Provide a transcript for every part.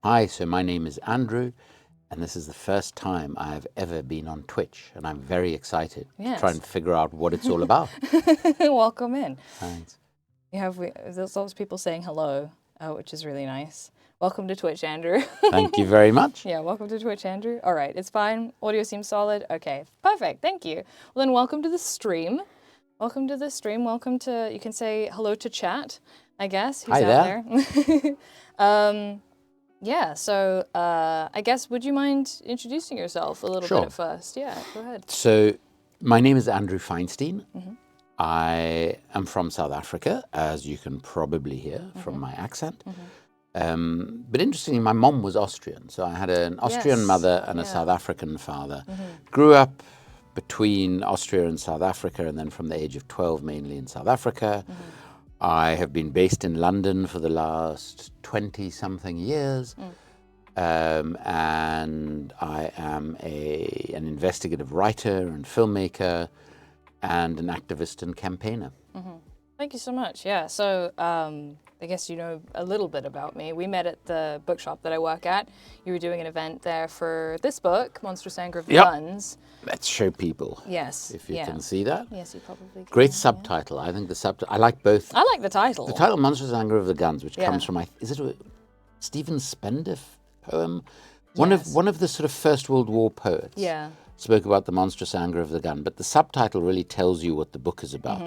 Hi, so my name is Andrew, and this is the first time I have ever been on Twitch, and I'm very excited to try and figure out what it's all about. Welcome in. Thanks. There's lots of people saying hello, which is really nice. Welcome to Twitch, Andrew. Thank you very much. Yeah, welcome to Twitch, Andrew. All right, it's fine. Audio seems solid. Okay, perfect. Thank you. Well, then welcome to the stream. Welcome to the stream. Welcome to, you can say hello to chat, I guess, who's Hi out there. there. Yeah, so I guess, would you mind introducing yourself a little Sure. bit at first? Yeah, go ahead. So my name is Andrew Feinstein. Mm-hmm. I am from South Africa, as you can probably hear from my accent. But interestingly, my mom was Austrian, so I had an Austrian mother and a South African father. Grew up between Austria and South Africa, and then from the age of 12 mainly in South Africa. I have been based in London for the last 20-something years, and I am an investigative writer and filmmaker and an activist and campaigner. Thank you so much. Yeah, so I guess you know a little bit about me. We met at the bookshop that I work at. You were doing an event there for this book, Monstrous Anger of the Guns. Let's show people. Yes. If you can see that. Yes, you probably can. Great subtitle. I think the subtitle, I like both. I like the title. The title, Monstrous Anger of the Guns, which comes from, is it a Stephen Spendif poem? One of the sort of First World War poets. Yeah. Spoke about the monstrous anger of the gun, but the subtitle really tells you what the book is about.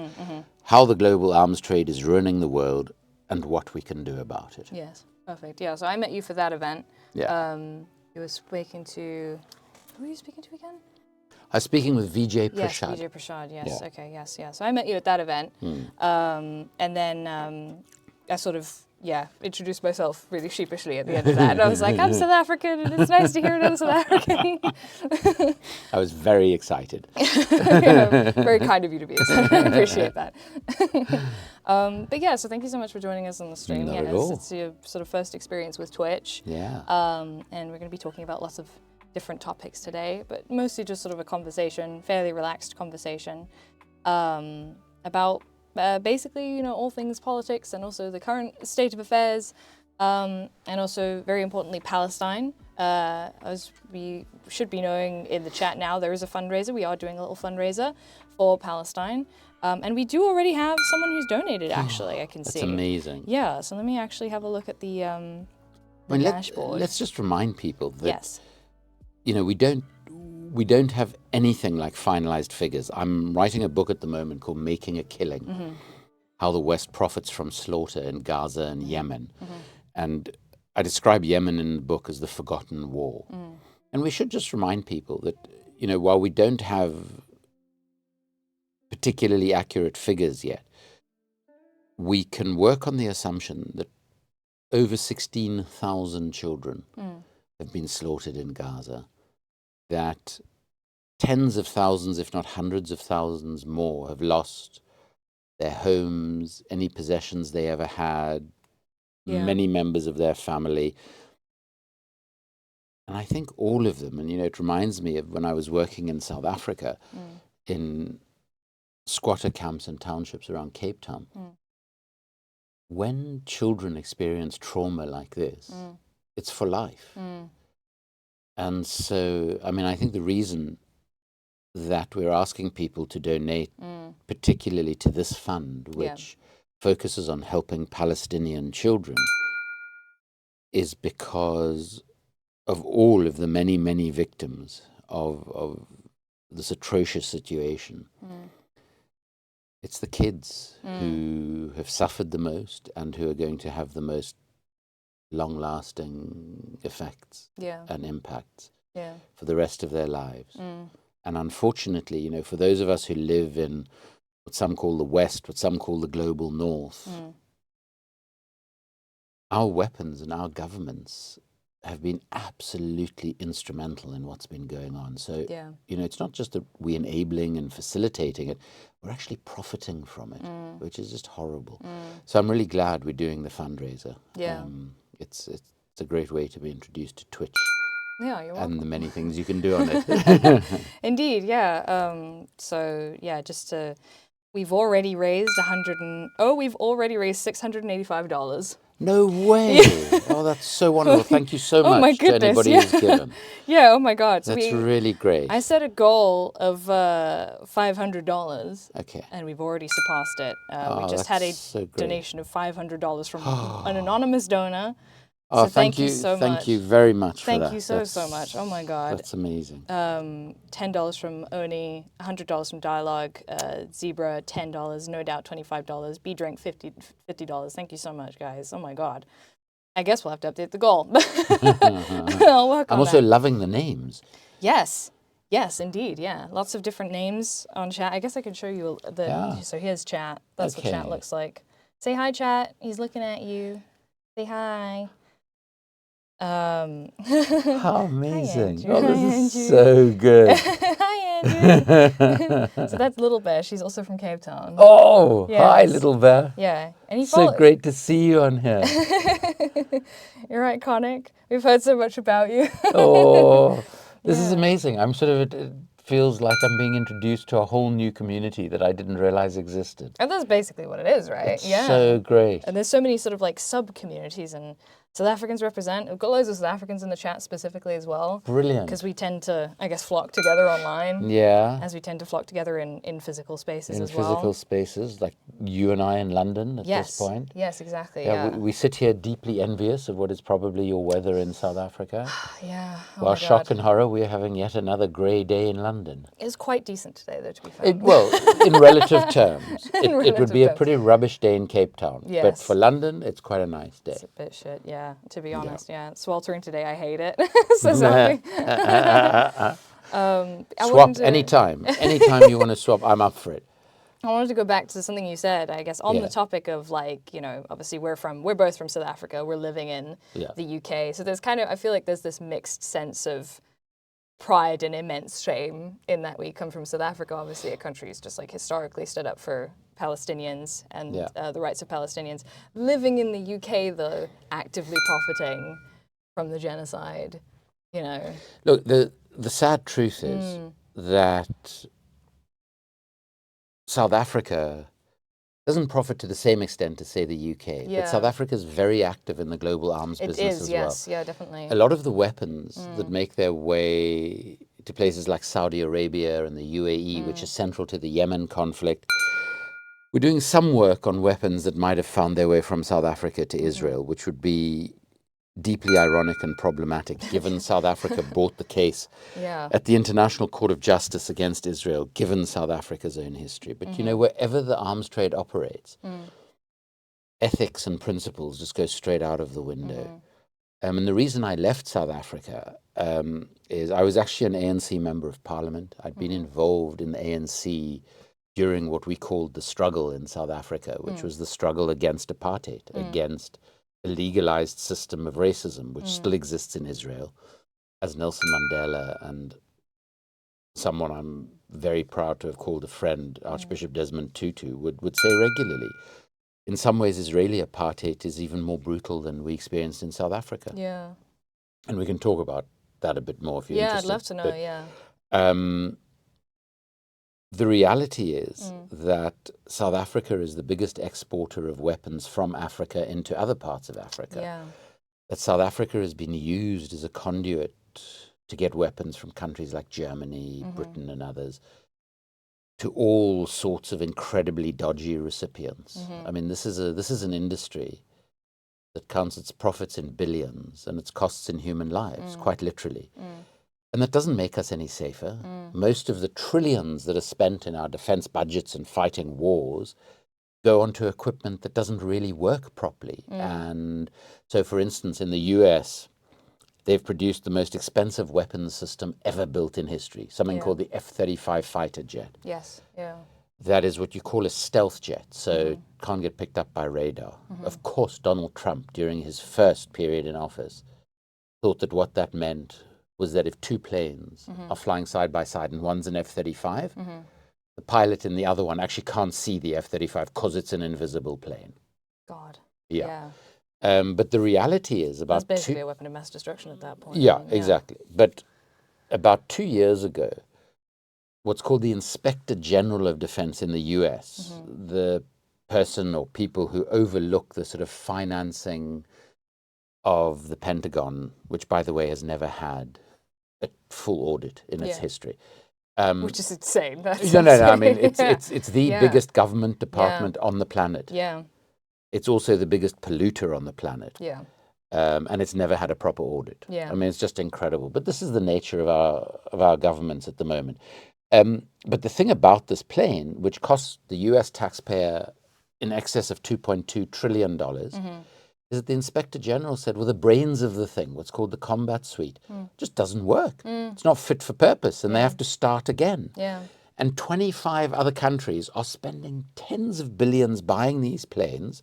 How the global arms trade is ruining the world and what we can do about it. Yes, perfect. Yeah, so I met you for that event. Yeah. You were speaking to, who were you speaking to again? I was speaking with Vijay Prashad. Yes, Vijay Prashad, yes, yeah. Okay, yes, yeah. So I met you at that event, and then I sort of, introduced myself really sheepishly at the end of that. And I was like, I'm South African, and it's nice to hear another South African. I was very excited. Very kind of you to be. I appreciate that. But yeah, so thank you so much for joining us on the stream. Not at all. It's your sort of first experience with Twitch. Yeah. And we're going to be talking about lots of different topics today, but mostly just sort of a conversation, fairly relaxed conversation, about basically, all things politics and also the current state of affairs, and also, very importantly, Palestine. As we should be knowing in the chat now, there is a fundraiser. We are doing a little fundraiser for Palestine. And we do already have someone who's donated, actually, I can see. That's amazing. Yeah, so let me actually have a look at the dashboard. Let's just remind people that, we don't have anything like finalized figures. I'm writing a book at the moment called Making a Killing, How the West Profits from Slaughter in Gaza and Yemen. And I describe Yemen in the book as the forgotten war. And we should just remind people that, while we don't have particularly accurate figures yet, we can work on the assumption that over 16,000 children have been slaughtered in Gaza, that tens of thousands, if not hundreds of thousands more, have lost their homes, any possessions they ever had, many members of their family. And I think all of them, and it reminds me of when I was working in South Africa, in squatter camps and townships around Cape Town. When children experience trauma like this, it's for life. And so, I think the reason that we're asking people to donate, particularly to this fund, which focuses on helping Palestinian children, is because of all of the many, many victims of this atrocious situation. It's the kids who have suffered the most and who are going to have the most long-lasting effects and impacts for the rest of their lives. And unfortunately, for those of us who live in what some call the West, what some call the global North, our weapons and our governments have been absolutely instrumental in what's been going on. So, it's not just that we're enabling and facilitating it, we're actually profiting from it, which is just horrible. So I'm really glad we're doing the fundraiser. It's a great way to be introduced to Twitch. Yeah, you're welcome. And the many things you can do on it. Indeed, we've already raised $685. No way. Oh, that's so wonderful. Thank you so Oh my much to goodness, anybody yeah. who's given. Yeah, oh my God. So That's really great. I set a goal of $500, Okay. and we've already surpassed it. We Oh, just had a that's so great. donation of $500 from an anonymous donor. Oh, So thank you so much. Thank you very much for that. Thank you so much. Oh my God. That's amazing. $10 from Oni, $100 from Dialogue, Zebra, $10, No Doubt, $25, B Drink, $50. Thank you so much, guys. Oh my God. I guess we'll have to update the goal. I'll work on I'm also that. loving the names. Yes. Yes, indeed. Yeah. Lots of different names on chat. I guess I could show you so here's chat. That's what chat looks like. Say hi, chat. He's looking at you. Say hi. How amazing. Hi, Oh, this Hi, is so good. Hi, Andrew. So that's Little Bear. She's also from Cape Town. Oh, Yes. hi, Little Bear. Yeah. And he So great to see you on here. You're iconic. We've heard so much about you. Oh, this is amazing. I'm sort of, it feels like I'm being introduced to a whole new community that I didn't realize existed. And that's basically what it is, right? It's so great. And there's so many sort of like sub-communities, and South Africans represent. We've got loads of South Africans in the chat specifically as well. Brilliant. Because we tend to, I guess, flock together online. Yeah. As we tend to flock together in physical spaces as well. In physical spaces, like you and I in London at this point. Yes, exactly. Yeah, we sit here deeply envious of what is probably your weather in South Africa. Yeah. To our shock and horror, we're having yet another grey day in London. It's quite decent today, though, to be fair. Well, in relative terms. It would be a pretty rubbish day in Cape Town. Yes. But for London, it's quite a nice day. It's a bit shit, yeah, to be honest. Yeah. It's sweltering today. I hate it. Says Sofie. Swap anytime. Anytime you want to swap, I'm up for it. I wanted to go back to something you said, I guess, on the topic of, like, you know, obviously we're both from South Africa. We're living in the UK. So there's kind of, I feel like there's this mixed sense of pride and immense shame in that we come from South Africa, obviously a country who's just like historically stood up for Palestinians and the rights of Palestinians. Living in the UK, though, actively profiting from the genocide, you know. Look, the sad truth is that South Africa doesn't profit to the same extent as, say, the UK. But South Africa is very active in the global arms business as well. Yes, yeah, definitely. A lot of the weapons that make their way to places like Saudi Arabia and the UAE, which is central to the Yemen conflict, we're doing some work on weapons that might have found their way from South Africa to Israel, which would be deeply ironic and problematic, given South Africa brought the case at the International Court of Justice against Israel, given South Africa's own history. But, you know, wherever the arms trade operates, ethics and principles just go straight out of the window. And the reason I left South Africa is I was actually an ANC member of parliament. I'd been involved in the ANC during what we called the struggle in South Africa, which was the struggle against apartheid, against a legalized system of racism, which still exists in Israel, as Nelson Mandela and someone I'm very proud to have called a friend, Archbishop Desmond Tutu, would say regularly. In some ways, Israeli apartheid is even more brutal than we experienced in South Africa. Yeah. And we can talk about that a bit more if you're interested. Yeah, I'd love to know, but, the reality is that South Africa is the biggest exporter of weapons from Africa into other parts of Africa. Yeah. That South Africa has been used as a conduit to get weapons from countries like Germany, Britain and others, to all sorts of incredibly dodgy recipients. I mean, this is an industry that counts its profits in billions and its costs in human lives, quite literally. And that doesn't make us any safer. Most of the trillions that are spent in our defense budgets and fighting wars go onto equipment that doesn't really work properly. And so, for instance, in the US, they've produced the most expensive weapons system ever built in history, something called the F-35 fighter jet. Yes, yeah. That is what you call a stealth jet, so it can't get picked up by radar. Of course, Donald Trump, during his first period in office, thought that what that meant was that if two planes are flying side by side and one's an F-35, the pilot in the other one actually can't see the F-35 because it's an invisible plane. God. Yeah. But the reality is about... That's basically a weapon of mass destruction at that point. Yeah, exactly. But about 2 years ago, what's called the Inspector General of Defense in the US, the person or people who overlook the sort of financing of the Pentagon, which, by the way, has never had a full audit in its history. Which is insane. That's no. I insane. mean, it's the biggest government department on the planet. Yeah. It's also the biggest polluter on the planet. Yeah. And it's never had a proper audit. Yeah. I mean, it's just incredible. But this is the nature of our governments at the moment. But the thing about this plane, which costs the U.S. taxpayer in excess of $2.2 trillion, is that the Inspector General said, well, the brains of the thing, what's called the combat suite, just doesn't work. It's not fit for purpose, and they have to start again. Yeah. And 25 other countries are spending tens of billions buying these planes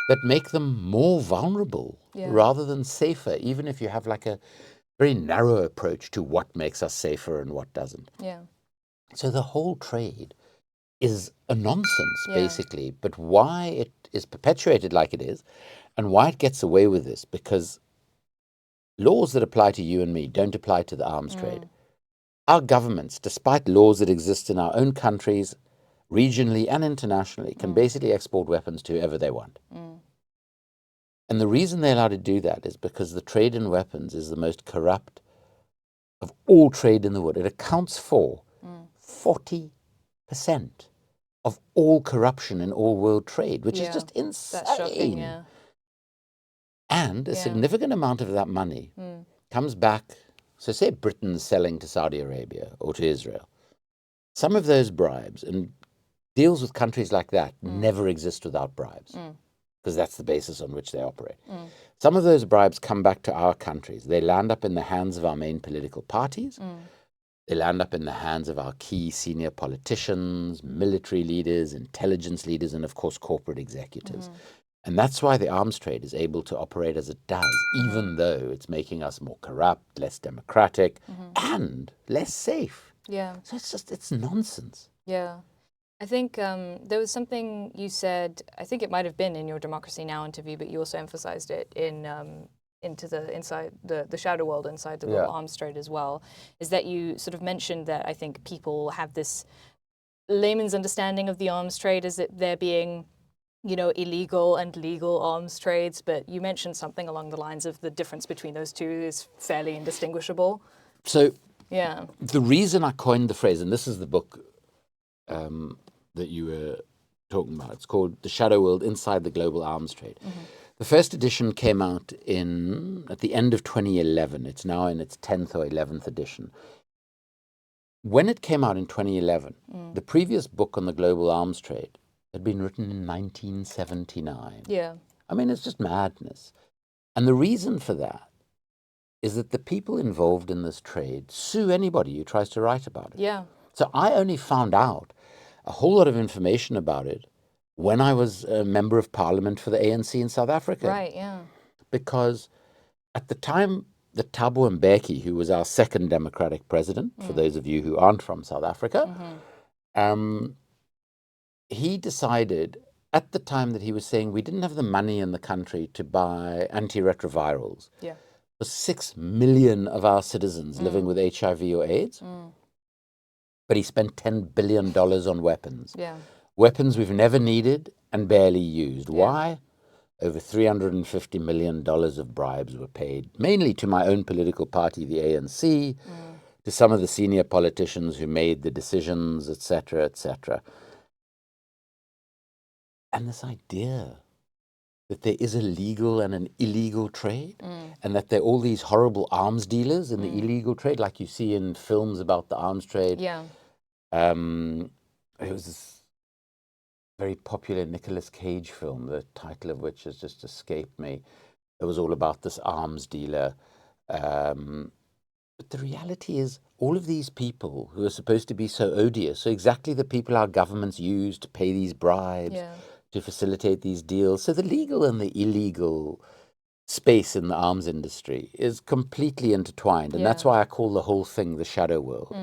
that make them more vulnerable rather than safer, even if you have like a very narrow approach to what makes us safer and what doesn't. Yeah. So the whole trade is a nonsense, basically. But why it is perpetuated like it is, and why it gets away with this, because laws that apply to you and me don't apply to the arms trade. Our governments, despite laws that exist in our own countries, regionally and internationally, can basically export weapons to whoever they want. And the reason they're allowed to do that is because the trade in weapons is the most corrupt of all trade in the world. It accounts for 40% of all corruption in all world trade, which is just insane. That's shocking, And a significant amount of that money comes back. So say Britain's selling to Saudi Arabia or to Israel. Some of those bribes and deals with countries like that never exist without bribes, because that's the basis on which they operate. Some of those bribes come back to our countries. They land up in the hands of our main political parties. They land up in the hands of our key senior politicians, military leaders, intelligence leaders, and of course, corporate executives. And that's why the arms trade is able to operate as it does, even though it's making us more corrupt, less democratic, and less safe. Yeah. So it's nonsense. Yeah. I think there was something you said, I think it might have been in your Democracy Now! Interview, but you also emphasized it inside the shadow world, inside the global arms trade as well, is that you sort of mentioned that I think people have this layman's understanding of the arms trade as that there being, you know, illegal and legal arms trades, but you mentioned something along the lines of the difference between those two is fairly indistinguishable. So the reason I coined the phrase, and this is the book that you were talking about, it's called The Shadow World Inside the Global Arms Trade. The first edition came out at the end of 2011. It's now in its 10th or 11th edition. When it came out in 2011, the previous book on the global arms trade had been written in 1979. Yeah. I mean, it's just madness. And the reason for that is that the people involved in this trade sue anybody who tries to write about it. Yeah. So I only found out a whole lot of information about it when I was a member of parliament for the ANC in South Africa. Right, yeah. Because at the time that Thabo Mbeki, who was our second democratic president, for those of you who aren't from South Africa, he decided at the time that he was saying we didn't have the money in the country to buy antiretrovirals for 6 million of our citizens living with HIV or AIDS, but he spent $10 billion on weapons. Yeah. Weapons we've never needed and barely used. Why? Over $350 million of bribes were paid, mainly to my own political party, the ANC, to some of the senior politicians who made the decisions, etc., etc. And this idea that there is a legal and an illegal trade, and that there are all these horrible arms dealers in the illegal trade, like you see in films about the arms trade. Yeah. It was this very popular Nicolas Cage film, the title of which has just escaped me. It was all about this arms dealer. But the reality is, all of these people who are supposed to be so odious, so exactly the people our governments use to pay these bribes, to facilitate these deals. So the legal and the illegal space in the arms industry is completely intertwined. And that's why I call the whole thing the shadow world.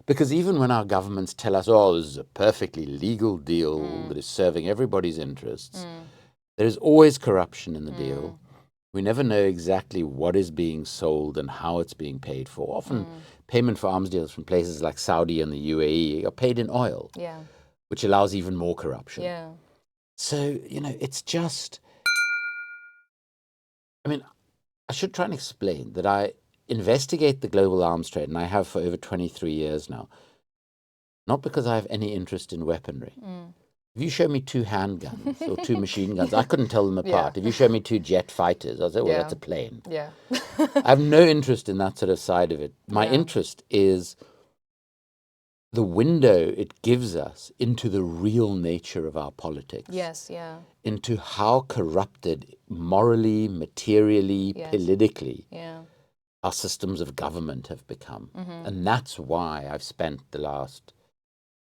Because even when our governments tell us, oh, this is a perfectly legal deal that is serving everybody's interests, there is always corruption in the deal. We never know exactly what is being sold and how it's being paid for. Often payment for arms deals from places like Saudi and the UAE are paid in oil, which allows even more corruption. So, it's just, I mean, I should try and explain that I investigate the global arms trade, and I have for over 23 years now, not because I have any interest in weaponry. If you show me 2 handguns or 2 machine guns, I couldn't tell them apart. If you show me 2 jet fighters, I'll say, well, that's a plane. Yeah. I have no interest in that sort of side of it. My Yeah. interest is the window it gives us into the real nature of our politics. Yes, yeah. Into how corrupted morally, materially, politically our systems of government have become. And that's why I've spent the last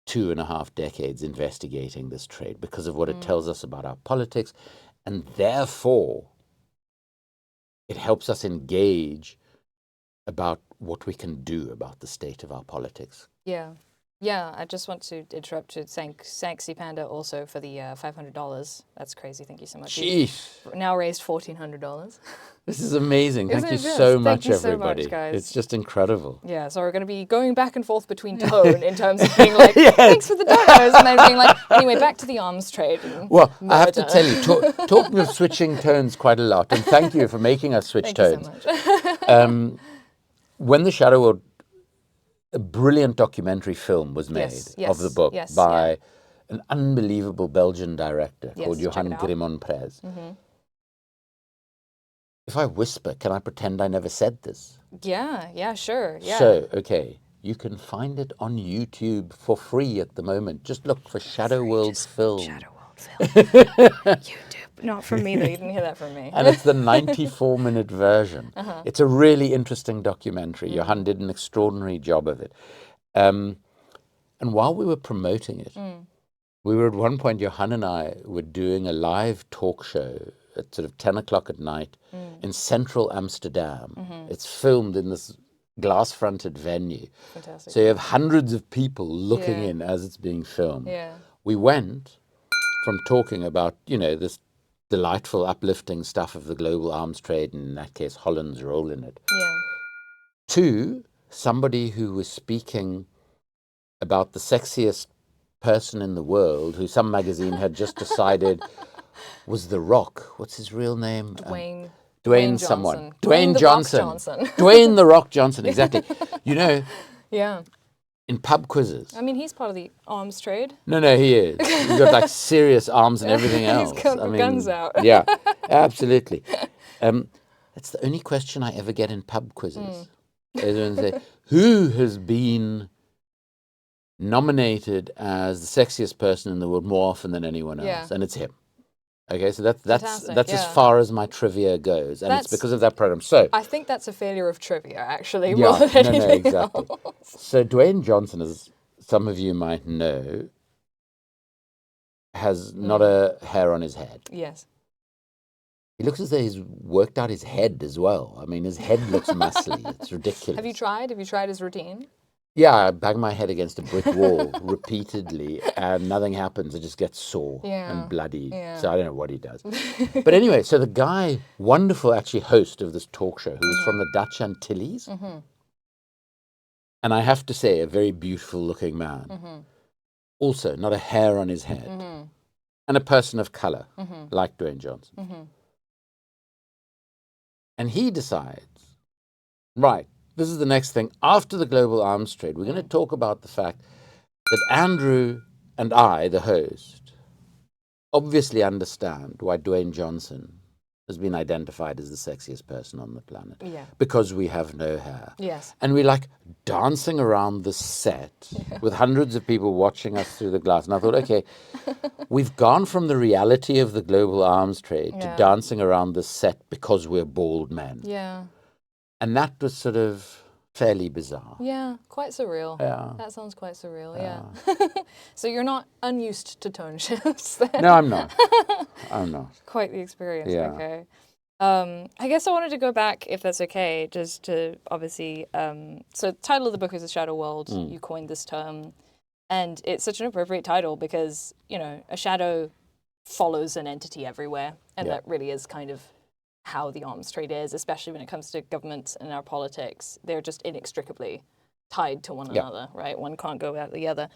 2.5 decades investigating this trade, because of what it tells us about our politics, and therefore it helps us engage about what we can do about the state of our politics. Yeah. Yeah, I just want to interrupt to thank Sexy Panda also for the $500. That's crazy. Thank you so much. Sheesh. You've now raised $1,400. This is amazing. Thank you Isn't it so just? much, Thank you so everybody. much, guys. It's just incredible. Yeah, so we're going to be going back and forth between tone in terms of being like, thanks for the donos, and then being like, anyway, back to the arms trade. Well, I have to tell you, talking of switching tones quite a lot, and thank you for making us switch tones. Thank you so much. When the Shadow World, a brilliant documentary film was made of the book by an unbelievable Belgian director called Johan Grimon-Prez. If I whisper, can I pretend I never said this? Yeah, sure. Yeah. So, okay, you can find it on YouTube for free at the moment. Just look for Shadow World Film. Shadow World Film. YouTube. Not from me, though. You didn't hear that from me. And it's the 94-minute version. It's a really interesting documentary. Johan did an extraordinary job of it. And while we were promoting it, we were at one point, Johan and I were doing a live talk show at sort of 10 o'clock at night in central Amsterdam. It's filmed in this glass-fronted venue. Fantastic. So you have hundreds of people looking in as it's being filmed. We went from talking about, this delightful, uplifting stuff of the global arms trade, and in that case, Holland's role in it, to somebody who was speaking about the sexiest person in the world, who some magazine had just decided was The Rock. What's his real name? Dwayne someone. Dwayne Johnson. Dwayne The Rock Johnson, exactly. Yeah. In pub quizzes. I mean, he's part of the arms trade. No, he is. He's got like serious arms and everything else. He's got the guns out. Yeah, absolutely. That's the only question I ever get in pub quizzes. They say, who has been nominated as the sexiest person in the world more often than anyone else? And it's him. Okay, so that's as far as my trivia goes, and it's because of that program. So I think that's a failure of trivia, actually, yeah, more than anything exactly. else. So Dwayne Johnson, as some of you might know, has not a hair on his head. Yes. He looks as though he's worked out his head as well. I mean, his head looks muscly. It's ridiculous. Have you tried? Have you tried his routine? Yeah, I bang my head against a brick wall repeatedly, and nothing happens. It just gets sore and bloody. So I don't know what he does. But anyway, so the guy, wonderful actually host of this talk show, who was from the Dutch Antilles, and I have to say, a very beautiful looking man. Also, not a hair on his head, and a person of color, like Dwayne Johnson. And he decides, right, this is the next thing. After the global arms trade, we're going to talk about the fact that Andrew and I, the host, obviously understand why Dwayne Johnson has been identified as the sexiest person on the planet. Because we have no hair. And we're like dancing around the set with hundreds of people watching us through the glass. And I thought, okay, we've gone from the reality of the global arms trade to dancing around the set because we're bald men. And that was sort of fairly bizarre. Yeah, quite surreal. Yeah. That sounds quite surreal, So you're not unused to tone shifts then? No, I'm not. I'm not. Quite the experience, okay. I guess I wanted to go back, if that's okay, just to obviously, so the title of the book is The Shadow World. You coined this term. And it's such an appropriate title because, a shadow follows an entity everywhere. And that really is kind of how the arms trade is, especially when it comes to government and our politics. They're just inextricably tied to one another, right? One can't go without the other.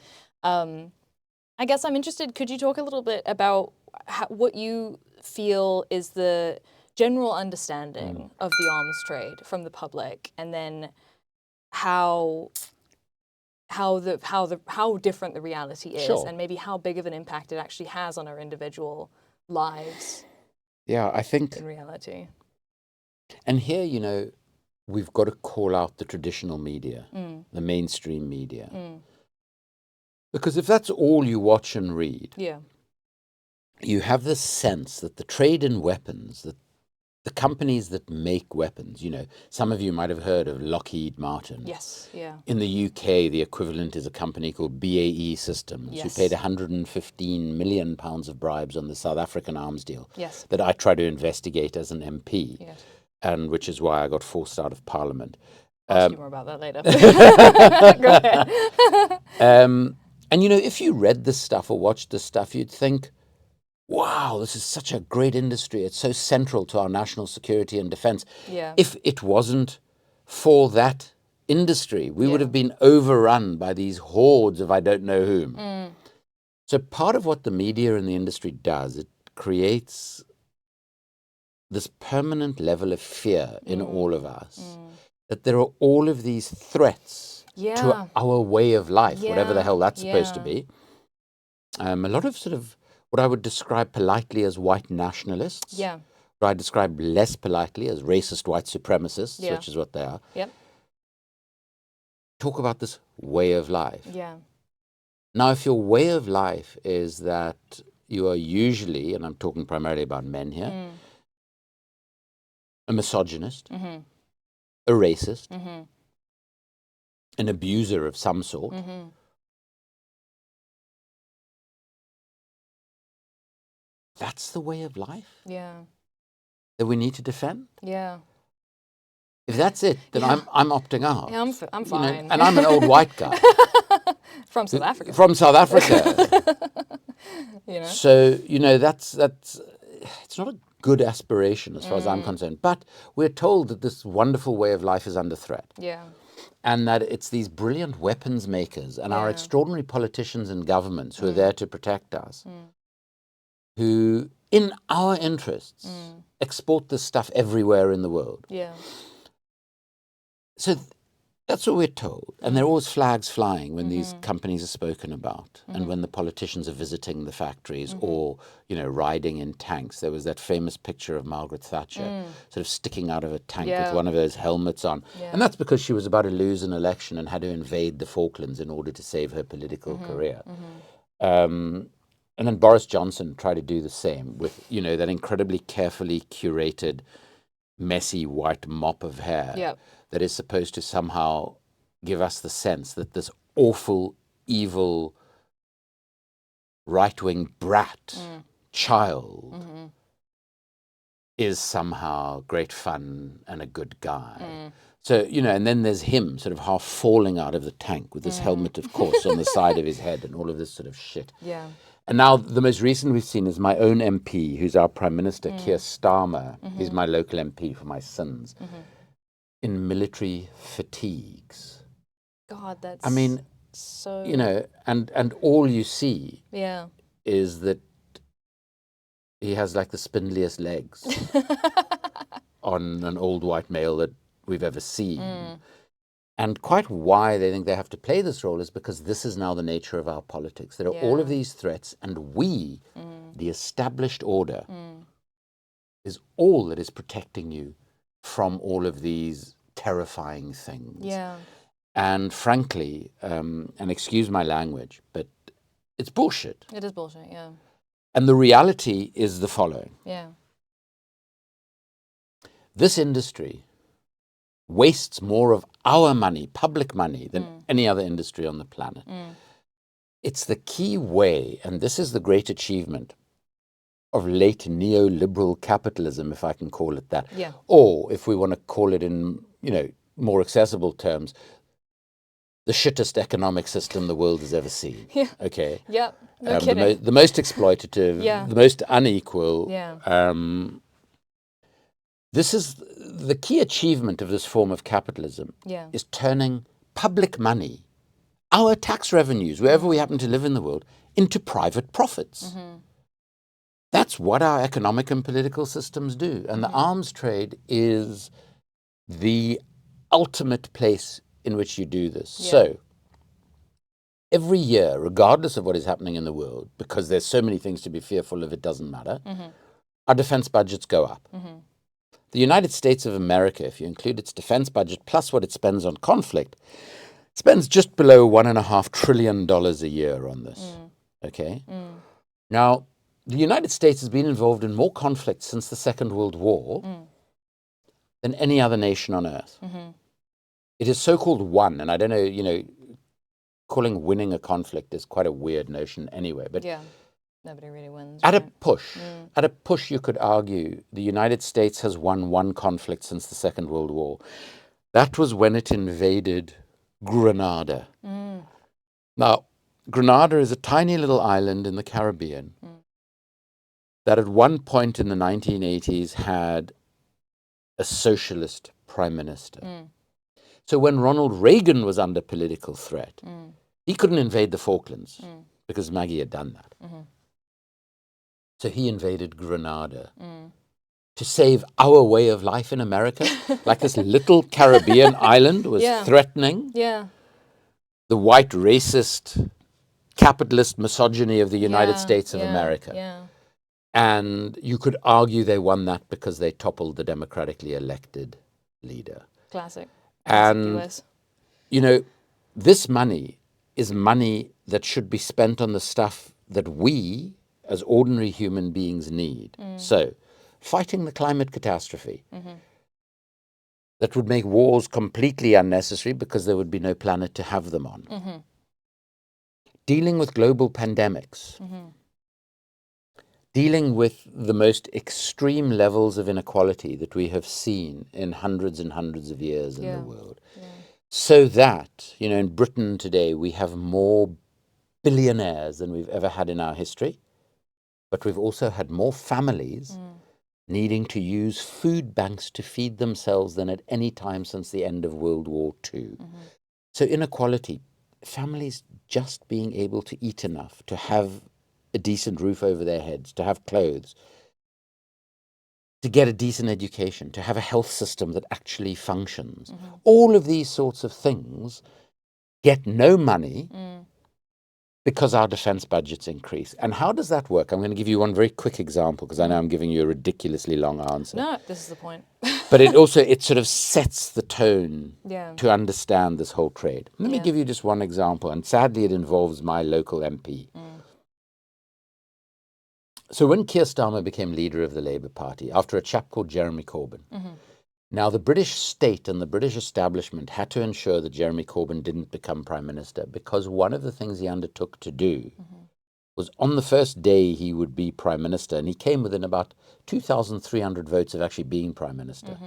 I guess I'm interested, could you talk a little bit about what you feel is the general understanding of the arms trade from the public, and then how different the reality is, Sure. and maybe how big of an impact it actually has on our individual lives. Yeah, I think in reality. And here, we've got to call out the traditional media, the mainstream media. Because if that's all you watch and read, you have this sense that the trade in weapons, that the companies that make weapons, some of you might have heard of Lockheed Martin. Yes, yeah. In the UK, the equivalent is a company called BAE Systems, who paid £115 million of bribes on the South African arms deal that I tried to investigate as an MP, and which is why I got forced out of Parliament. I'll ask you more about that later. Go ahead. And, if you read this stuff or watched this stuff, you'd think, wow, this is such a great industry. It's so central to our national security and defense. Yeah. If it wasn't for that industry, we would have been overrun by these hordes of I don't know whom. So part of what the media and the industry does, it creates this permanent level of fear in all of us, that there are all of these threats to our way of life, whatever the hell that's supposed to be. A lot of sort of what I would describe politely as white nationalists, what I describe less politely as racist white supremacists, which is what they are, talk about this way of life. Now, if your way of life is that you are usually, and I'm talking primarily about men here, a misogynist, a racist, an abuser of some sort, that's the way of life that we need to defend. If that's it, then I'm opting out. Yeah, I'm fine. And I'm an old white guy. From South Africa. From South Africa. So, that's it's not a good aspiration as far as I'm concerned. But we're told that this wonderful way of life is under threat. And that it's these brilliant weapons makers and our extraordinary politicians and governments who are there to protect us, who, in our interests, export this stuff everywhere in the world. So that's what we're told. And there are always flags flying when these companies are spoken about and when the politicians are visiting the factories or, riding in tanks. There was that famous picture of Margaret Thatcher sort of sticking out of a tank with one of those helmets on. And that's because she was about to lose an election and had to invade the Falklands in order to save her political career. And then Boris Johnson tried to do the same with, that incredibly carefully curated, messy white mop of hair that is supposed to somehow give us the sense that this awful, evil, right-wing brat child is somehow great fun and a good guy. So, and then there's him sort of half falling out of the tank with this helmet, of course, on the side of his head and all of this sort of shit. And now the most recent we've seen is my own MP, who's our Prime Minister, Keir Starmer. He's my local MP for my sins. In military fatigues. God, that's so... and all you see is that he has like the spindliest legs on an old white male that we've ever seen. And quite why they think they have to play this role is because this is now the nature of our politics. There are all of these threats, and we, the established order, is all that is protecting you from all of these terrifying things. And frankly, and excuse my language, but it's bullshit. It is bullshit, And the reality is the following. This industry wastes more of our money, public money, than any other industry on the planet. It's the key way, and this is the great achievement of late neoliberal capitalism, if I can call it that. Or if we want to call it in, more accessible terms, the shittest economic system the world has ever seen. Okay. No kidding. The most exploitative, the most unequal. This is the key achievement of this form of capitalism, is turning public money, our tax revenues, wherever we happen to live in the world, into private profits. That's what our economic and political systems do. And the arms trade is the ultimate place in which you do this. Yeah. So every year, regardless of what is happening in the world, because there's so many things to be fearful of, it doesn't matter, our defense budgets go up. The United States of America, if you include its defense budget plus what it spends on conflict, spends just below $1.5 trillion a year on this. Okay? Now, the United States has been involved in more conflicts since the Second World War than any other nation on earth. It is so-called won, and I don't know, calling winning a conflict is quite a weird notion anyway. But Yeah. Nobody really wins. at right? a push, you could argue the United States has won one conflict since the Second World War. That was when it invaded Grenada. Now, Grenada is a tiny little island in the Caribbean that at one point in the 1980s had a socialist prime minister. So when Ronald Reagan was under political threat, he couldn't invade the Falklands because Maggie had done that. So he invaded Grenada to save our way of life in America. Like this little Caribbean island was threatening the white racist capitalist misogyny of the United States of America. And you could argue they won that because they toppled the democratically elected leader. Classic. And, US. This money is money that should be spent on the stuff that we, as ordinary human beings, need. So, fighting the climate catastrophe. That would make wars completely unnecessary because there would be no planet to have them on. Dealing with global pandemics. Dealing with the most extreme levels of inequality that we have seen in hundreds and hundreds of years in the world. So that, in Britain today, we have more billionaires than we've ever had in our history, but we've also had more families needing to use food banks to feed themselves than at any time since the end of World War II. So inequality, families just being able to eat enough, to have a decent roof over their heads, to have clothes, to get a decent education, to have a health system that actually functions. All of these sorts of things get no money because our defense budgets increase. And how does that work? I'm going to give you one very quick example because I know I'm giving you a ridiculously long answer. No, this is the point. But it sort of sets the tone to understand this whole trade. Let me give you just one example, and sadly it involves my local MP. So when Keir Starmer became leader of the Labour Party, after a chap called Jeremy Corbyn, now the British state and the British establishment had to ensure that Jeremy Corbyn didn't become Prime Minister because one of the things he undertook to do was on the first day he would be Prime Minister, and he came within about 2,300 votes of actually being Prime Minister.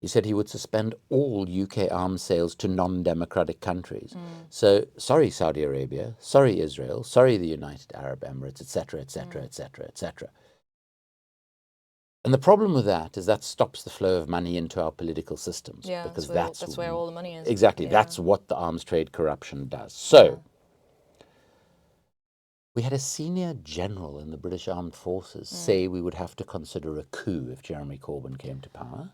He said he would suspend all UK arms sales to non-democratic countries. So, sorry Saudi Arabia, sorry Israel, sorry the United Arab Emirates, etc., etc., etc., etc. And the problem with that is that stops the flow of money into our political systems. Yeah, because that's where all the money is. Exactly, that's what the arms trade corruption does. So, we had a senior general in the British Armed Forces say we would have to consider a coup if Jeremy Corbyn came to power.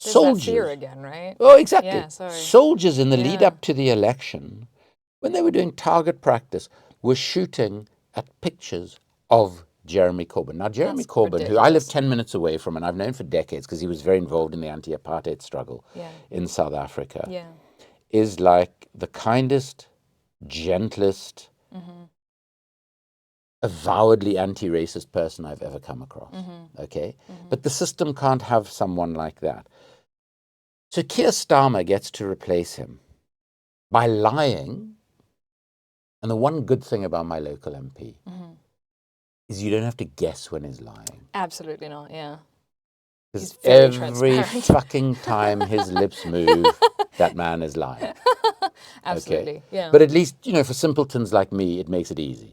There's Soldiers. that fear again, right? Oh, exactly. Yeah, sorry. Soldiers in the lead up to the election, when they were doing target practice, were shooting at pictures of Jeremy Corbyn. Now, Jeremy Corbyn, who I live 10 minutes away from and I've known for decades because he was very involved in the anti-apartheid struggle in South Africa, is like the kindest, gentlest, avowedly anti-racist person I've ever come across. Okay? But the system can't have someone like that. So Keir Starmer gets to replace him by lying. And the one good thing about my local MP is you don't have to guess when he's lying. Absolutely not, yeah. Because every fucking time his lips move, that man is lying. Absolutely, yeah. But at least, for simpletons like me, it makes it easy.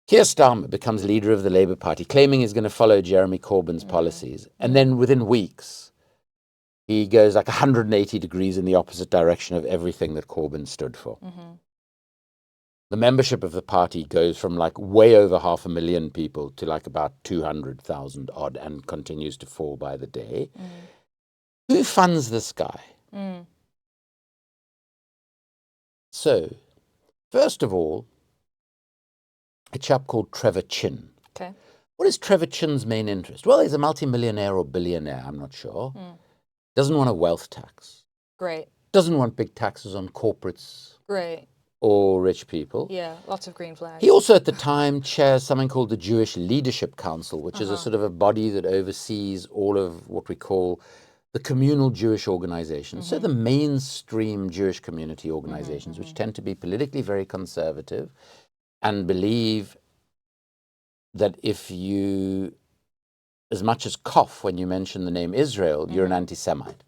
Keir Starmer becomes leader of the Labour Party, claiming he's going to follow Jeremy Corbyn's policies. And then within weeks, he goes like 180 degrees in the opposite direction of everything that Corbyn stood for. the membership of the party goes from like way over 500,000 people to like about 200,000 odd and continues to fall by the day. Who funds this guy? So, first of all, a chap called Trevor Chin. Okay. What is Trevor Chin's main interest? Well, he's a multimillionaire or billionaire, I'm not sure. Doesn't want a wealth tax. Great. Doesn't want big taxes on corporates. Great. Or rich people. Yeah, lots of green flags. He also at the time chairs something called the Jewish Leadership Council, which is a sort of a body that oversees all of what we call the communal Jewish organizations. So the mainstream Jewish community organizations, which tend to be politically very conservative and believe that if you as much as cough when you mention the name Israel, you're an anti-Semite.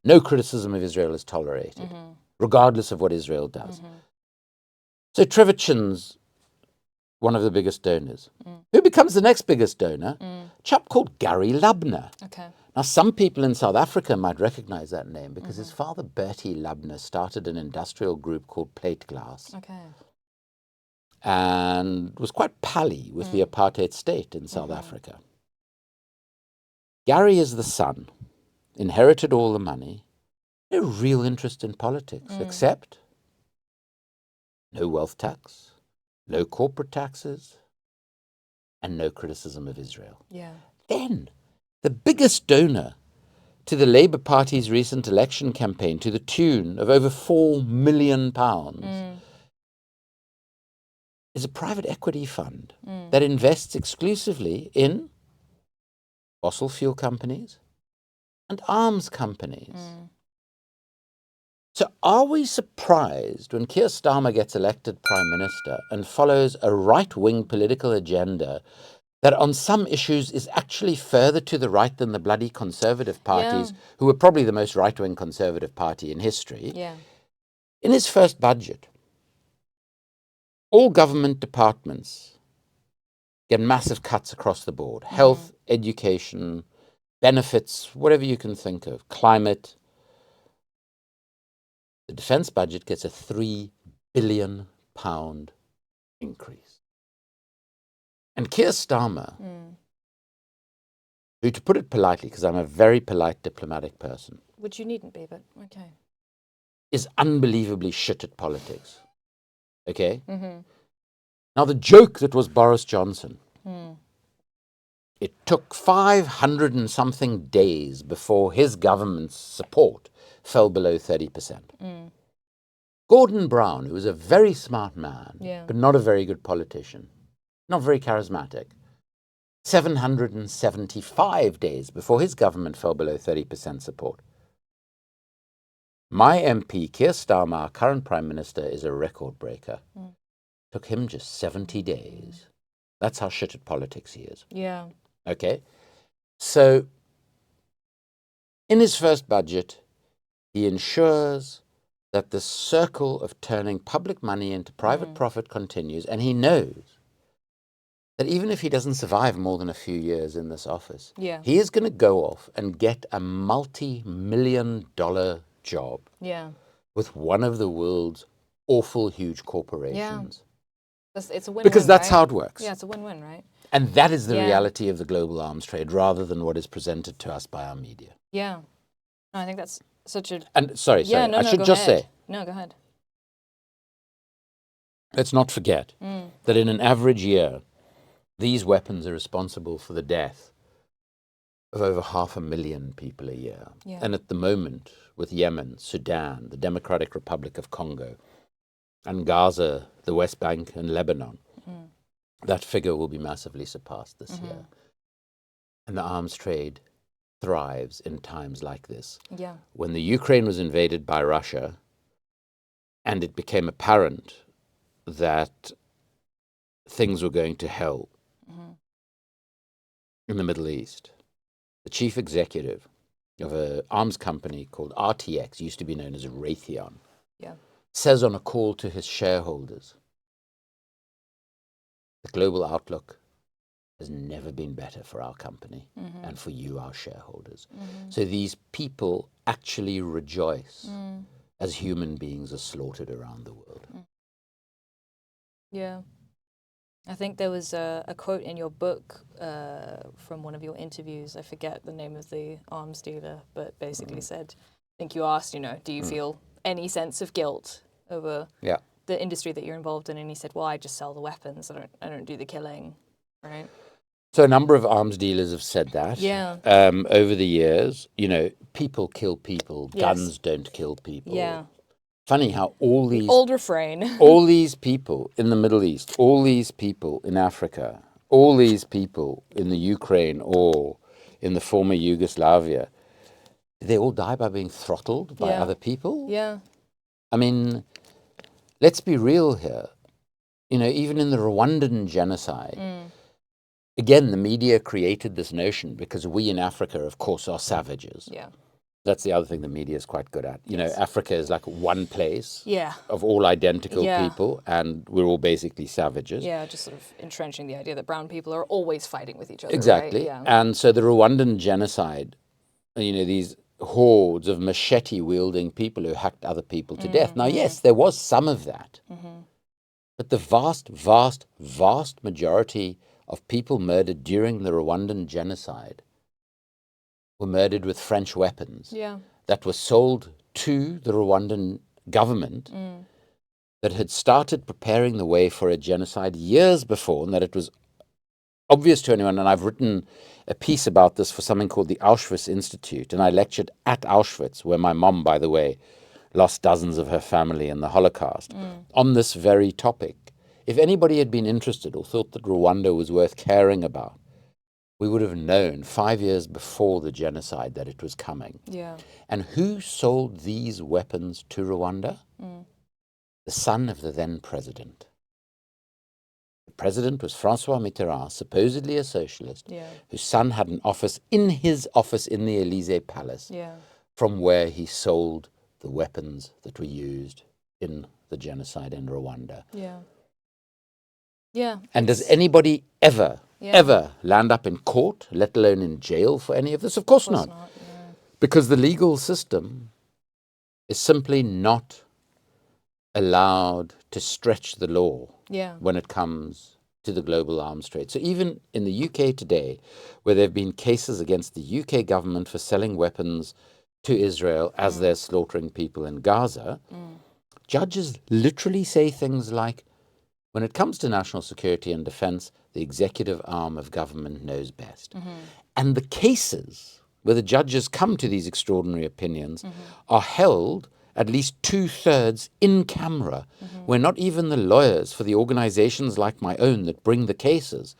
No criticism of Israel is tolerated, regardless of what Israel does. So Trevor Chin's one of the biggest donors. Who becomes the next biggest donor? A chap called Gary Labner. Okay. Now, some people in South Africa might recognize that name because his father, Bertie Labner, started an industrial group called Plate Glass. Okay. And was quite pally with the apartheid state in South Africa. Gary is the son, inherited all the money, no real interest in politics, except no wealth tax, no corporate taxes, and no criticism of Israel. Yeah. Then, the biggest donor to the Labour Party's recent election campaign, to the tune of over £4 million, is a private equity fund that invests exclusively in fossil fuel companies and arms companies. So are we surprised when Keir Starmer gets elected Prime Minister and follows a right-wing political agenda that on some issues is actually further to the right than the bloody Conservative parties, who were probably the most right-wing Conservative party in history? Yeah. In his first budget, all government departments get massive cuts across the board. Health, education, benefits, whatever you can think of, climate. The defence budget gets a £3 billion increase. And Keir Starmer, who, to put it politely, because I'm a very polite diplomatic person, Which you needn't be, but okay. is unbelievably shit at politics. Okay? Now, the joke that was Boris Johnson, it took 500 and something days before his government's support fell below 30%. Gordon Brown, who was a very smart man, but not a very good politician, not very charismatic, 775 days before his government fell below 30% support. My MP, Keir Starmer, our current Prime Minister, is a record breaker. Took him just 70 days. That's how shit at politics he is. Yeah. Okay? So, in his first budget, he ensures that the circle of turning public money into private profit continues, and he knows that even if he doesn't survive more than a few years in this office, he is going to go off and get a multi-million-dollar job with one of the world's awful huge corporations. It's a win-win, because that's right? how it works. Yeah, it's a win-win, right? And that is the reality of the global arms trade, rather than what is presented to us by our media. Yeah. No, I think that's such a... And sorry, I should just say, No, go ahead. let's not forget that in an average year, these weapons are responsible for the death of over 500,000 people a year. And at the moment, with Yemen, Sudan, the Democratic Republic of Congo, and Gaza, the West Bank, and Lebanon, that figure will be massively surpassed this year. And the arms trade thrives in times like this. Yeah. When the Ukraine was invaded by Russia, and it became apparent that things were going to hell in the Middle East, the chief executive of an arms company called RTX, used to be known as Raytheon, says on a call to his shareholders, the global outlook has never been better for our company and for you, our shareholders. So these people actually rejoice as human beings are slaughtered around the world. Yeah. I think there was a quote in your book from one of your interviews. I forget the name of the arms dealer, but basically said, I think you asked, do you feel any sense of guilt over Yeah. the industry that you're involved in? And he said, well, I just sell the weapons. I don't do the killing, right? So a number of arms dealers have said that. Yeah. Over the years, people kill people, Yes. guns don't kill people. Yeah. Funny how all The these old refrain. all these people in the Middle East, all these people in Africa, all these people in the Ukraine or in the former Yugoslavia, they all die by being throttled by Yeah. other people. Yeah. I mean, let's be real here. Even in the Rwandan genocide, again, the media created this notion because we in Africa, of course, are savages. Yeah. That's the other thing the media is quite good at. Yes. Africa is like one place Yeah. of all identical Yeah. people, and we're all basically savages. Yeah, just sort of entrenching the idea that brown people are always fighting with each other. Exactly. Right? Yeah. And so the Rwandan genocide, these hordes of machete-wielding people who hacked other people to death. Now, yes, there was some of that. But the vast, vast, vast majority of people murdered during the Rwandan genocide were murdered with French weapons that were sold to the Rwandan government that had started preparing the way for a genocide years before, and that it was obvious to anyone. And I've written a piece about this for something called the Auschwitz Institute, and I lectured at Auschwitz, where my mom, by the way, lost dozens of her family in the Holocaust, on this very topic. If anybody had been interested or thought that Rwanda was worth caring about, we would have known 5 years before the genocide that it was coming. Yeah. And who sold these weapons to Rwanda? The son of the then president. The president was Francois Mitterrand, supposedly a socialist, whose son had an office in his office in the Elysee Palace, from where he sold the weapons that were used in the genocide in Rwanda. Yeah. Yeah. And does anybody ever land up in court, let alone in jail for any of this? Of course not. Because the legal system is simply not allowed to stretch the law when it comes to the global arms trade. So even in the UK today, where there have been cases against the UK government for selling weapons to Israel as they're slaughtering people in Gaza, judges literally say things like, when it comes to national security and defense, the executive arm of government knows best. And the cases where the judges come to these extraordinary opinions are held at least 2/3 in camera, where not even the lawyers for the organizations like my own that bring the cases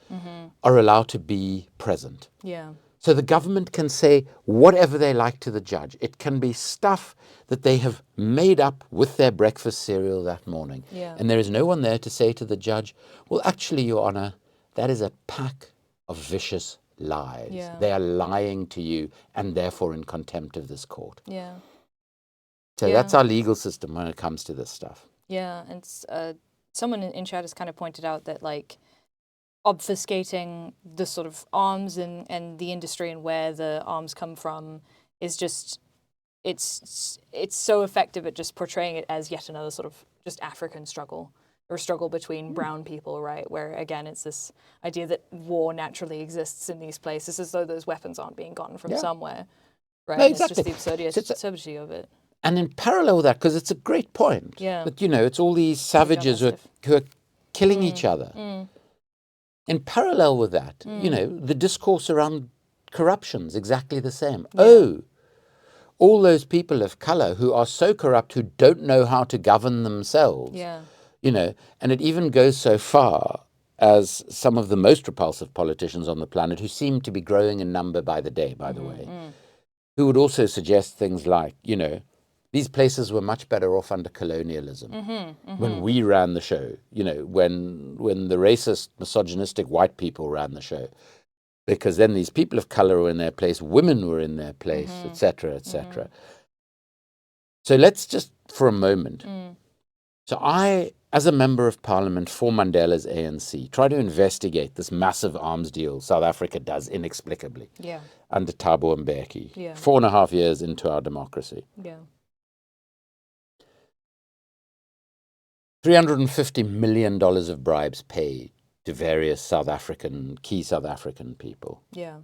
are allowed to be present. Yeah. So the government can say whatever they like to the judge. It can be stuff that they have made up with their breakfast cereal that morning. And there is no one there to say to the judge, well, actually, Your Honor, that is a pack of vicious lies. They are lying to you and therefore in contempt of this court. Yeah. So that's our legal system when it comes to this stuff. Yeah, and someone in chat has kind of pointed out that, like, obfuscating the sort of arms and the industry and where the arms come from is just, it's so effective at just portraying it as yet another sort of just African struggle, or struggle between brown people, right? Where, again, it's this idea that war naturally exists in these places, as though those weapons aren't being gotten from somewhere, right? No, exactly. exactly. It's just the absurdity of it. And in parallel with that, because it's a great point, that, it's all these savages who are killing each other. In parallel with that, the discourse around corruption is exactly the same. Oh, all those people of color who are so corrupt, who don't know how to govern themselves. And it even goes so far as some of the most repulsive politicians on the planet, who seem to be growing in number by the day, by the way, who would also suggest things like, these places were much better off under colonialism when we ran the show, when the racist, misogynistic white people ran the show. Because then these people of color were in their place, women were in their place, etc., etc. So let's just, for a moment, so I, as a member of parliament for Mandela's ANC, try to investigate this massive arms deal South Africa does inexplicably under Thabo Mbeki, 4.5 years into our democracy. $350 million of bribes paid to various key South African people. Yeah.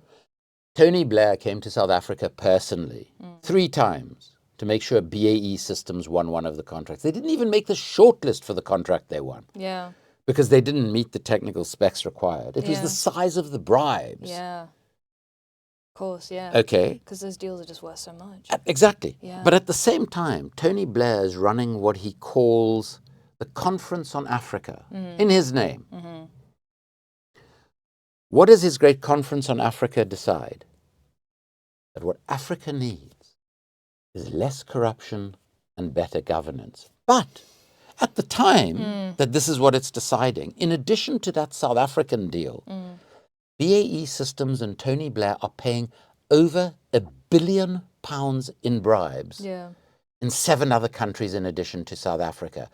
Tony Blair came to South Africa personally 3 times to make sure BAE Systems won one of the contracts. They didn't even make the shortlist for the contract they won. Yeah. Because they didn't meet the technical specs required. It was Yeah. the size of the bribes. Yeah. Of course, yeah. Okay. Because those deals are just worth so much. Exactly. Yeah. But at the same time, Tony Blair is running what he calls the Conference on Africa in his name. What does his great Conference on Africa decide? That what Africa needs is less corruption and better governance. But at the time that this is what it's deciding, in addition to that South African deal, BAE Systems and Tony Blair are paying over £1 billion in bribes in 7 other countries in addition to South Africa.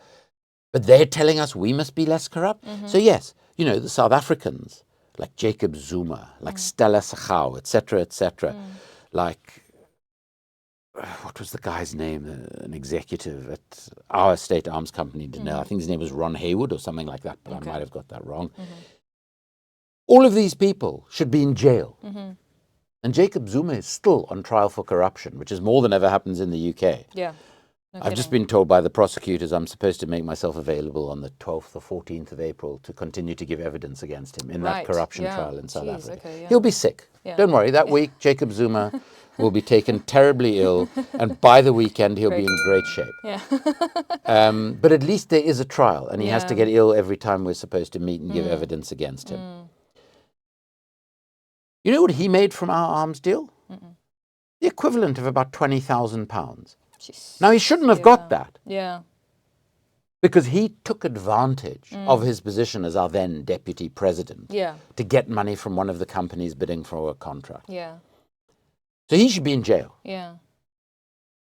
But they're telling us we must be less corrupt. So yes, the South Africans, like Jacob Zuma, like Stella Sigao, etc., like, what was the guy's name? An executive at our state arms company, I think his name was Ron Haywood or something like that, but I might have got that wrong. All of these people should be in jail. And Jacob Zuma is still on trial for corruption, which is more than ever happens in the UK. Yeah. No I've just kidding. been told by the prosecutors I'm supposed to make myself available on the 12th or 14th of April to continue to give evidence against him in that Right, corruption yeah. trial in South Jeez, Africa. okay, yeah. He'll be sick. Yeah. Don't worry, that week Jacob Zuma will be taken terribly ill, and by the weekend he'll be in great shape. Yeah. But at least there is a trial, and he has to Yeah. get ill every time we're supposed to meet and give evidence against him. You know what he made from our arms deal? The equivalent of about £20,000. Jeez. Now, he shouldn't have got that, Yeah. because he took advantage of his position as our then deputy president Yeah. to get money from one of the companies bidding for a contract. Yeah. So he should be in jail. Yeah.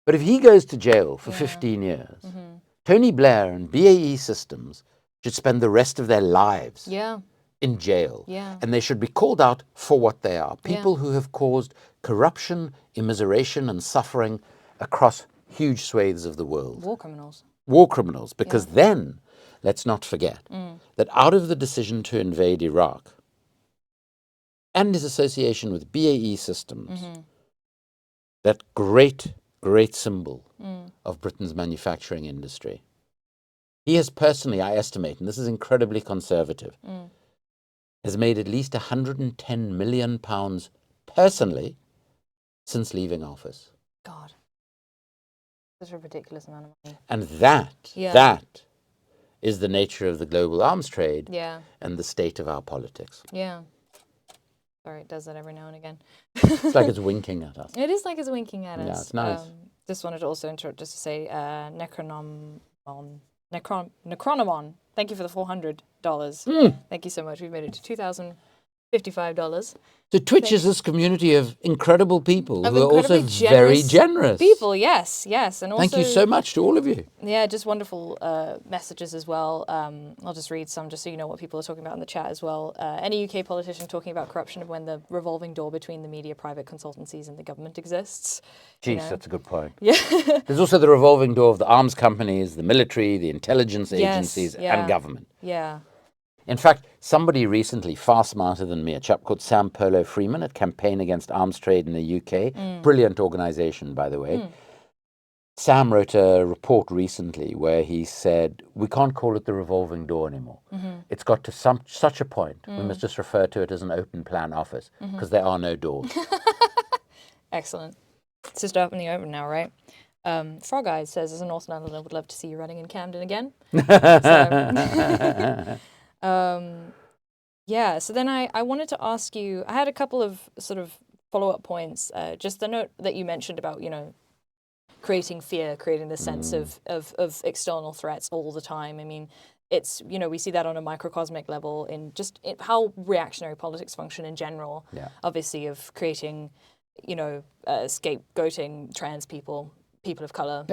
But if he goes to jail for 15 years, Tony Blair and BAE Systems should spend the rest of their lives Yeah. in jail. Yeah. And they should be called out for what they are. People who have caused corruption, immiseration, and suffering across huge swathes of the world. War criminals. War criminals, because then, let's not forget, that out of the decision to invade Iraq and his association with BAE Systems, that great symbol of Britain's manufacturing industry, he has personally, I estimate, and this is incredibly conservative, has made at least £110 million personally since leaving office. God. Such a ridiculous amount of money. And that is the nature of the global arms trade and the state of our politics. Yeah. Sorry, it does that every now and again. It's like it's winking at us. It is like it's winking at us. Yeah, it's nice. Just wanted to also interrupt just to say, Necronomon, thank you for the $400. Thank you so much. We've made it to $2,055. So Twitch is this community of incredible people Of who are also incredibly very generous. People, yes. And also, Thank you so much to all of you. Yeah, just wonderful messages as well. I'll just read some just so you know what people are talking about in the chat as well. Any UK politician talking about corruption when the revolving door between the media, private consultancies and the government exists. Jeez, that's a good point. Yeah. There's also the revolving door of the arms companies, the military, the intelligence agencies, and government. Yeah. In fact, somebody recently, far smarter than me, a chap called Sam Polo Freeman at Campaign Against Arms Trade in the UK, brilliant organisation, by the way. Sam wrote a report recently where he said, we can't call it the revolving door anymore. It's got to such a point, we must just refer to it as an open plan office, because there are no doors. Excellent. It's just opening open now, right? Frog Eyes says, as a North Londoner, would love to see you running in Camden again. So then I wanted to ask you, I had a couple of sort of follow-up points. Just the note that you mentioned about, creating fear, creating the sense of external threats all the time. I mean, it's, we see that on a microcosmic level in just how reactionary politics function in general. Yeah. Obviously, of creating, scapegoating trans people of color,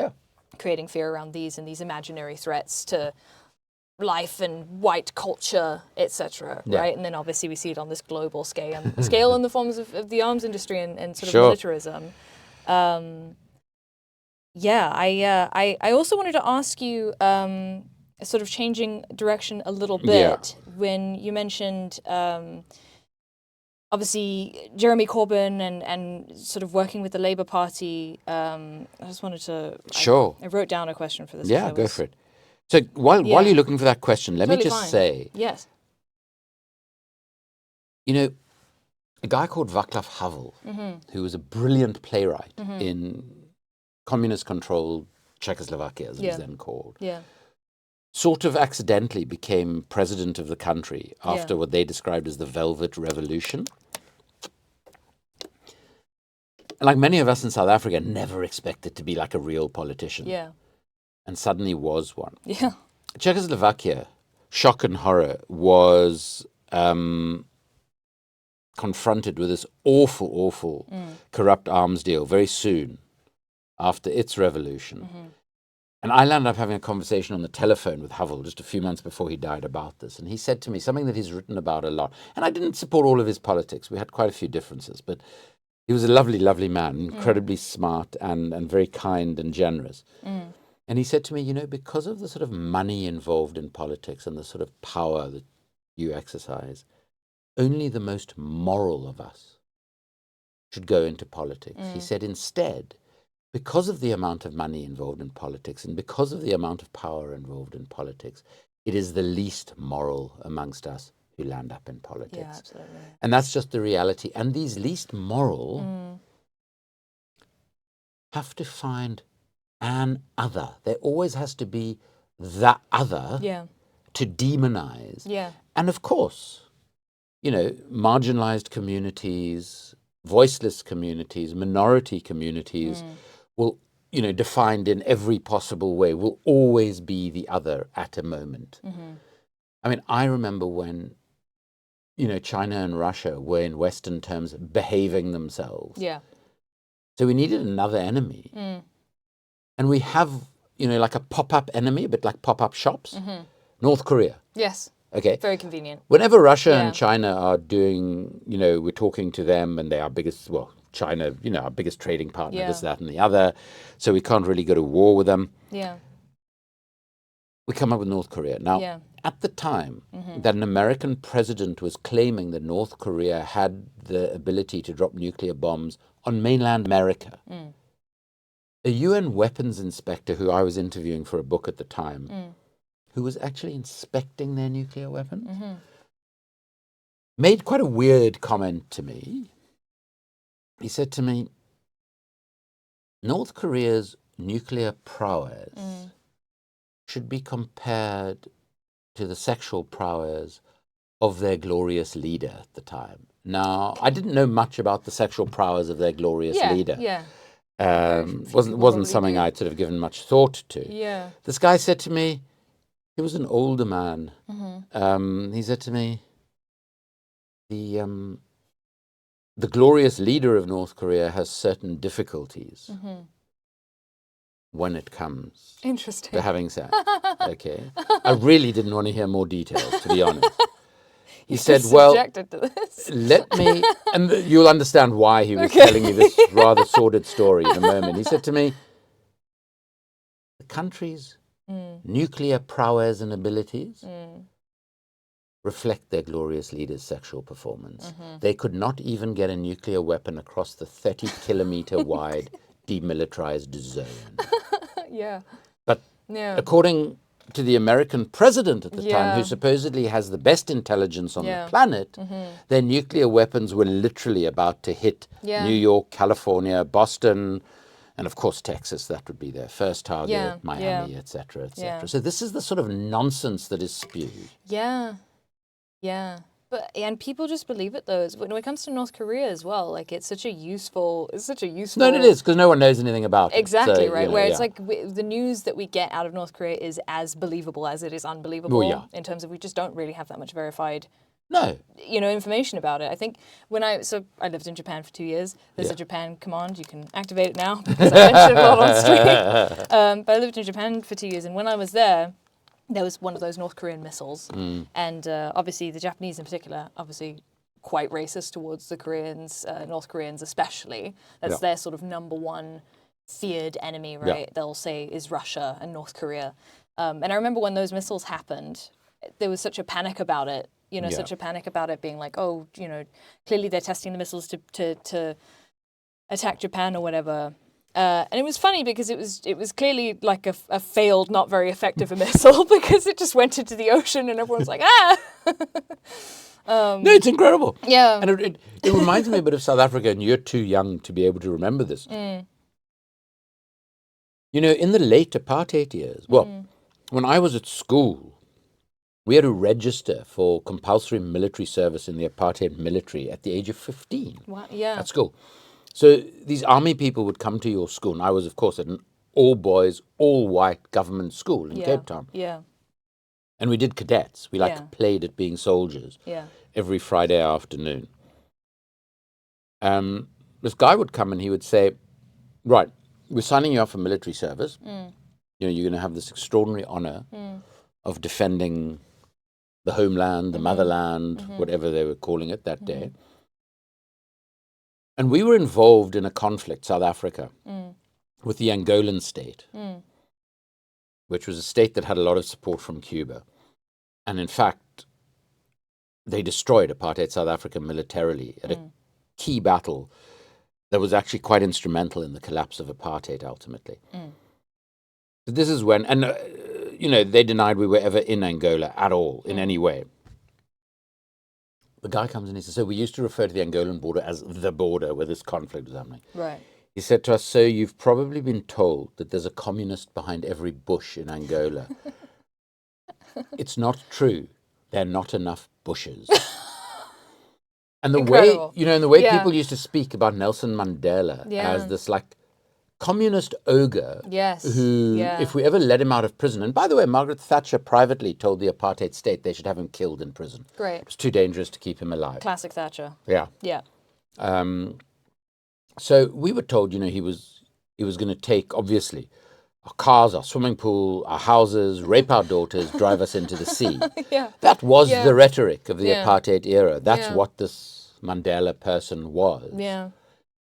creating fear around these and these imaginary threats to life and white culture, etc. Right? And then obviously we see it on this global scale in the forms of the arms industry and sort of militarism. I also wanted to ask you, sort of changing direction a little Yeah. bit when you mentioned obviously Jeremy Corbyn and sort of working with the Labour Party. I just wanted to... Sure. I wrote down a question for this. Yeah, go for it. So while Yeah. you're looking for that question, let me Totally just fine. say, Yes. you know, a guy called Václav Havel, who was a brilliant playwright in communist-controlled Czechoslovakia, as it was then called, Yeah. sort of accidentally became president of the country after what they described as the Velvet Revolution. And like many of us in South Africa, never expected to be like a real politician. Yeah. And suddenly was one. Yeah. Czechoslovakia, shock and horror, was confronted with this awful corrupt arms deal very soon after its revolution. And I landed up having a conversation on the telephone with Havel just a few months before he died about this. And he said to me something that he's written about a lot. And I didn't support all of his politics. We had quite a few differences. But he was a lovely, lovely man, incredibly smart and very kind and generous. And he said to me, you know, because of the sort of money involved in politics and the sort of power that you exercise, only the most moral of us should go into politics. He said instead, because of the amount of money involved in politics and because of the amount of power involved in politics, it is the least moral amongst us who land up in politics. Yeah, absolutely. And that's just the reality. And these least moral have to find an other. There always has to be the other to demonize. Yeah. And of course, you know, marginalized communities, voiceless communities, minority communities will, you know, defined in every possible way, will always be the other at a moment. I mean, I remember when, you know, China and Russia were in Western terms behaving themselves. Yeah. So we needed another enemy. And we have, you know, like a pop-up enemy, but like pop-up shops. North Korea. Yes. Okay. Very convenient. Whenever Russia and China are doing, you know, we're talking to them and they are biggest, well, China, you know, our biggest trading partner, this, that, and the other. So we can't really go to war with them. Yeah. We come up with North Korea. Now, at the time that an American president was claiming that North Korea had the ability to drop nuclear bombs on mainland America, a UN weapons inspector who I was interviewing for a book at the time, who was actually inspecting their nuclear weapons, made quite a weird comment to me. He said to me, North Korea's nuclear prowess should be compared to the sexual prowess of their glorious leader at the time. Now, I didn't know much about the sexual prowess of their glorious leader. Wasn't something I'd sort of given much thought to. This guy said to me, he was an older man. He said to me, the glorious leader of North Korea has certain difficulties when it comes to having sex. Okay, I really didn't want to hear more details, to be honest. He said, well, let me, and you'll understand why he was telling me this rather sordid story in a moment. He said to me, the country's nuclear prowess and abilities reflect their glorious leader's sexual performance. They could not even get a nuclear weapon across the 30-kilometer wide demilitarized zone. But according to the American president at the time, who supposedly has the best intelligence on the planet, their nuclear weapons were literally about to hit New York, California, Boston, and of course Texas. That would be their first target, Miami, etc., etc. So this is the sort of nonsense that is spewed. And people just believe it though. When it comes to North Korea as well, like it's such a useful. No, it is, because no one knows anything about it. Exactly, so, right. You know, where it's like the news that we get out of North Korea is as believable as it is unbelievable. In terms of we just don't really have that much verified. You know, information about it. I think when I lived in Japan for 2 years. There's a Japan command. You can activate it now because I mentioned it a lot on stream. But I lived in Japan for 2 years, and when I was there was one of those North Korean missiles. And obviously the Japanese in particular, obviously quite racist towards the Koreans, North Koreans especially. That's their sort of number one feared enemy, right? They'll say is Russia and North Korea. And I remember when those missiles happened, there was such a panic about it, such a panic about it being like, oh, clearly they're testing the missiles to attack Japan or whatever. And it was funny because it was clearly like a failed, not very effective missile because it just went into the ocean and everyone's like, ah! No, it's incredible. Yeah. And it reminds me a bit of South Africa, and you're too young to be able to remember this. In the late apartheid years, when I was at school, we had to register for compulsory military service in the apartheid military at the age of 15 at school. So these army people would come to your school, and I was, of course, at an all-boys, all-white government school in Cape Town. Yeah. And we did cadets. We played at being soldiers every Friday afternoon. This guy would come and he would say, right, we're signing you up for military service. You're going to have this extraordinary honor of defending the homeland, the motherland, whatever they were calling it that day. And we were involved in a conflict, South Africa, with the Angolan state, which was a state that had a lot of support from Cuba. And in fact, they destroyed apartheid South Africa militarily at a key battle that was actually quite instrumental in the collapse of apartheid ultimately. But this is when, and they denied we were ever in Angola at all, in any way. The guy comes in and he says, so we used to refer to the Angolan border as the border where this conflict was happening. Right. He said to us, so you've probably been told that there's a communist behind every bush in Angola. It's not true. There are not enough bushes. And the Incredible. way, people used to speak about Nelson Mandela as this communist ogre who, if we ever let him out of prison, and by the way, Margaret Thatcher privately told the apartheid state they should have him killed in prison. Great. It was too dangerous to keep him alive. Classic Thatcher. Yeah. Yeah. So we were told, he was going to take, obviously, our cars, our swimming pool, our houses, rape our daughters, drive us into the sea. That was the rhetoric of the apartheid era. That's what this Mandela person was. Yeah.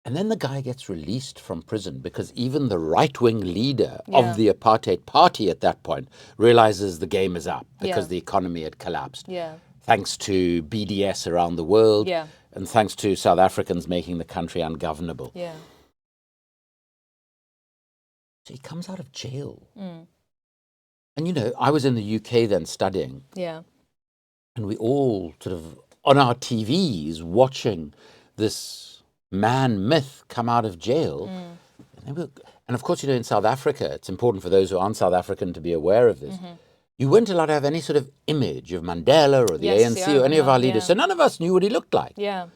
And then the guy gets released from prison because even the right-wing leader of the apartheid party at that point realizes the game is up because the economy had collapsed. Yeah. Thanks to BDS around the world Yeah. and thanks to South Africans making the country ungovernable. Yeah. So he comes out of jail. And, I was in the UK then studying. Yeah. And we all sort of on our TVs watching this man myth come out of jail. And of course, in South Africa, it's important for those who aren't South African to be aware of this. You weren't allowed to have any sort of image of Mandela or the ANC or any of our leaders. So none of us knew what he looked like. Yeah.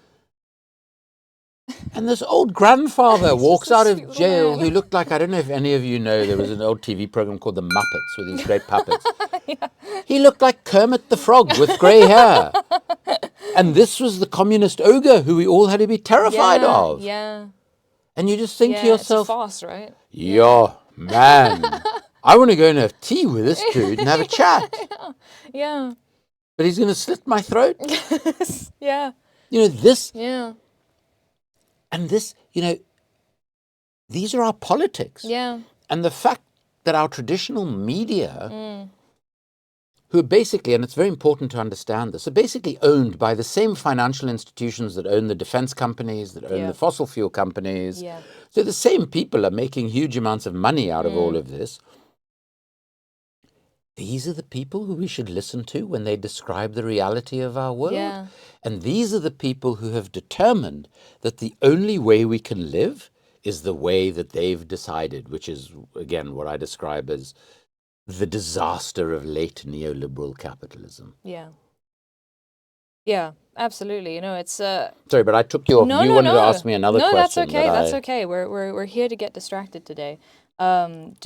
And this old grandfather walks out of jail who looked like, I don't know if any of you know, there was an old TV program called The Muppets with these great puppets. He looked like Kermit the Frog with grey hair. And this was the communist ogre who we all had to be terrified of. Yeah. And you just think to yourself, it's a farce, right? Yeah, man, I want to go and have tea with this dude and have a chat. Yeah. But he's going to slit my throat. Yeah. This. Yeah. And this, these are our politics. Yeah. And the fact that our traditional media, who are basically, and it's very important to understand this, are basically owned by the same financial institutions that own the defense companies, that own the fossil fuel companies. Yeah. So the same people are making huge amounts of money out of all of this. These are the people who we should listen to when they describe the reality of our world. Yeah. And these are the people who have determined that the only way we can live is the way that they've decided, which is, again, what I describe as the disaster of late neoliberal capitalism. Yeah. Yeah, absolutely. It's Sorry, but I took your. You wanted to ask me another question. No, that's okay. That's okay. We're here to get distracted today. I'm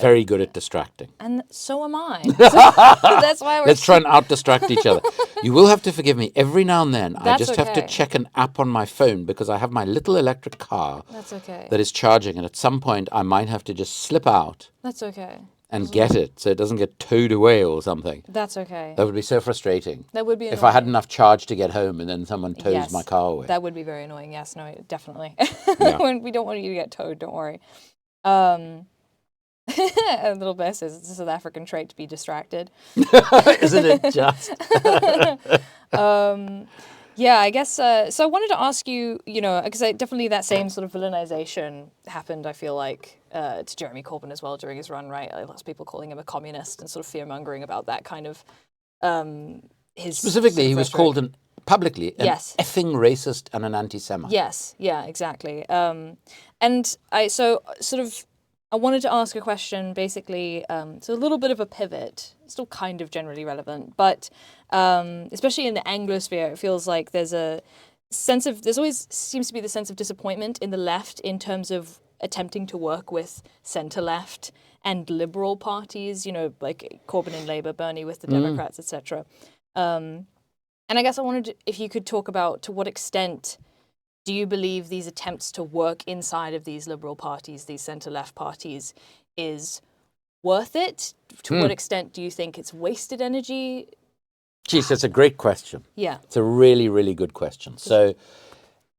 very good at distracting. And so am I. That's why Let's try and out-distract each other. You will have to forgive me. Every now and then, I just have to okay. check an app on my phone because I have my little electric car That's okay. that is charging, and at some point, I might have to just slip out That's okay. and get it so it doesn't get towed away or something. That's okay. That would be so frustrating. That would be annoying. If I had enough charge to get home and then someone tows my car away. That would be very annoying. Yes, no, definitely. Yeah. We don't want you to get towed, don't worry. A little bit says it's a South African trait to be distracted. Isn't it just? Yeah, I guess. So I wanted to ask you, because definitely that same sort of villainization happened, I feel like, to Jeremy Corbyn as well during his run, right? Like, lots of people calling him a communist and sort of fear-mongering about that kind of his... Specifically, he was called publicly an yes. effing racist and an anti-Semite. Yes, yeah, exactly. And I wanted to ask a question, basically, it's a little bit of a pivot, still kind of generally relevant, but especially in the Anglosphere, it feels like there's always seems to be the sense of disappointment in the left in terms of attempting to work with centre-left and liberal parties, like Corbyn and Labour, Bernie with the Democrats, etc. And I guess I wondered if you could talk about to what extent do you believe these attempts to work inside of these liberal parties, these centre-left parties, is worth it? To what extent do you think it's wasted energy? Geez, that's a great question. Yeah. It's a really, really good question. So,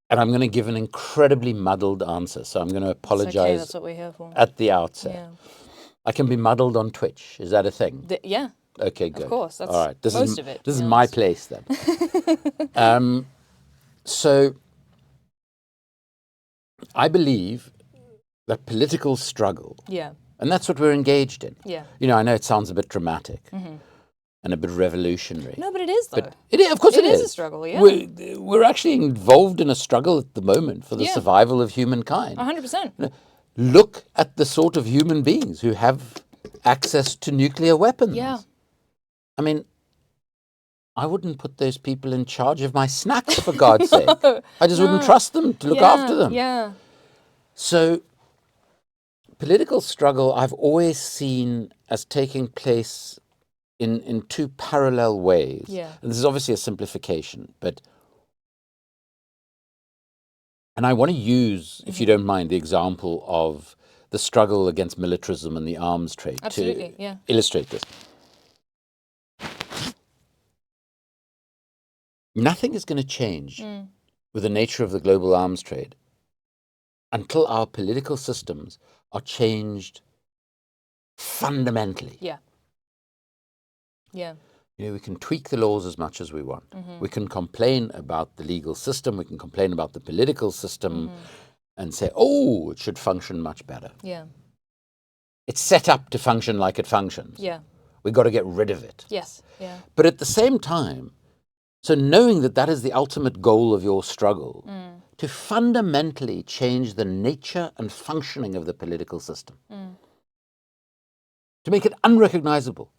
and I'm going to give an incredibly muddled answer. So I'm going to apologize okay, that's what we're here for. At the outset. Yeah. I can be muddled on Twitch. Is that a thing? Yeah. Okay, good. Of course. That's all right. most of it. This is my place then. So I believe that political struggle, and that's what we're engaged in. Yeah. I know it sounds a bit dramatic and a bit revolutionary. No, but it is, though. But of course it is. It is a struggle, yeah. We're actually involved in a struggle at the moment for the survival of humankind. 100%. Look at the sort of human beings who have access to nuclear weapons. Yeah. I mean, I wouldn't put those people in charge of my snacks, for God's sake. I just wouldn't trust them to look after them. Yeah. So political struggle I've always seen as taking place in two parallel ways. Yeah. And this is obviously a simplification, and I want to use, if you don't mind, the example of the struggle against militarism and the arms trade to illustrate this. Nothing is going to change with the nature of the global arms trade until our political systems are changed fundamentally. Yeah. Yeah. We can tweak the laws as much as we want. We can complain about the legal system. We can complain about the political system and say, oh, it should function much better. Yeah. It's set up to function like it functions. Yeah. We've got to get rid of it. Yes. Yeah. But at the same time, so knowing that that is the ultimate goal of your struggle, to fundamentally change the nature and functioning of the political system, to make it unrecognizable,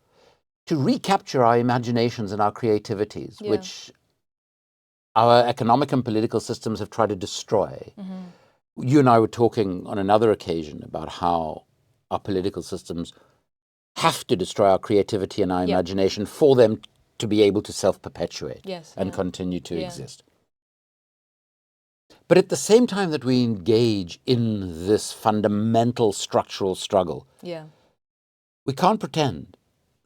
to recapture our imaginations and our creativities, which our economic and political systems have tried to destroy. You and I were talking on another occasion about how our political systems have to destroy our creativity and our imagination for them to be able to self-perpetuate and continue to exist. But at the same time that we engage in this fundamental structural struggle, we can't pretend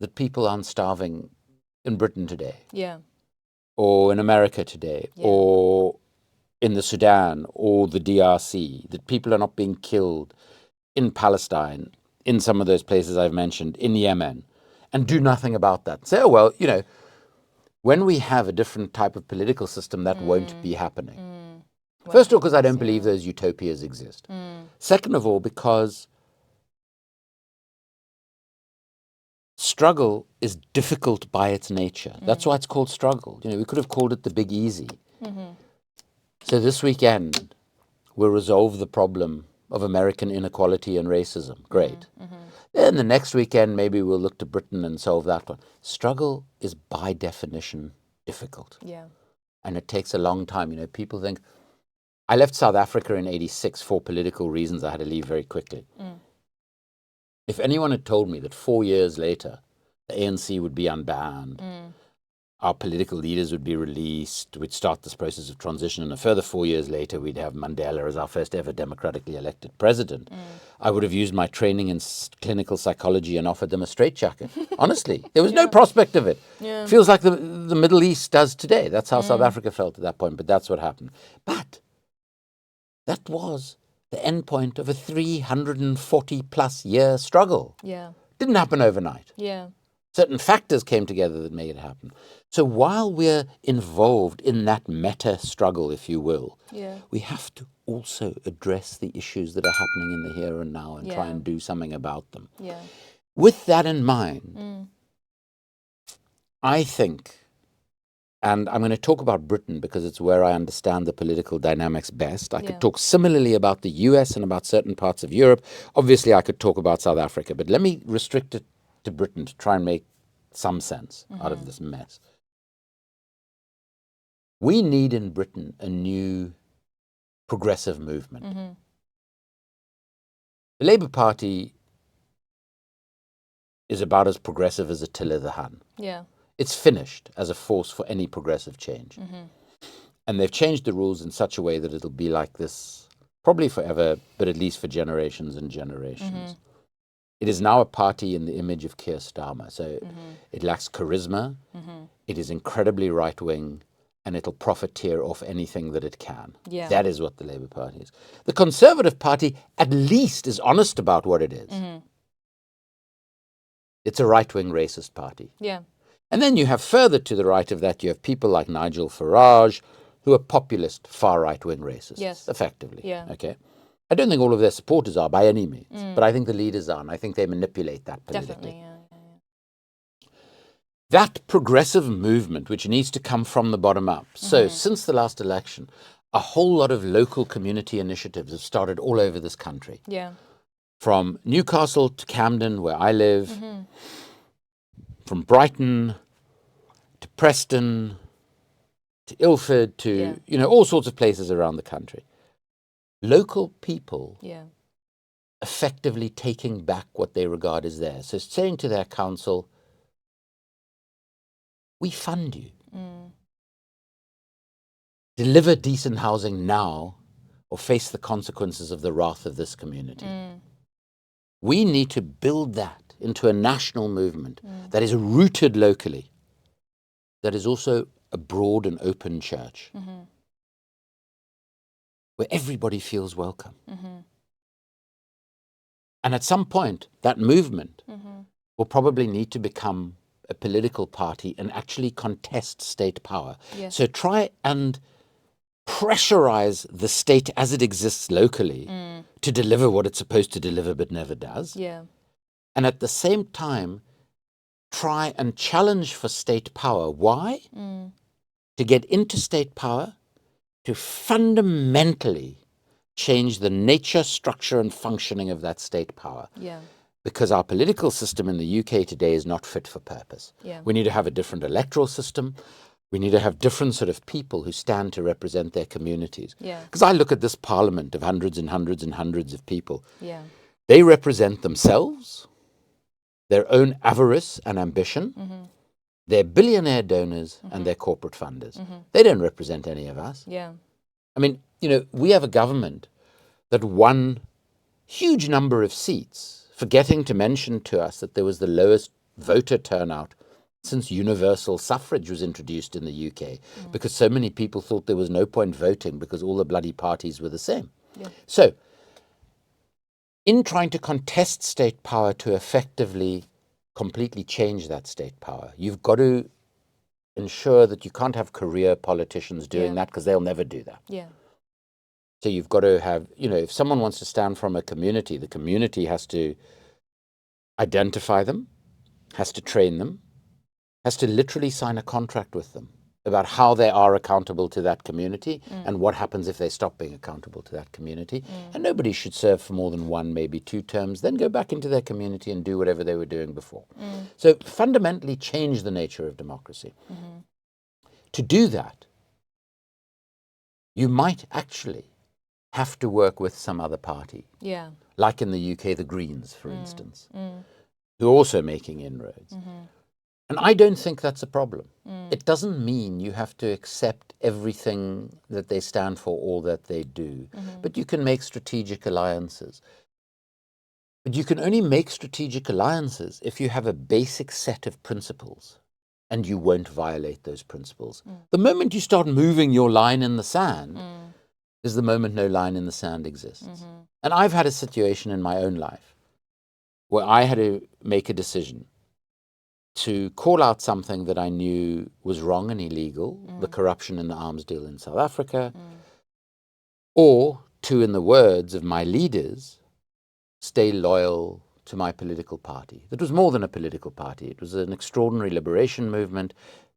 that people aren't starving in Britain today, or in America today, or in the Sudan, or the DRC, that people are not being killed in Palestine, in some of those places I've mentioned, in Yemen, and do nothing about that. Say, oh, well, when we have a different type of political system, that won't be happening. First of all, because I don't believe those utopias exist. Second of all, because struggle is difficult by its nature. That's why it's called struggle. We could have called it the big easy. So this weekend, we'll resolve the problem of American inequality and racism. Great. Then the next weekend, maybe we'll look to Britain and solve that one. Struggle is by definition difficult. And it takes a long time. People think, I left South Africa in '86 for political reasons. I had to leave very quickly. If anyone had told me that 4 years later, the ANC would be unbanned, our political leaders would be released, we'd start this process of transition, and a further 4 years later, we'd have Mandela as our first ever democratically elected president, I would have used my training in clinical psychology and offered them a straitjacket. Honestly, there was no prospect of it. Feels like the Middle East does today. That's how South Africa felt at that point, but that's what happened. But that was the endpoint of a 340-plus year struggle. Yeah. Didn't happen overnight. Yeah. Certain factors came together that made it happen. So while we're involved in that meta struggle, if you will, we have to also address the issues that are happening in the here and now and try and do something about them. Yeah. With that in mind, I think, and I'm going to talk about Britain because it's where I understand the political dynamics best. I could talk similarly about the US and about certain parts of Europe. Obviously, I could talk about South Africa, but let me restrict it to Britain to try and make some sense out of this mess. We need in Britain a new progressive movement. The Labour Party is about as progressive as Attila the Hun. Yeah. It's finished as a force for any progressive change. And they've changed the rules in such a way that it'll be like this probably forever, but at least for generations and generations. It is now a party in the image of Keir Starmer. So it lacks charisma, it is incredibly right-wing, and it'll profiteer off anything that it can. Yeah. That is what the Labour Party is. The Conservative Party at least is honest about what it is. It's a right-wing racist party. Yeah. And then you have further to the right of that, you have people like Nigel Farage, who are populist, far right-wing racists, effectively. Yeah. Okay. I don't think all of their supporters are by any means, but I think the leaders are, and I think they manipulate that politically. Definitely, yeah. That progressive movement, which needs to come from the bottom up. So since the last election, a whole lot of local community initiatives have started all over this country. Yeah. From Newcastle to Camden, where I live, from Brighton to Preston to Ilford to, all sorts of places around the country. Local people effectively taking back what they regard as theirs. So saying to their council, we fund you. Deliver decent housing now or face the consequences of the wrath of this community. We need to build that into a national movement that is rooted locally, that is also a broad and open church, where everybody feels welcome. And at some point, that movement will probably need to become a political party and actually contest state power. Yes. So try and pressurize the state as it exists locally to deliver what it's supposed to deliver but never does. Yeah. And at the same time, try and challenge for state power. Why? To get into state power, to fundamentally change the nature, structure, and functioning of that state power. Yeah. Because our political system in the UK today is not fit for purpose. Yeah. We need to have a different electoral system. We need to have different sort of people who stand to represent their communities. Yeah. Because I look at this parliament of hundreds and hundreds and hundreds of people. Yeah. They represent themselves, their own avarice and ambition, their billionaire donors and their corporate funders. They don't represent any of us. Yeah. I mean, we have a government that won huge number of seats, forgetting to mention to us that there was the lowest voter turnout since universal suffrage was introduced in the UK, because so many people thought there was no point voting because all the bloody parties were the same. Yeah. So, in trying to contest state power to effectively completely change that state power, you've got to ensure that you can't have career politicians doing that, because they'll never do that. Yeah. So you've got to have, if someone wants to stand from a community, the community has to identify them, has to train them, has to literally sign a contract with them about how they are accountable to that community and what happens if they stop being accountable to that community. And nobody should serve for more than 1, maybe 2 terms, then go back into their community and do whatever they were doing before. So fundamentally change the nature of democracy. To do that, you might actually have to work with some other party. Yeah. Like in the UK, the Greens, for instance, who are also making inroads. And I don't think that's a problem. It doesn't mean you have to accept everything that they stand for or that they do. But you can make strategic alliances. But you can only make strategic alliances if you have a basic set of principles and you won't violate those principles. The moment you start moving your line in the sand, is the moment no line in the sand exists. And I've had a situation in my own life where I had to make a decision to call out something that I knew was wrong and illegal, the corruption in the arms deal in South Africa, or to, in the words of my leaders, stay loyal to my political party. That was more than a political party. It was an extraordinary liberation movement.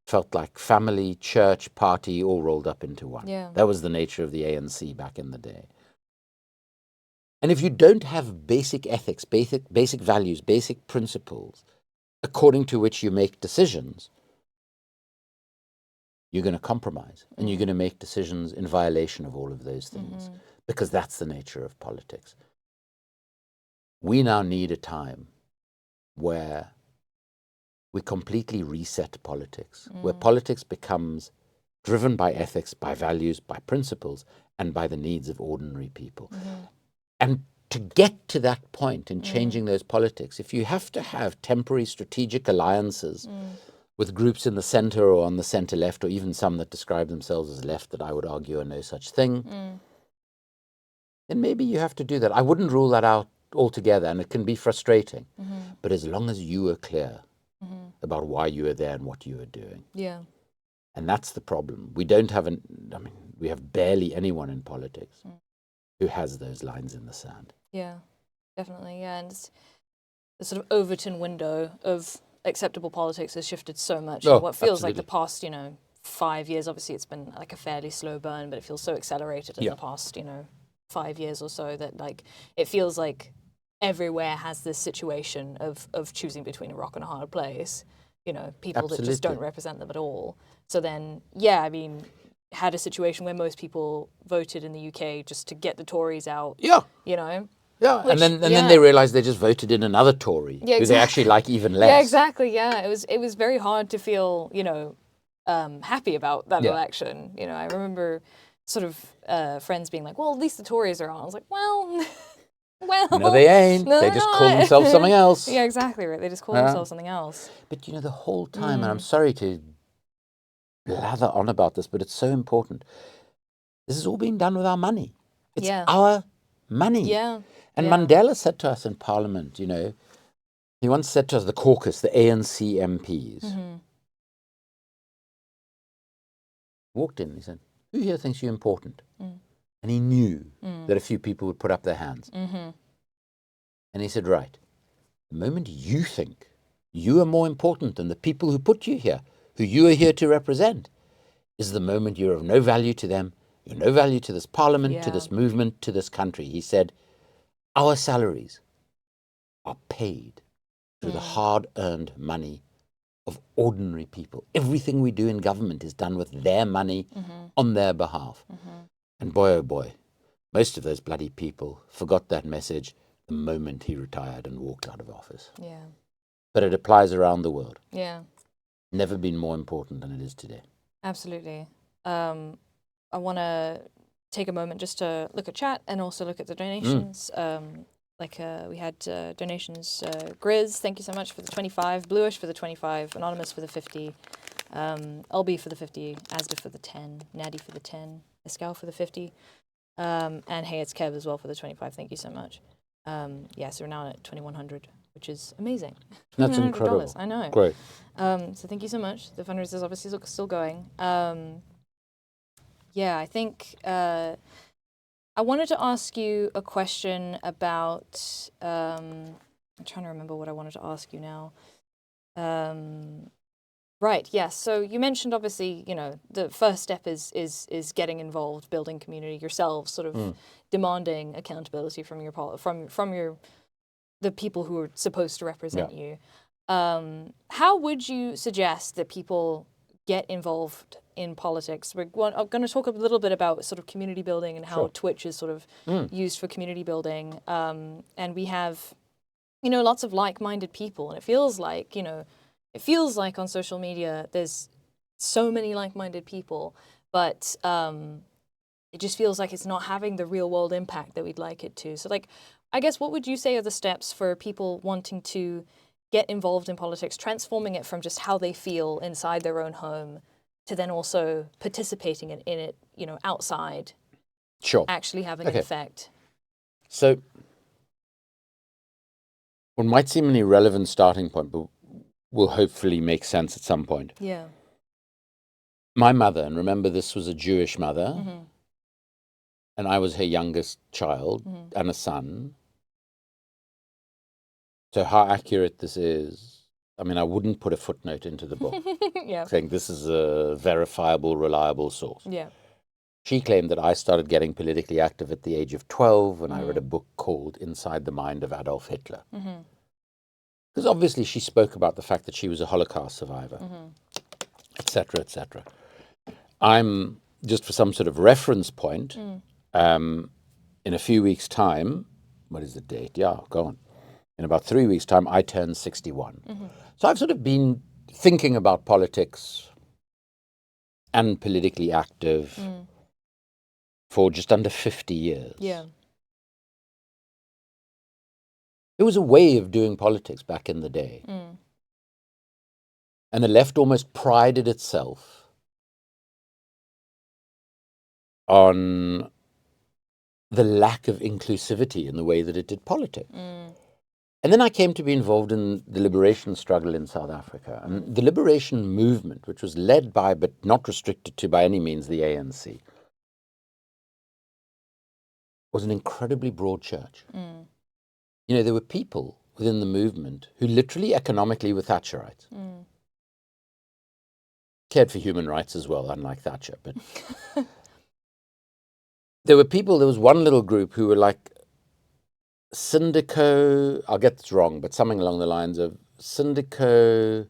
Felt like family, church, party, all rolled up into one. Yeah. That was the nature of the ANC back in the day. And if you don't have basic ethics, basic values, basic principles, according to which you make decisions, you're going to compromise and you're going to make decisions in violation of all of those things, because that's the nature of politics. We now need a time where we completely reset politics, where politics becomes driven by ethics, by values, by principles, and by the needs of ordinary people. And to get to that point in changing those politics, if you have to have temporary strategic alliances with groups in the center or on the center left, or even some that describe themselves as left that I would argue are no such thing, then maybe you have to do that. I wouldn't rule that out altogether, and it can be frustrating. But as long as you are clear about why you are there and what you are doing. Yeah. And that's the problem. We don't have we have barely anyone in politics who has those lines in the sand. Yeah, definitely. Yeah, and it's the sort of Overton window of acceptable politics has shifted so much. Oh, What feels like absolutely. the past, 5 years, obviously it's been like a fairly slow burn, but it feels so accelerated in the past, 5 years or so that like it feels like everywhere has this situation of choosing between a rock and a hard place. People that just don't Absolutely. represent them at all. So then, yeah, I mean, had a situation where most people voted in the UK just to get the Tories out. Yeah. Yeah, And then they realized they just voted in another Tory who they actually like even less. Yeah, exactly. Yeah, it was very hard to feel happy about that election. I remember sort of friends being like, "Well, at least the Tories are on." I was like, "Well." No, they ain't. No, they they're just not. call themselves something else. Yeah, exactly right. They just call themselves something else. But the whole time, and I'm sorry to lather on about this, but it's so important. This is all being done with our money. It's our money. Yeah. And Mandela said to us in Parliament, he once said to us, the caucus, the ANC MPs, walked in, he said, "Who here thinks you're important?" And he knew that a few people would put up their hands. And he said, "Right, the moment you think you are more important than the people who put you here, who you are here to represent, is the moment you're of no value to them, you're no value to this parliament, to this movement, to this country." He said, "Our salaries are paid through the hard-earned money of ordinary people. Everything we do in government is done with their money on their behalf." And boy, oh boy, most of those bloody people forgot that message the moment he retired and walked out of office. Yeah. But it applies around the world. Yeah. Never been more important than it is today. Absolutely. I want to take a moment just to look at chat and also look at the donations. We had donations. Grizz, thank you so much for the 25. Bluish for the 25. Anonymous for the 50. LB for the 50. Asda for the 10. Natty for the 10. Escal for the 50. And hey, it's Kev as well for the 25. Thank you so much. So we're now at 2,100, which is amazing. That's incredible. I know. Great. So thank you so much. The fundraiser is obviously still going. I think I wanted to ask you a question about. I'm trying to remember what I wanted to ask you now. Right. Yes. So you mentioned obviously, the first step is getting involved, building community yourselves, sort of demanding accountability from your the people who are supposed to represent you. How would you suggest that people get involved in politics? I'm going to talk a little bit about sort of community building and how Twitch is sort of used for community building. And we have, lots of like-minded people, and it feels like on social media there's so many like-minded people, but it just feels like it's not having the real-world impact that we'd like it to. So, I guess what would you say are the steps for people wanting to get involved in politics, transforming it from just how they feel inside their own home to then also participating in it, outside Sure. actually having an effect. So what might seem an irrelevant starting point, but will hopefully make sense at some point. Yeah. My mother, and remember this was a Jewish mother, and I was her youngest child and a son. So how accurate this is, I mean, I wouldn't put a footnote into the book saying this is a verifiable, reliable source. Yeah. She claimed that I started getting politically active at the age of 12 when I read a book called Inside the Mind of Adolf Hitler. Because obviously she spoke about the fact that she was a Holocaust survivor, etc., etc. I'm, just for some sort of reference point, in a few weeks' time, what is the date? Yeah, go on. In about 3 weeks' time, I turn 61. So I've sort of been thinking about politics and politically active for just under 50 years. Yeah. It was a way of doing politics back in the day. And the left almost prided itself on the lack of inclusivity in the way that it did politics. And then I came to be involved in the liberation struggle in South Africa. And the liberation movement, which was led by, but not restricted to by any means, the ANC, was an incredibly broad church. You know, there were people within the movement who literally economically were Thatcherites. Cared for human rights as well, unlike Thatcher. But there was one little group who were like syndico, I'll get this wrong, but something along the lines of syndico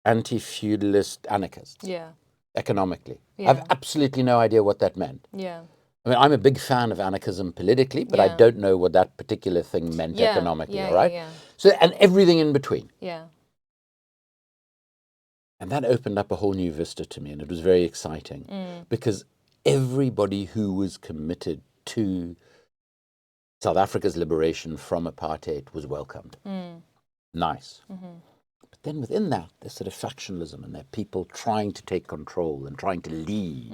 anti-feudalist anarchists. Yeah. Economically. Yeah. I've absolutely no idea what that meant. Yeah. I mean, I'm a big fan of anarchism politically, but I don't know what that particular thing meant economically, all right? So, and everything in between. Yeah. And that opened up a whole new vista to me, and it was very exciting because everybody who was committed to South Africa's liberation from apartheid was welcomed. Nice. But then within that, there's sort of factionalism, and there are people trying to take control and trying to lead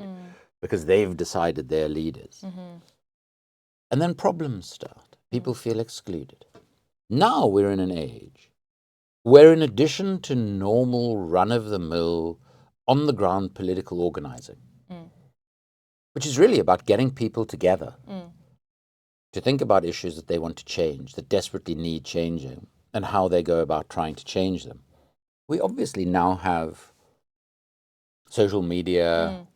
because they've decided they're leaders. And then problems start. People feel excluded. Now we're in an age where, in addition to normal run-of-the-mill, on-the-ground political organizing, which is really about getting people together to think about issues that they want to change, that desperately need changing, and how they go about trying to change them, we obviously now have social media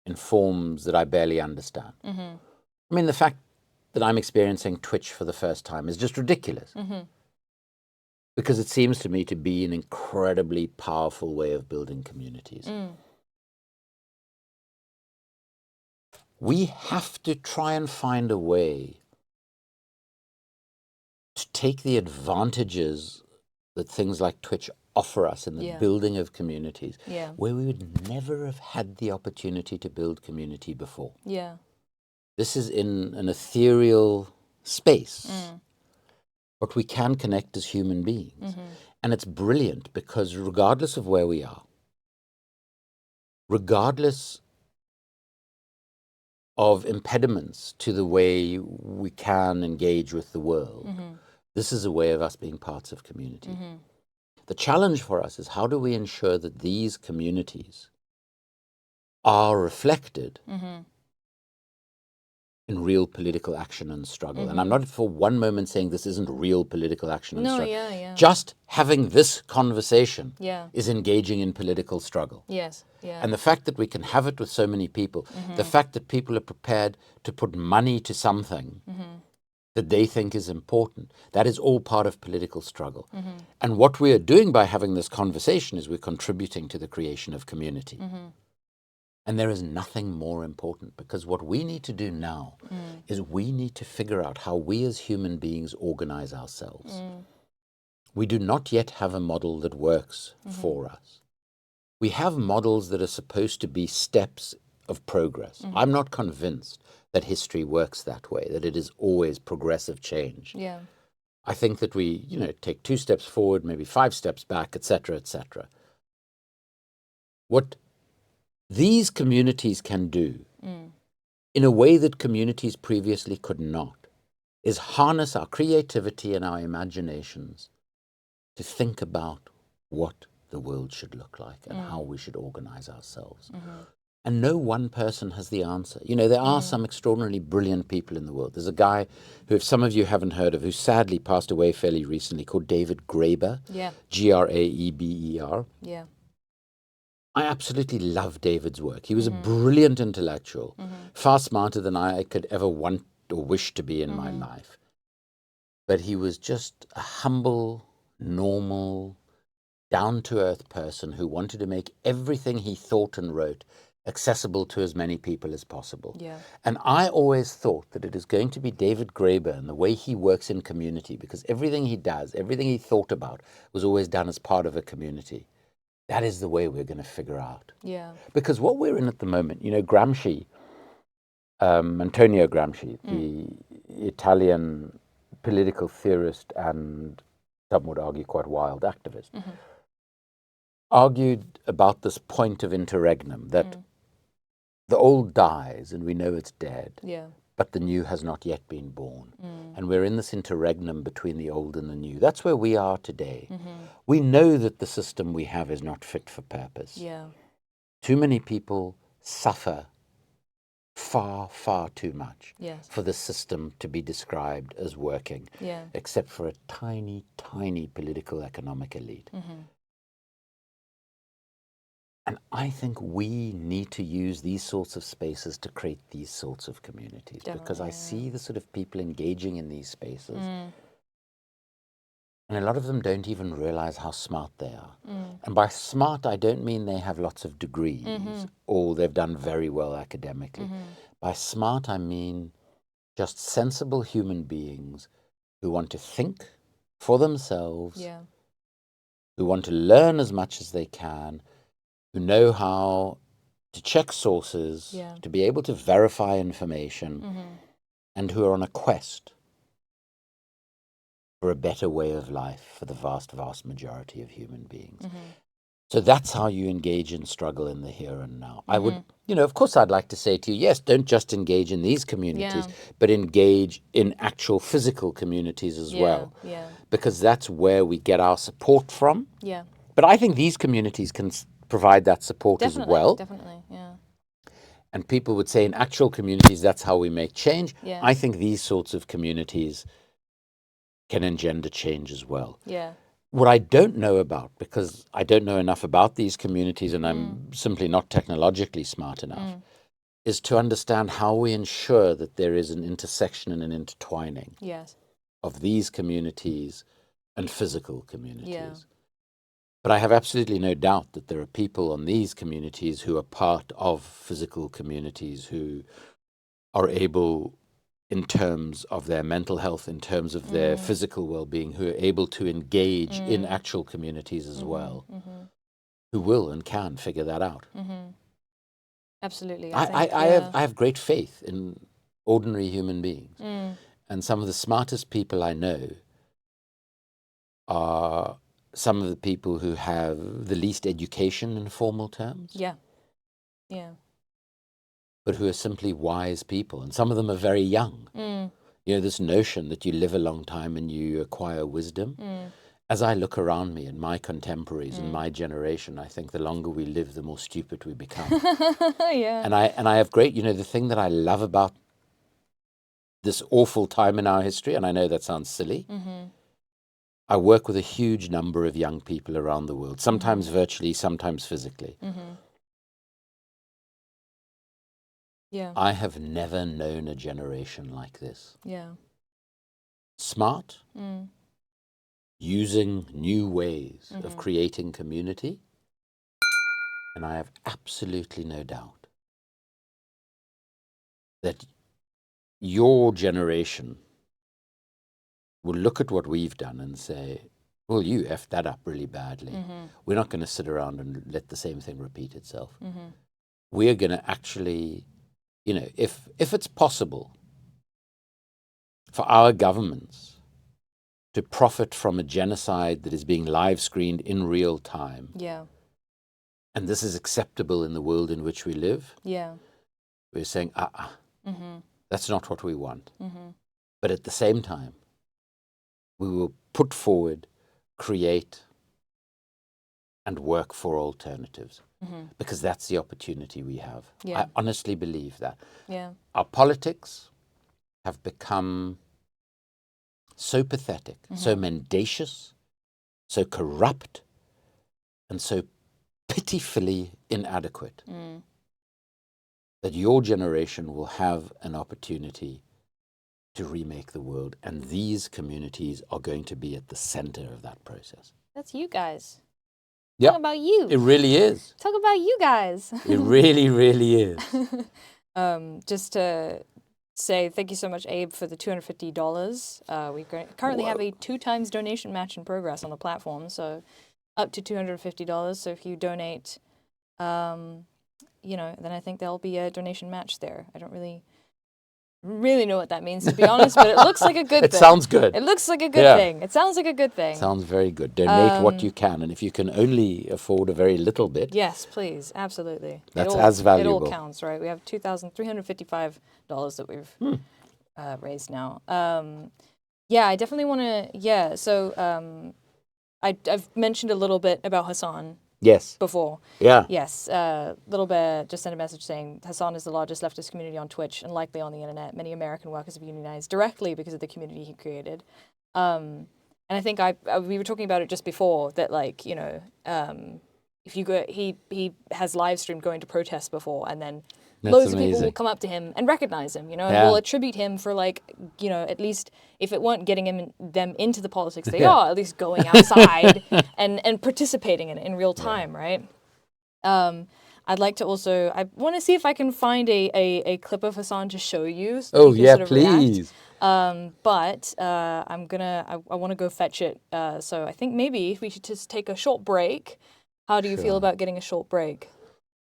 in forms that I barely understand. I mean, the fact that I'm experiencing Twitch for the first time is just ridiculous. Because it seems to me to be an incredibly powerful way of building communities. We have to try and find a way to take the advantages that things like Twitch offer us in the building of communities, where we would never have had the opportunity to build community before. This is in an ethereal space, but we can connect as human beings. And it's brilliant because regardless of where we are, regardless of impediments to the way we can engage with the world, this is a way of us being parts of community. The challenge for us is, how do we ensure that these communities are reflected in real political action and struggle? And I'm not for one moment saying this isn't real political action and struggle. Just having this conversation is engaging in political struggle. And the fact that we can have it with so many people, the fact that people are prepared to put money to something that they think is important, that is all part of political struggle. And what we are doing by having this conversation is we're contributing to the creation of community. And there is nothing more important, because what we need to do now is we need to figure out how we as human beings organize ourselves. We do not yet have a model that works for us. We have models that are supposed to be steps of progress. I'm not convinced that history works that way, that it is always progressive change. I think that we, take 2 steps forward, maybe 5 steps back, etc., etc. What these communities can do in a way that communities previously could not, is harness our creativity and our imaginations to think about what the world should look like and how we should organize ourselves. And no one person has the answer. You know, there are some extraordinarily brilliant people in the world. There's a guy who, if some of you haven't heard of, who sadly passed away fairly recently, called David Graeber, Graeber. Yeah. I absolutely love David's work. He was a brilliant intellectual, far smarter than I could ever want or wish to be in my life. But he was just a humble, normal, down-to-earth person who wanted to make everything he thought and wrote accessible to as many people as possible. Yeah. And I always thought that it is going to be David Graeber and the way he works in community, because everything he does, everything he thought about, was always done as part of a community. That is the way we're going to figure out. Yeah. Because what we're in at the moment, you know, Gramsci, Antonio Gramsci, the Italian political theorist and, some would argue, quite wild activist, argued about this point of interregnum, that the old dies and we know it's dead, but the new has not yet been born. And we're in this interregnum between the old and the new. That's where we are today. We know that the system we have is not fit for purpose. Yeah. Too many people suffer far, far too much for the system to be described as working, except for a tiny, tiny political economic elite. And I think we need to use these sorts of spaces to create these sorts of communities. Because I see the sort of people engaging in these spaces, and a lot of them don't even realize how smart they are. And by smart, I don't mean they have lots of degrees or they've done very well academically. By smart, I mean just sensible human beings who want to think for themselves, who want to learn as much as they can, who know how to check sources, to be able to verify information, and who are on a quest for a better way of life for the vast, vast majority of human beings. So that's how you engage in struggle in the here and now. I would, you know, of course I'd like to say to you, yes, don't just engage in these communities, but engage in actual physical communities as well. Because that's where we get our support from. But I think these communities can provide that support as well. Definitely, yeah. And people would say in actual communities, that's how we make change. I think these sorts of communities can engender change as well. What I don't know about, because I don't know enough about these communities and I'm simply not technologically smart enough, is to understand how we ensure that there is an intersection and an intertwining of these communities and physical communities. But I have absolutely no doubt that there are people on these communities who are part of physical communities who are able, in terms of their mental health, in terms of their physical well-being, who are able to engage in actual communities as well, who will and can figure that out. Absolutely. I have great faith in ordinary human beings. And some of the smartest people I know are some of the people who have the least education in formal terms. But who are simply wise people. And some of them are very young. You know, this notion that you live a long time and you acquire wisdom. As I look around me and my contemporaries and my generation, I think the longer we live, the more stupid we become. And I have great, you know, the thing that I love about this awful time in our history, and I know that sounds silly, I work with a huge number of young people around the world, sometimes virtually, sometimes physically. I have never known a generation like this. Smart, using new ways of creating community, and I have absolutely no doubt that your generation will look at what we've done and say, well, you effed that up really badly. We're not going to sit around and let the same thing repeat itself. We're going to actually, you know, if it's possible for our governments to profit from a genocide that is being live screened in real time, and this is acceptable in the world in which we live, we're saying, That's not what we want. But at the same time, we will put forward, create, and work for alternatives. Because that's the opportunity we have. Yeah. I honestly believe that. Yeah. Our politics have become so pathetic, so mendacious, so corrupt, and so pitifully inadequate that your generation will have an opportunity to remake the world, and these communities are going to be at the center of that process. That's you guys. Yeah, Talk about you. it really is. Talk about you guys. It really, really is. Just to say thank you so much, Abe, for the $250. We currently have a 2x donation match in progress on the platform, so up to $250. So if you donate, then I think there'll be a donation match there. I don't really know what that means, to be honest, but it looks like a good thing. It sounds good. It looks like a good thing. It sounds like a good thing. Sounds very good. Donate what you can, and if you can only afford a very little bit, yes, please, absolutely. That's as valuable. It all counts, right? We have $2,355 that we've raised now. I definitely want to. Yeah, so I've mentioned a little bit about Hasan. Yes. Before. Yeah. Yes. Little Bear just sent a message saying Hasan is the largest leftist community on Twitch and likely on the internet. Many American workers have unionized directly because of the community he created. And I think we were talking about it just before that, like, if you go, he has live streamed going to protests before, and then loads of people will come up to him and recognize him, and will attribute him for, like, at least if it weren't getting them into the politics, they are at least going outside and participating in it in real time, right? I'd like to also, I want to see if I can find a clip of Hasan to show you. So you can sort of please. But I want to go fetch it. So I think maybe we should just take a short break. How do you feel about getting a short break?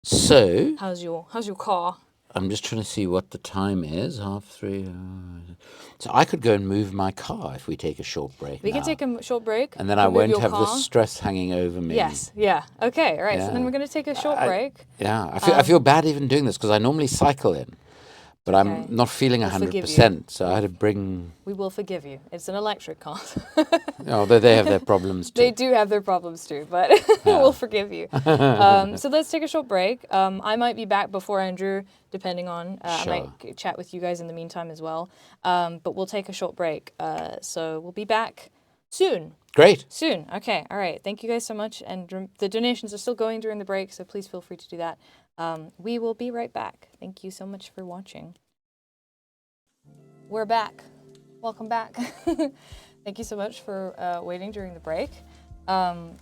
So, how's your car? I'm just trying to see what the time is. 3:30. So I could go and move my car if we take a short break. We can take a short break. And then I won't have the stress hanging over me. Yes. Yeah. Okay. All right. Yeah. So then we're going to take a short break. I feel bad even doing this because I normally cycle in. But I'm not feeling 100%, so I had to bring... We will forgive you. It's an electric car. Although they have their problems too. They do have their problems too, but we'll forgive you. So let's take a short break. I might be back before Andrew, depending on... I might chat with you guys in the meantime as well. But we'll take a short break. So we'll be back soon. Great. Soon. Okay. All right. Thank you guys so much. And the donations are still going during the break, so please feel free to do that. We will be right back. Thank you so much for watching. We're back. Welcome back. Thank you so much for waiting during the break.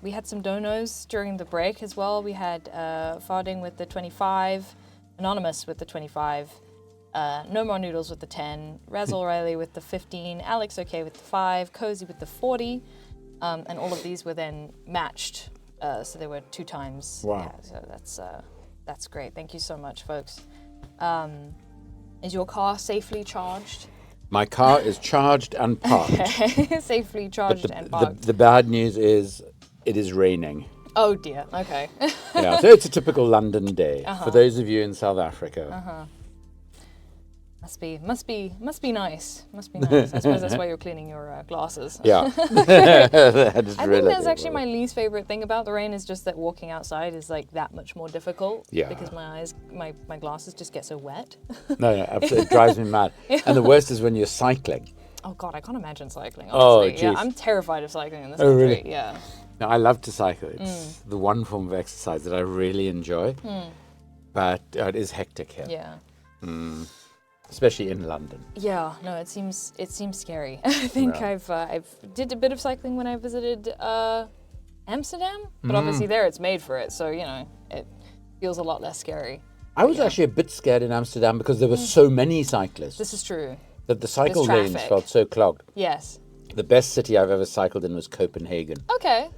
We had some donos during the break as well. We had Farding with the 25, Anonymous with the 25, No More Noodles with the 10, Raz O'Reilly with the 15, Alex OK with the 5, Cozy with the 40, and all of these were then matched. So they were 2 times. Wow. Yeah, so that's great. Thank you so much, folks. Is your car safely charged? My car is charged and parked. Okay. Safely charged and parked. The bad news is it is raining. Oh dear. Okay. So it's a typical London day. For those of you in South Africa. Must be nice. Must be nice. I suppose that's why you're cleaning your glasses. Yeah. I think that's actually my least favorite thing about the rain is just that walking outside is like that much more difficult. Yeah. Because my glasses just get so wet. No, absolutely. It drives me mad. And the worst is when you're cycling. Oh God, I can't imagine cycling, honestly. Oh, yeah, I'm terrified of cycling in this country. Really? Yeah. No, I love to cycle. It's the one form of exercise that I really enjoy. But it is hectic here. Yeah. Especially in London. Yeah, no, it seems scary. I think I've did a bit of cycling when I visited Amsterdam, but obviously there it's made for it, so it feels a lot less scary. I was actually a bit scared in Amsterdam because there were so many cyclists. This is true. That the cycle lanes felt so clogged. Yes. The best city I've ever cycled in was Copenhagen. Okay.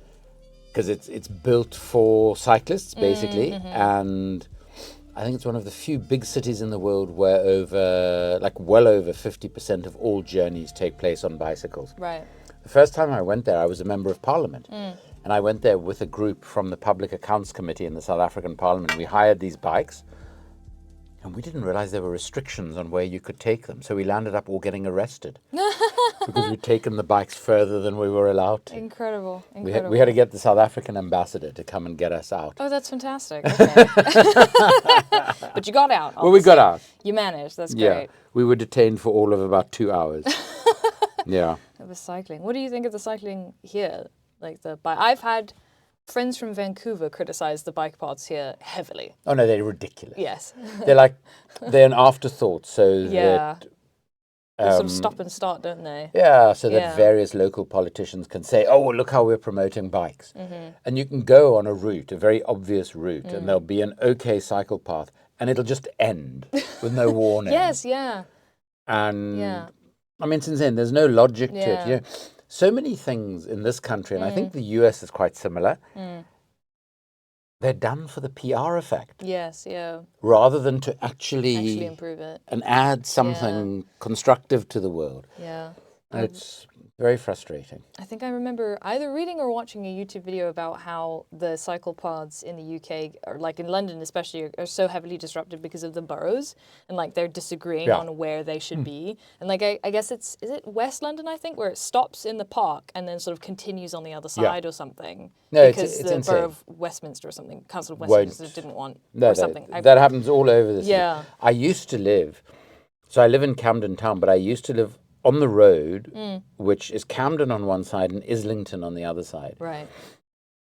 Because it's built for cyclists basically, and I think it's one of the few big cities in the world where well over 50% of all journeys take place on bicycles. Right. The first time I went there, I was a member of parliament. And I went there with a group from the Public Accounts Committee in the South African Parliament. We hired these bikes. And we didn't realize there were restrictions on where you could take them. So we landed up all getting arrested because we'd taken the bikes further than we were allowed to. Incredible. We had to get the South African ambassador to come and get us out. Oh, that's fantastic. Okay. But you got out. Well, we got out. You managed. That's Yeah. great. We were detained for all of about 2 hours. Yeah. It was cycling. What do you think of the cycling here? Like the bike? I've had friends from Vancouver criticize the bike paths here heavily. Oh, no, they're ridiculous. Yes. They're an afterthought. So Yeah. that They sort of stop and start, don't they? yeah, so that Yeah. various local politicians can say, oh, well, look how we're promoting bikes. And you can go on a route, a very obvious route, and there'll be an okay cycle path, and it'll just end with no warning. Yes, yeah. And, Yeah. I mean, it's insane. There's no logic to Yeah. it. You know, so many things in this country, and I think the US is quite similar, they're done for the PR effect, Yes, yeah. rather than to actually improve it. and add something constructive to the world. Yeah. It's very frustrating. I think I remember either reading or watching a YouTube video about how the cycle paths in the UK, or like in London especially, are so heavily disrupted because of the boroughs, and like they're disagreeing Yeah. on where they should be. And like I guess is it West London, I think, where it stops in the park and then sort of continues on the other side or something. No, because it's the insane. Borough of Westminster or something, Council of Won't. Westminster didn't want No, or something. that happens all over the city. Yeah. I used to live, so I live in Camden town, but I used to live on the road, which is Camden on one side and Islington on the other side. Right.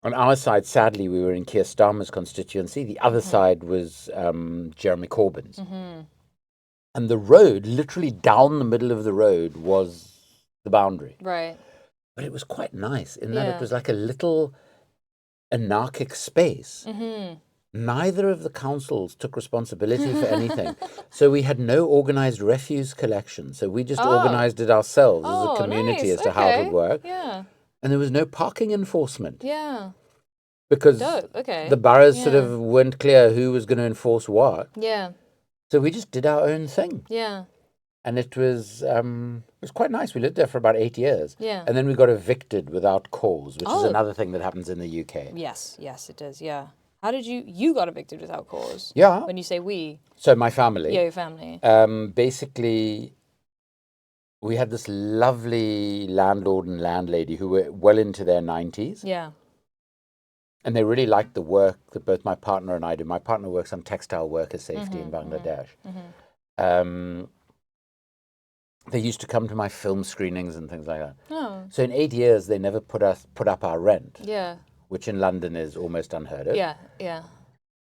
On our side, sadly, we were in Keir Starmer's constituency. The other side was Jeremy Corbyn's. And the road, literally down the middle of the road, was the boundary. Right. But it was quite nice in that Yeah. it was like a little anarchic space. Neither of the councils took responsibility for anything. So we had no organised refuse collection. So we just organised it ourselves as a community nice. as to how it would work. Yeah. And there was no parking enforcement Yeah. because Dope. Okay. the boroughs sort Yeah. of weren't clear who was going to enforce what. Yeah. So we just did our own thing. Yeah. And it was quite nice. We lived there for about 8 years. Yeah. And then we got evicted without cause, which is Oh. another thing that happens in the UK. Yes, yes, it does. Yeah. How did you got evicted without cause? Yeah. When you say we, So my family. yeah, your family. Basically, we had this lovely landlord and landlady who were well into their 90s. Yeah. And they really liked the work that both my partner and I do. My partner works on textile worker safety in Bangladesh. They used to come to my film screenings and things like that. Oh. So in 8 years, they never put up our rent, Yeah. which in London is almost unheard of. Yeah. Yeah. True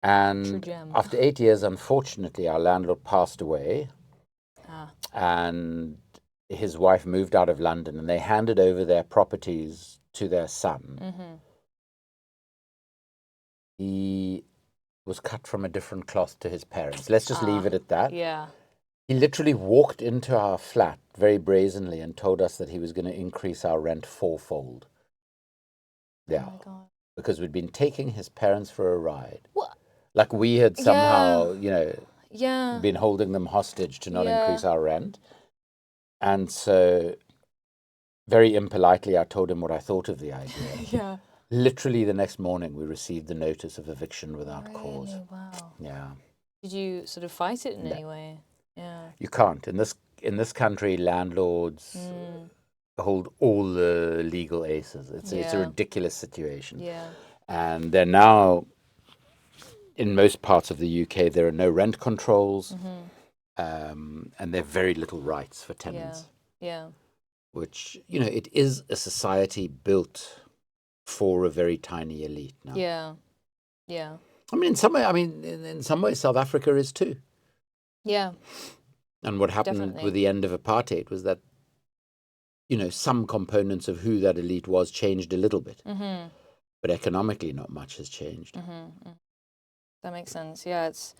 And gem. after 8 years, unfortunately, our landlord passed away. Ah. And his wife moved out of London, and they handed over their properties to their son. He was cut from a different cloth to his parents. Let's just leave it at that. Yeah. He literally walked into our flat very brazenly and told us that he was going to increase our rent fourfold. Yeah. Oh my God. Because we'd been taking his parents for a ride. What? Like we had somehow, Yeah. been holding them hostage to not Yeah. increase our rent. And so, very impolitely, I told him what I thought of the idea. Yeah. Literally the next morning, we received the notice of eviction without cause. Really? Wow. Yeah. Did you sort of fight it in any way? Yeah. You can't. In this country, landlords hold all the legal aces. It's a Yeah. ridiculous situation. Yeah. And they're now, in most parts of the UK, there are no rent controls, and there are very little rights for tenants. Yeah. Which, it is a society built for a very tiny elite now. Yeah. Yeah. I mean, in some ways, South Africa is too. Yeah. And what happened Definitely. with the end of apartheid was that, some components of who that elite was changed a little bit. But economically, not much has changed. That makes sense. Yeah, it's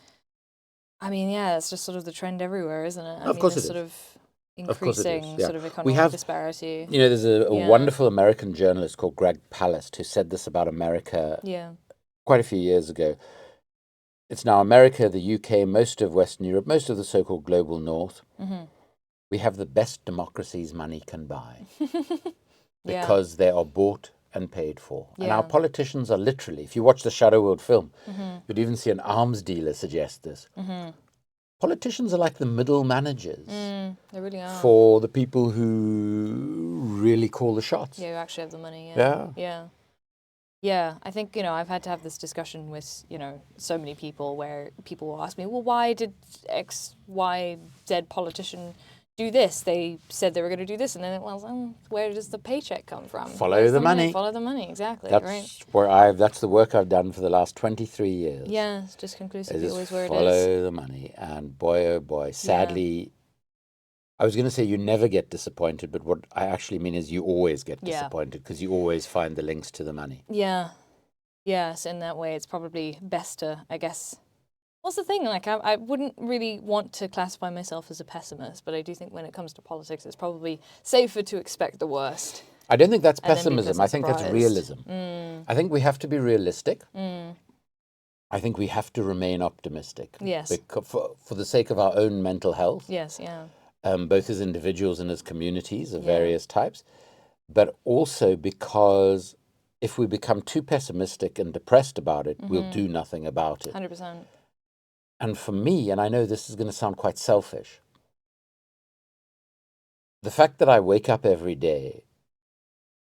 just sort of the trend everywhere, isn't it? Of course there's it sort is. of Of course it is, increasing yeah. sort of We economic have- disparity. There's a Yeah. wonderful American journalist called Greg Palast who said this about America Yeah. quite a few years ago. It's now America, the UK, most of Western Europe, most of the so-called global north. We have the best democracies money can buy Yeah. because they are bought and paid for. And Yeah. our politicians are literally, if you watch the Shadow World film, you'd even see an arms dealer suggest this. politicians are like the middle managers They really are. for the people who really call the shots. Yeah, who actually have the money. Yeah. Yeah. Yeah, I think, I've had to have this discussion with, so many people where people will ask me, well, why did X, Y, Z politician do this? They said they were going to do this, and then where does the paycheck come from? Follow the money. Follow the money, exactly, That's right? that's the work I've done for the last 23 years. Yeah, it's just conclusively always where it is. Follow the money. And boy, oh boy, sadly, I was going to say you never get disappointed, but what I actually mean is you always get disappointed because you always find the links to the money. Yeah. Yes, in that way, it's probably best to, I guess. What's the thing? Like, I wouldn't really want to classify myself as a pessimist, but I do think when it comes to politics, it's probably safer to expect the worst. I don't think that's pessimism. I think that's realism. I think we have to be realistic. I think we have to remain optimistic. Yes. For the sake of our own mental health. Yes, yeah. Both as individuals and as communities of various types, but also because if we become too pessimistic and depressed about it, we'll do nothing about it. 100%. And for me, and I know this is going to sound quite selfish, the fact that I wake up every day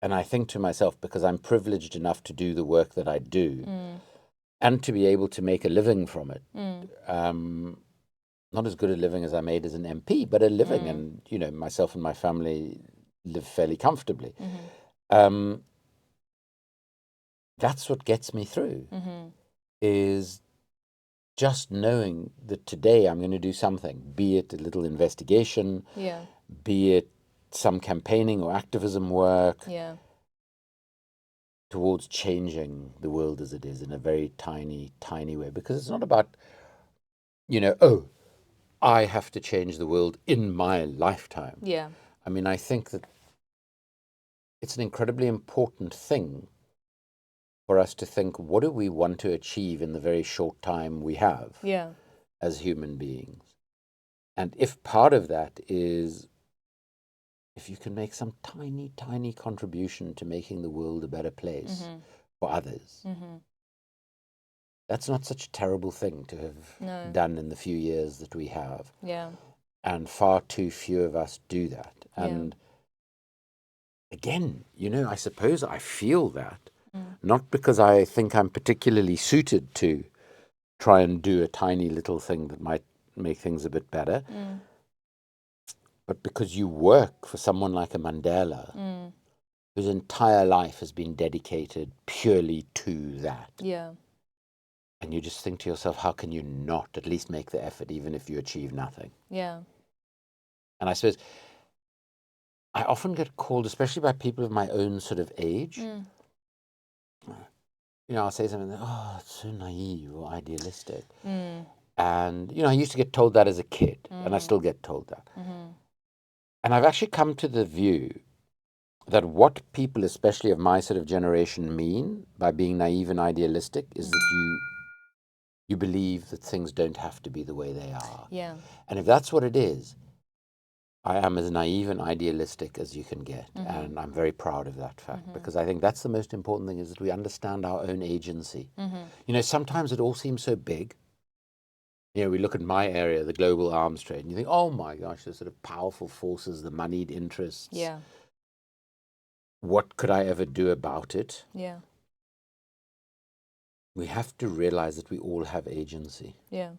and I think to myself, because I'm privileged enough to do the work that I do and to be able to make a living from it, not as good a living as I made as an MP, but a living, and myself and my family live fairly comfortably. That's what gets me through, is just knowing that today I'm going to do something, be it a little investigation, be it some campaigning or activism work, towards changing the world as it is in a very tiny, tiny way. Because it's not about, I have to change the world in my lifetime. Yeah. I mean, I think that it's an incredibly important thing for us to think, what do we want to achieve in the very short time we have as human beings? And if part of that is, if you can make some tiny, tiny contribution to making the world a better place for others, that's not such a terrible thing to have done in the few years that we have. Yeah. And far too few of us do that. And again, I suppose I feel that, not because I think I'm particularly suited to try and do a tiny little thing that might make things a bit better, but because you work for someone like a Mandela, whose entire life has been dedicated purely to that. Yeah. And you just think to yourself, how can you not at least make the effort, even if you achieve nothing? Yeah. And I suppose I often get called, especially by people of my own sort of age, I'll say something, it's so naive or idealistic. And, I used to get told that as a kid, and I still get told that. And I've actually come to the view that what people, especially of my sort of generation, mean by being naive and idealistic is that you believe that things don't have to be the way they are. Yeah. And if that's what it is, I am as naive and idealistic as you can get. And I'm very proud of that fact, because I think that's the most important thing, is that we understand our own agency. Sometimes it all seems so big. We look at my area, the global arms trade, and you think, oh my gosh, the sort of powerful forces, the moneyed interests. Yeah. What could I ever do about it? Yeah. We have to realize that we all have agency. Yeah.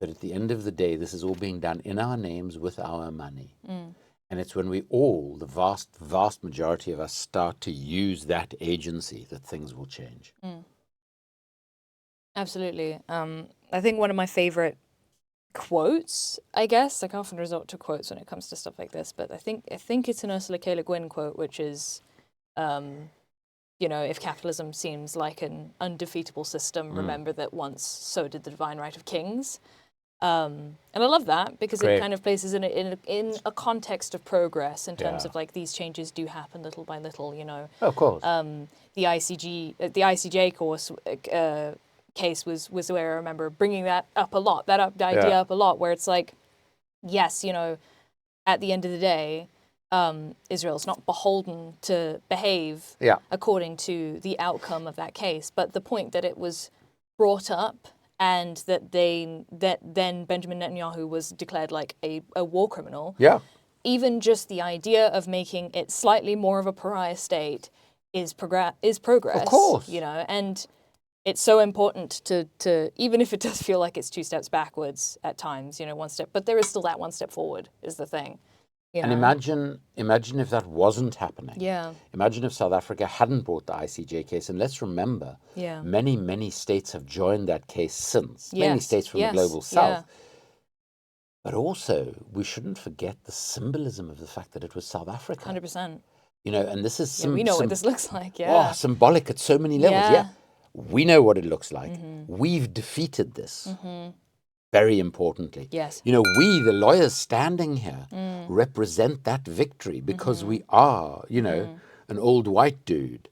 But at the end of the day, this is all being done in our names with our money. And it's when we all, the vast, vast majority of us, start to use that agency that things will change. Absolutely. I think one of my favorite quotes, I guess, I often resort to quotes when it comes to stuff like this, but I think it's an Ursula K. Le Guin quote, which is, if capitalism seems like an undefeatable system, remember that once so did the divine right of kings. And I love that because it kind of places in a context of progress in terms of like these changes do happen little by little, Of course. The ICJ course case was where I remember bringing that up a lot, the idea up a lot, where it's like, yes, at the end of the day, Israel's not beholden to behave according to the outcome of that case, but the point that it was brought up and that then Benjamin Netanyahu was declared like a war criminal. Yeah. Even just the idea of making it slightly more of a pariah state is progress. Of course. And it's so important to even if it does feel like it's 2 steps backwards at times, 1 step, but there is still that 1 step forward is the thing. And imagine if that wasn't happening. Yeah. Imagine if South Africa hadn't brought the ICJ case. And let's remember, many, many states have joined that case since. Many states from the global south. But also, we shouldn't forget the symbolism of the fact that it was South Africa. 100%. And this is we know what this looks like. Symbolic at so many levels. Yeah. We know what it looks like. We've defeated this. Very importantly. Yes. We, the lawyers standing here, represent that victory because we are, an old white dude,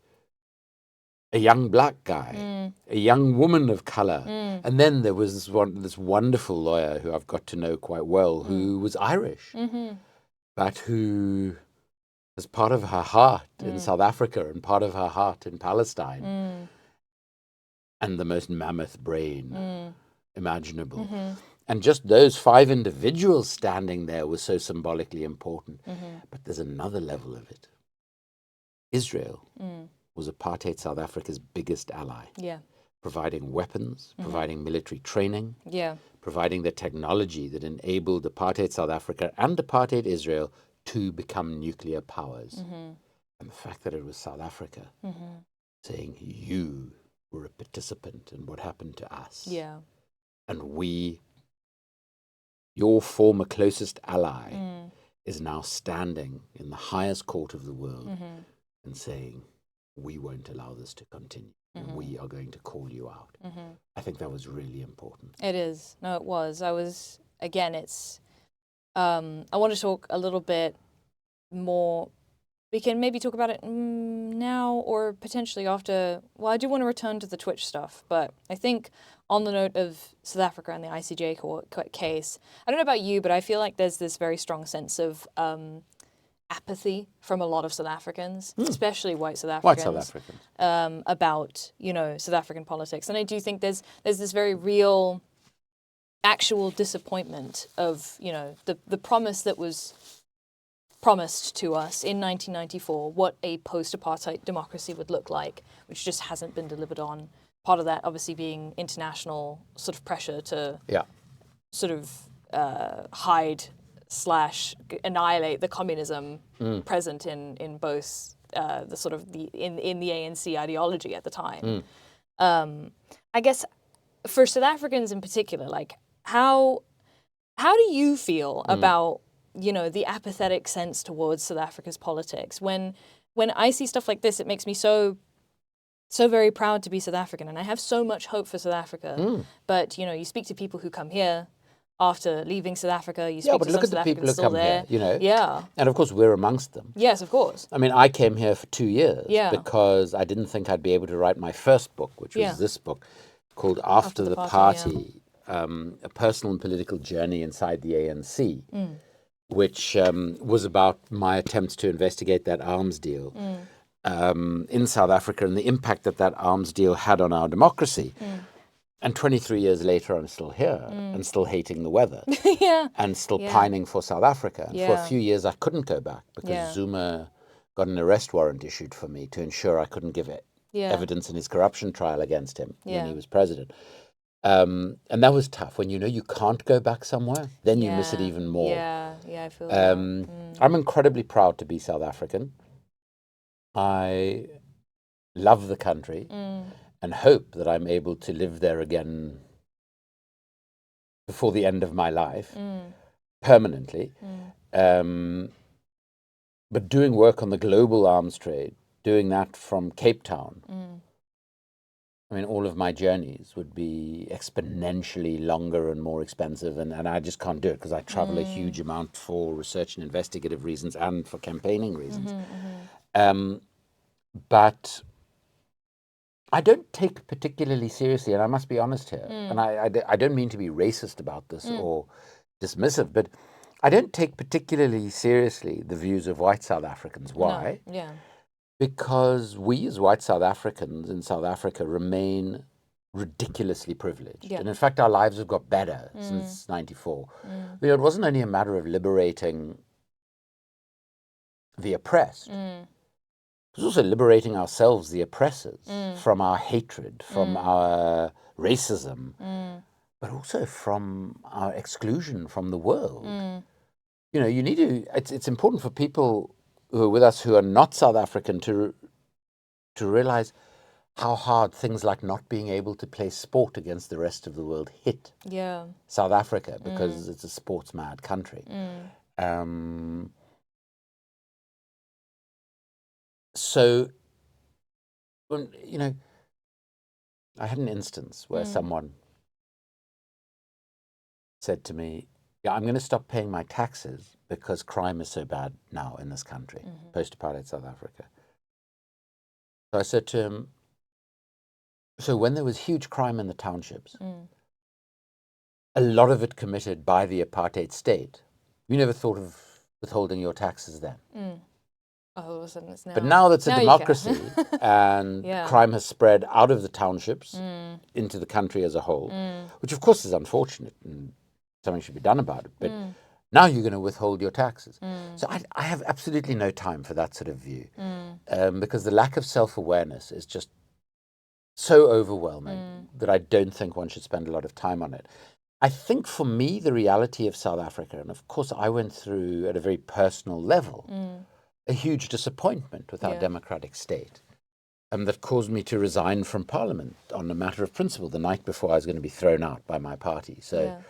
a young black guy, a young woman of color. And then there was this wonderful lawyer who I've got to know quite well who was Irish, but who was part of her heart in South Africa and part of her heart in Palestine. And the most mammoth brain imaginable. And just those 5 individuals standing there was so symbolically important. But there's another level of it. Israel was apartheid South Africa's biggest ally. Yeah. Providing weapons, providing military training, Yeah. providing the technology that enabled apartheid South Africa and apartheid Israel to become nuclear powers. And the fact that it was South Africa saying, you were a participant in what happened to us. Yeah. And we, your former closest ally, is now standing in the highest court of the world and saying, we won't allow this to continue. We are going to call you out. I think that was really important. It is. No, it was. It's, I want to talk a little bit more. We can maybe talk about it now or potentially after. Well, I do want to return to the Twitch stuff, but I think on the note of South Africa and the ICJ case, I don't know about you, but I feel like there's this very strong sense of apathy from a lot of South Africans, especially white South Africans, about, South African politics. And I do think there's this very real actual disappointment of, the promise that was promised to us in 1994 what a post-apartheid democracy would look like, which just hasn't been delivered on. Part of that obviously being international sort of pressure to sort of hide/annihilate the communism present in both the sort of in the ANC ideology at the time. I guess for South Africans in particular, like how do you feel about the apathetic sense towards South Africa's politics? When I see stuff like this, it makes me so very proud to be South African, and I have so much hope for South Africa. But you speak to people who come here after leaving South Africa. You speak to some South Africans still there. Yeah, and of course we're amongst them. Yes, of course. I mean, I came here for 2 years because I didn't think I'd be able to write my first book, which was this book called After the Party, a personal and political journey inside the ANC. Which was about my attempts to investigate that arms deal in South Africa and the impact that arms deal had on our democracy. And 23 years later, I'm still here and still hating the weather and still pining for South Africa. And for a few years, I couldn't go back because Zuma got an arrest warrant issued for me to ensure I couldn't give evidence in his corruption trial against him when he was president. And that was tough. When you can't go back somewhere, then you miss it even more. Yeah, I feel that. I'm incredibly proud to be South African. I love the country and hope that I'm able to live there again before the end of my life, permanently. But doing work on the global arms trade, doing that from Cape Town, I mean, all of my journeys would be exponentially longer and more expensive, and I just can't do it because I travel a huge amount for research and investigative reasons and for campaigning reasons. But I don't take particularly seriously, and I must be honest here, and I don't mean to be racist about this or dismissive, but I don't take particularly seriously the views of white South Africans. Why? No. Yeah. Because we as white South Africans in South Africa remain ridiculously privileged. Yeah. And in fact, our lives have got better since 94. You know, it wasn't only a matter of liberating the oppressed. It was also liberating ourselves, the oppressors, from our hatred, from our racism, but also from our exclusion from the world. You know, you need to, it's important for people who are with us who are not South African to realize how hard things like not being able to play sport against the rest of the world hit South Africa, because it's a sports mad country. So, you know, I had an instance where someone said to me, yeah, I'm going to stop paying my taxes because crime is so bad now in this country, post-apartheid South Africa. So I said to him, so when there was huge crime in the townships, a lot of it committed by the apartheid state, you never thought of withholding your taxes then. All of a sudden it's now. But now that's a democracy and crime has spread out of the townships into the country as a whole, which of course is unfortunate and something should be done about it. But now you're going to withhold your taxes. So I have absolutely no time for that sort of view, because the lack of self-awareness is just so overwhelming that I don't think one should spend a lot of time on it. I think for me, the reality of South Africa, and of course I went through at a very personal level, a huge disappointment with our democratic state, that caused me to resign from Parliament on a matter of principle the night before I was going to be thrown out by my party. So,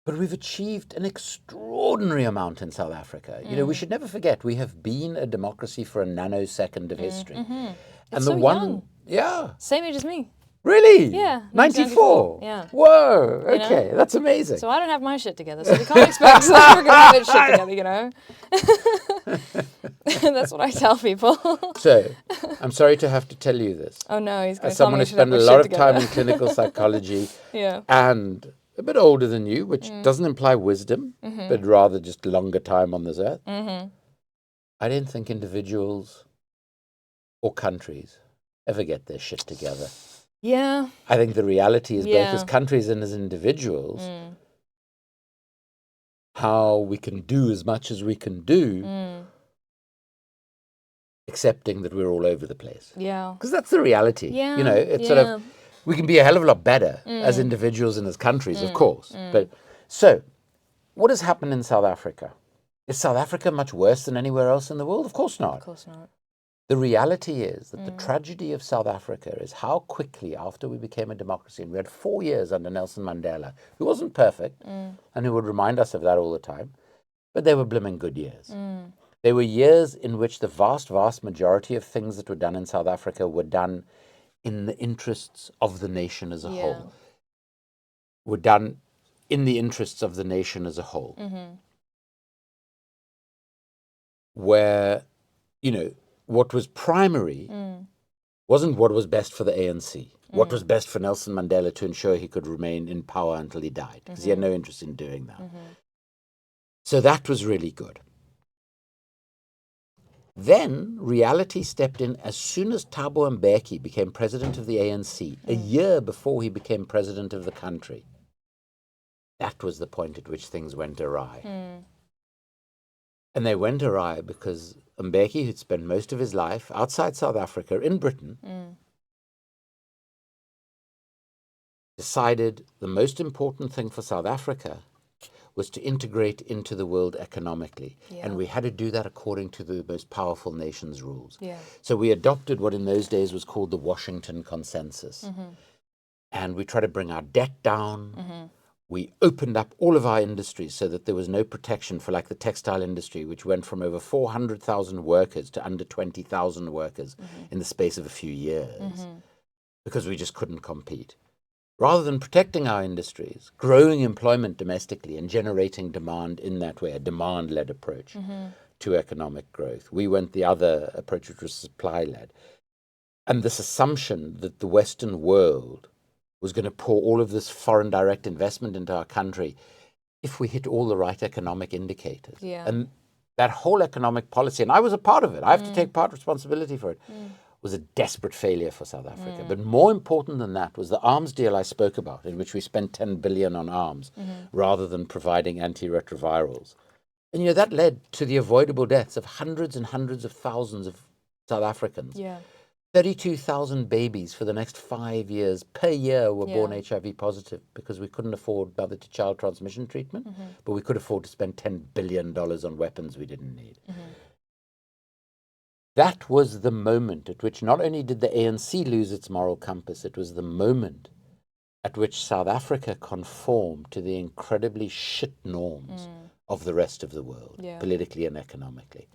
but we've achieved an extraordinary amount in South Africa. You know, we should never forget we have been a democracy for a nanosecond of history. And the so one, young. Same age as me. Really? Yeah. 94? Yeah. Whoa, okay, You know? that's amazing. So I don't have my shit together, so you can't expect that we're going to have it shit together, you know? That's what I tell people. So, I'm sorry to have to tell you this. Oh no, he's going As to tell someone me who spent a lot of time in clinical psychology and a bit older than you, which doesn't imply wisdom, but rather just longer time on this earth, I don't think individuals or countries ever get their shit together. Yeah. I think the reality is both as countries and as individuals, how we can do as much as we can do, accepting that we're all over the place. Yeah. Because that's the reality. Yeah. You know, it's sort of, we can be a hell of a lot better as individuals and as countries, of course. But so, what has happened in South Africa? Is South Africa much worse than anywhere else in the world? Of course not. Of course not. The reality is that the tragedy of South Africa is how quickly after we became a democracy, and we had 4 years under Nelson Mandela, who wasn't perfect and who would remind us of that all the time, but they were blooming good years. They were years in which the vast, vast majority of things that were done in South Africa were done in the interests of the nation as a whole, were done in the interests of the nation as a whole, where, you know, what was primary wasn't what was best for the ANC, what was best for Nelson Mandela to ensure he could remain in power until he died, because he had no interest in doing that. So that was really good. Then reality stepped in as soon as Thabo Mbeki became president of the ANC, a year before he became president of the country. That was the point at which things went awry. And they went awry because Mbeki, who'd spent most of his life outside South Africa, in Britain, decided the most important thing for South Africa was to integrate into the world economically. And we had to do that according to the most powerful nation's rules. So we adopted what in those days was called the Washington Consensus. And we tried to bring our debt down. We opened up all of our industries so that there was no protection for, like, the textile industry, which went from over 400,000 workers to under 20,000 workers in the space of a few years, because we just couldn't compete. Rather than protecting our industries, growing employment domestically and generating demand in that way, a demand-led approach to economic growth, we went the other approach, which was supply-led. And this assumption that the Western world was going to pour all of this foreign direct investment into our country if we hit all the right economic indicators. And that whole economic policy, and I was a part of it, I have to take part responsibility for it, was a desperate failure for South Africa. But more important than that was the arms deal I spoke about, in which we spent 10 billion on arms rather than providing antiretrovirals. And that led to the avoidable deaths of hundreds and hundreds of thousands of South Africans. Yeah. 32,000 babies for the next 5 years per year were born HIV positive because we couldn't afford mother-to-child transmission treatment, but we could afford to spend $10 billion on weapons we didn't need. That was the moment at which not only did the ANC lose its moral compass, it was the moment at which South Africa conformed to the incredibly shit norms of the rest of the world, politically and economically.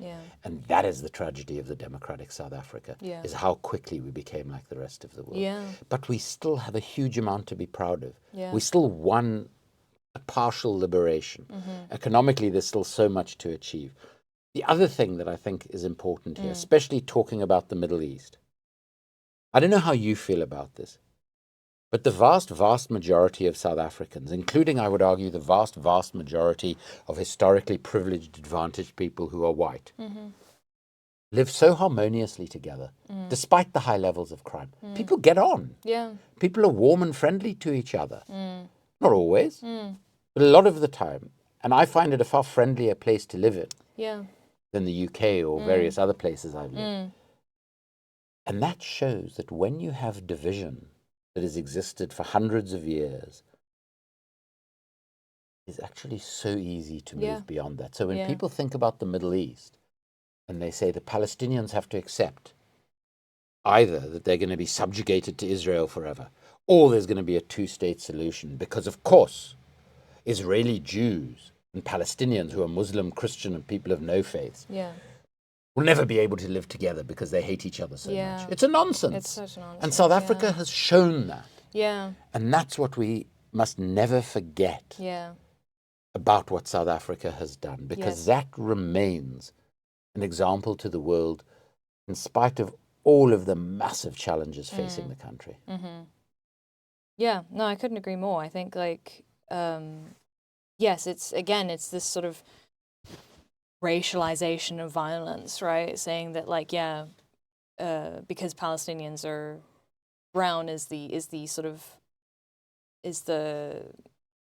And that is the tragedy of the democratic South Africa, is how quickly we became like the rest of the world. But we still have a huge amount to be proud of. We still won a partial liberation. Economically, there's still so much to achieve. The other thing that I think is important here, especially talking about the Middle East, I don't know how you feel about this, but the vast, vast majority of South Africans, including, I would argue, the vast, vast majority of historically privileged, advantaged people who are white, live so harmoniously together, despite the high levels of crime. People get on. People are warm and friendly to each other. Not always, but a lot of the time. And I find it a far friendlier place to live in than the UK or various other places I've lived. And that shows that when you have division that has existed for hundreds of years, it's actually so easy to move beyond that. So when people think about the Middle East and they say the Palestinians have to accept either that they're going to be subjugated to Israel forever, or there's going to be a two-state solution, because of course Israeli Jews and Palestinians who are Muslim, Christian, and people of no faiths will never be able to live together because they hate each other so much. It's a nonsense. It's such a nonsense. And South Africa has shown that. Yeah. And that's what we must never forget about what South Africa has done, because that remains an example to the world in spite of all of the massive challenges facing the country. Yeah, no, I couldn't agree more. I think, like, yes, it's this sort of racialization of violence, right? Saying that, like, because Palestinians are brown is the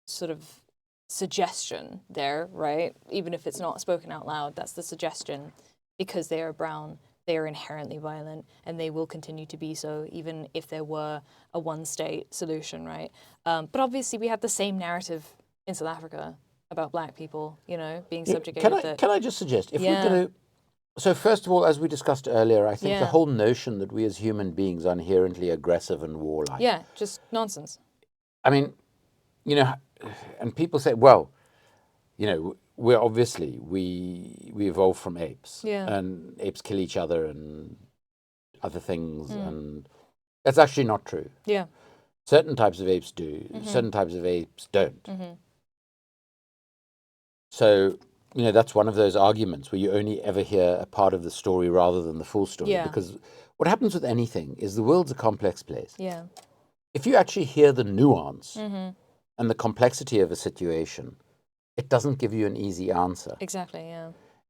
sort of suggestion there, right? Even if it's not spoken out loud, that's the suggestion. Because they are brown, they are inherently violent, and they will continue to be so, even if there were a one-state solution, right? But obviously, we have the same narrative in South Africa about black people, being subjugated. Can I just suggest, if we're going to... So first of all, as we discussed earlier, I think the whole notion that we as human beings are inherently aggressive and warlike. Yeah, just nonsense. I mean, and people say, well, we're obviously, we evolved from apes. And apes kill each other and other things. And that's actually not true. Certain types of apes do. Certain types of apes don't. So, that's one of those arguments where you only ever hear a part of the story rather than the full story. Because what happens with anything is the world's a complex place. If you actually hear the nuance and the complexity of a situation, it doesn't give you an easy answer. Exactly,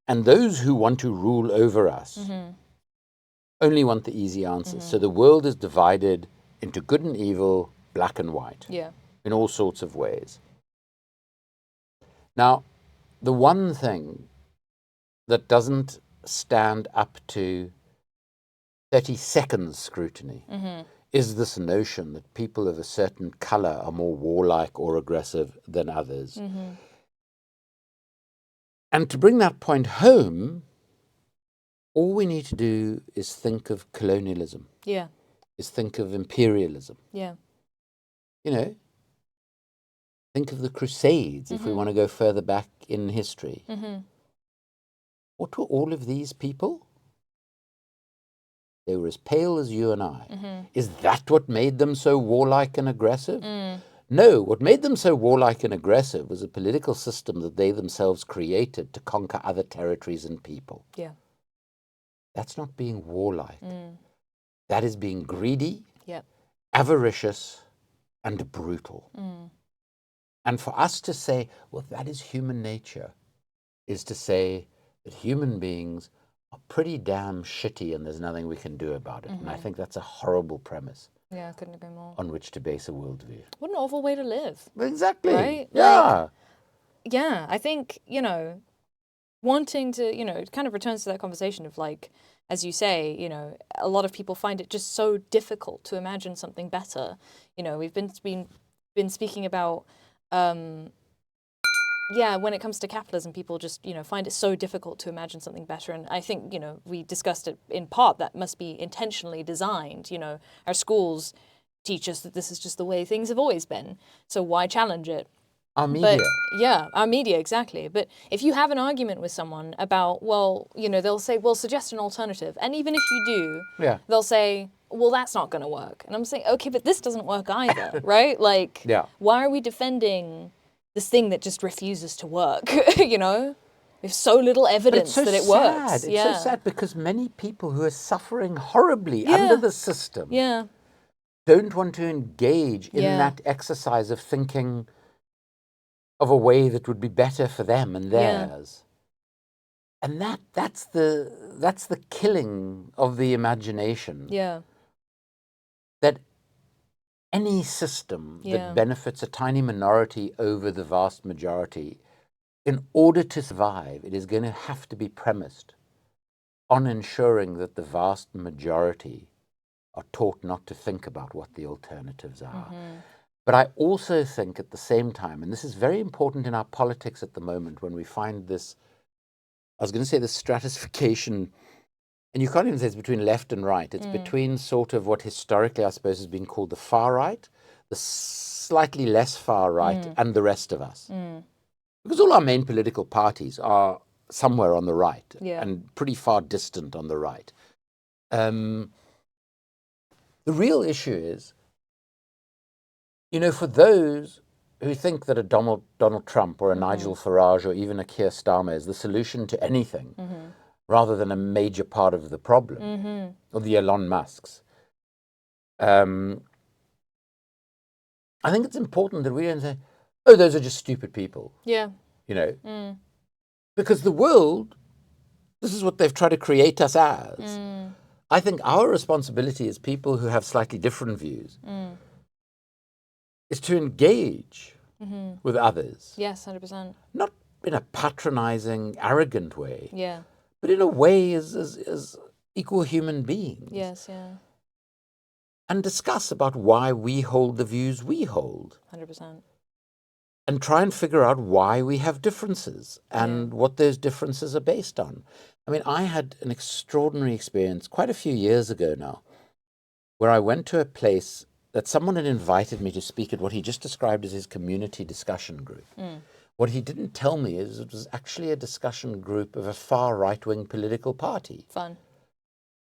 And those who want to rule over us only want the easy answers. So the world is divided into good and evil, black and white, in all sorts of ways. Now, the one thing that doesn't stand up to 30 seconds scrutiny is this notion that people of a certain color are more warlike or aggressive than others. And to bring that point home, all we need to do is think of colonialism. Is think of imperialism. Think of the Crusades, if we want to go further back in history. What were all of these people? They were as pale as you and I. Is that what made them so warlike and aggressive? No, what made them so warlike and aggressive was a political system that they themselves created to conquer other territories and people. That's not being warlike. That is being greedy, avaricious, and brutal. And for us to say, well, that is human nature, is to say that human beings are are pretty damn shitty and there's nothing we can do about it. And I think that's a horrible premise Yeah, couldn't agree more. on which to base a worldview. What an awful way to live. Exactly. Right? Yeah. Yeah, I think, wanting to, it kind of returns to that conversation of like, as you say, a lot of people find it just so difficult to imagine something better. We've been speaking about, when it comes to capitalism, people just, find it so difficult to imagine something better. And I think, we discussed it in part that must be intentionally designed. Our schools teach us that this is just the way things have always been. So why challenge it? Our media. But, our media, exactly. But if you have an argument with someone about, they'll say, well, suggest an alternative. And even if you do, they'll say, well, that's not going to work. And I'm saying, okay, but this doesn't work either, right? Like, why are we defending this thing that just refuses to work, There's so little evidence that it works. It's so sad because many people who are suffering horribly under the system don't want to engage in that exercise of thinking of a way that would be better for them and theirs. And that's the killing of the imagination. Yeah. That any system that benefits a tiny minority over the vast majority, in order to survive, it is going to have to be premised on ensuring that the vast majority are taught not to think about what the alternatives are. But I also think at the same time, and this is very important in our politics at the moment, when we find this, I was going to say this stratification, and you can't even say it's between left and right. It's between sort of what historically, I suppose, has been called the far right, the slightly less far right, and the rest of us. Because all our main political parties are somewhere on the right and pretty far distant on the right. The real issue is, for those who think that a Donald Trump or a Nigel Farage or even a Keir Starmer is the solution to anything, rather than a major part of the problem, or the Elon Musks, I think it's important that we don't say, oh, those are just stupid people. Yeah. Because the world, this is what they've tried to create us as. I think our responsibility as people who have slightly different views is to engage with others. Yes, 100%. Not in a patronizing, arrogant way, Yeah. but in a way as equal human beings. Yes, yeah. And discuss about why we hold the views we hold. 100%. And try and figure out why we have differences and what those differences are based on. I mean, I had an extraordinary experience quite a few years ago now, where I went to a place that someone had invited me to speak at what he just described as his community discussion group. What he didn't tell me is it was actually a discussion group of a far right-wing political party. Fun.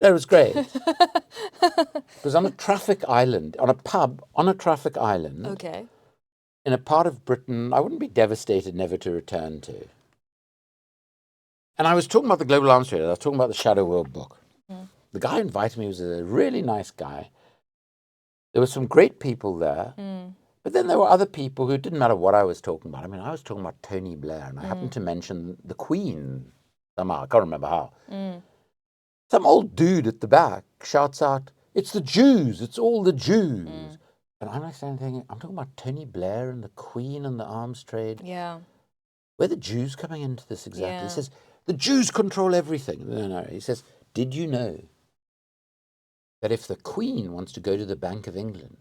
That was great. It was on a traffic island, on a pub on a traffic island. Okay. In a part of Britain I wouldn't be devastated never to return to. And I was talking about the Global Arms Trade. I was talking about the Shadow World book. The guy who invited me was a really nice guy. There were some great people there. But then there were other people who didn't matter what I was talking about. I mean, I was talking about Tony Blair, and I happened to mention the Queen somehow. I can't remember how. Some old dude at the back shouts out, "It's the Jews. It's all the Jews." And I'm like thinking, I'm talking about Tony Blair and the Queen and the arms trade. Yeah. Where are the Jews coming into this exactly? He says, the Jews control everything. No. He says, did you know that if the Queen wants to go to the Bank of England,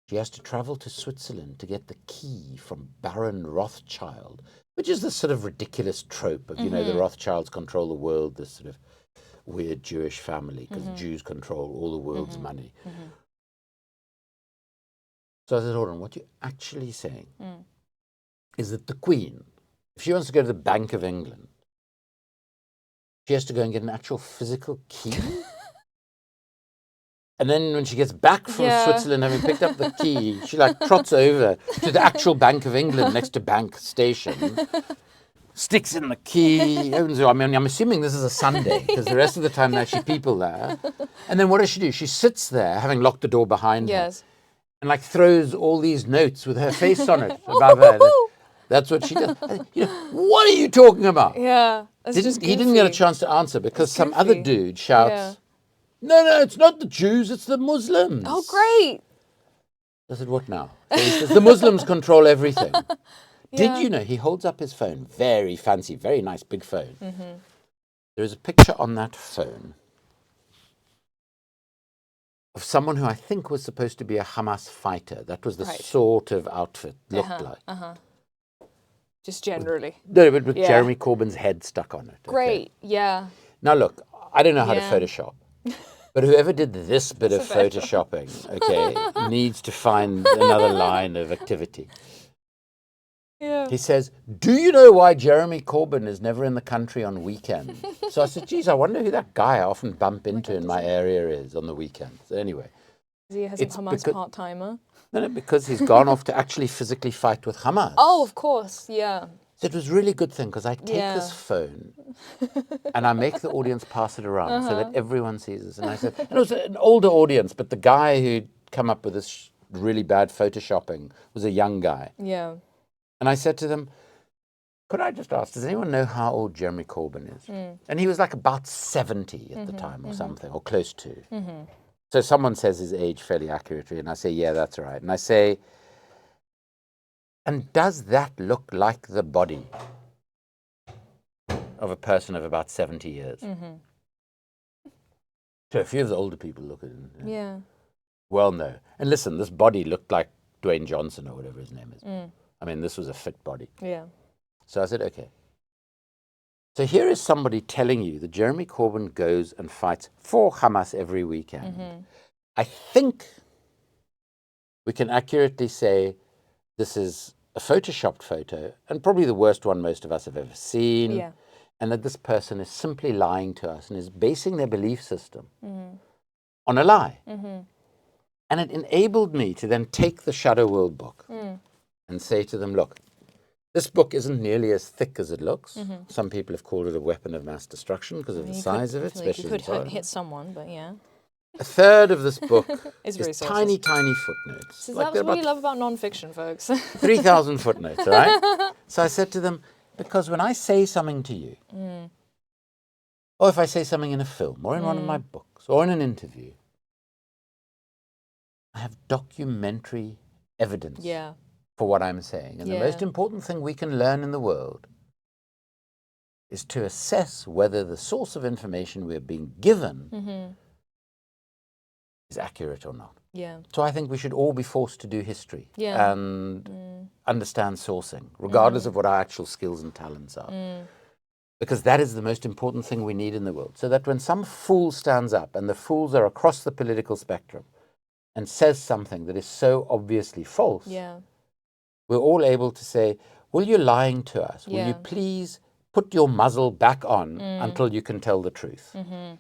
she has to travel to Switzerland to get the key from Baron Rothschild, which is this sort of ridiculous trope of, the Rothschilds control the world, this sort of weird Jewish family, because Jews control all the world's money. So I said, hold on, what you're actually saying is that the Queen, if she wants to go to the Bank of England, she has to go and get an actual physical key? And then when she gets back from Switzerland, having picked up the key, she trots over to the actual Bank of England next to Bank Station, sticks in the key, opens it. I mean, I'm assuming this is a Sunday, because the rest of the time there's actually people there. And then what does she do? She sits there, having locked the door behind her. And throws all these notes with her face on it above her. That's what she does. What are you talking about? Yeah. That's just He didn't get a goofy. chance to answer because It's some other goofy. dude shouts, Yeah. No, it's not the Jews, it's the Muslims. Oh, great. I said, what now? So he says, the Muslims control everything. Yeah. Did you know, he holds up his phone, very fancy, very nice, big phone. There is a picture on that phone of someone who I think was supposed to be a Hamas fighter. That was the sort of outfit looked like. Just generally. No, but with Jeremy Corbyn's head stuck on it. Great, yeah. Now look, I don't know how to Photoshop, but whoever did this bit of Photoshopping, needs to find another line of activity. Yeah. He says, do you know why Jeremy Corbyn is never in the country on weekends? So I said, geez, I wonder who that guy I often bump into in my area is on the weekends. So anyway. He has a Hamas part-timer? No, because he's gone off to actually physically fight with Hamas. Oh, of course, yeah. So it was a really good thing because I take this phone and I make the audience pass it around so that everyone sees this. And I said, and it was an older audience, but the guy who'd come up with this really bad Photoshopping was a young guy. Yeah. And I said to them, could I just ask, does anyone know how old Jeremy Corbyn is? And he was like about 70 at the time or something, or close to. So someone says his age fairly accurately, and I say, yeah, that's right. And I say, and does that look like the body of a person of about 70 years? So a few of the older people look at it. Yeah. Well, no. And listen, this body looked like Dwayne Johnson or whatever his name is. I mean, this was a fit body. Yeah. So I said, okay. So here is somebody telling you that Jeremy Corbyn goes and fights for Hamas every weekend. I think we can accurately say this is a photoshopped photo, and probably the worst one most of us have ever seen, and that this person is simply lying to us and is basing their belief system on a lie. And it enabled me to then take the Shadow World book and say to them, look, this book isn't nearly as thick as it looks. Some people have called it a weapon of mass destruction because of the size of it, especially you could hit someone, but yeah. A third of this book is tiny, tiny footnotes. So that's what we love about non-fiction, folks. 3,000 footnotes, right? So I said to them, because when I say something to you, or if I say something in a film, or in one of my books, or in an interview, I have documentary evidence for what I'm saying. And the most important thing we can learn in the world is to assess whether the source of information we're being given is accurate or not. So I think we should all be forced to do history and understand sourcing, regardless of what our actual skills and talents are. Because that is the most important thing we need in the world. So that when some fool stands up, and the fools are across the political spectrum, and says something that is so obviously false, we're all able to say, well, you're lying to us. Will you please put your muzzle back on until you can tell the truth? And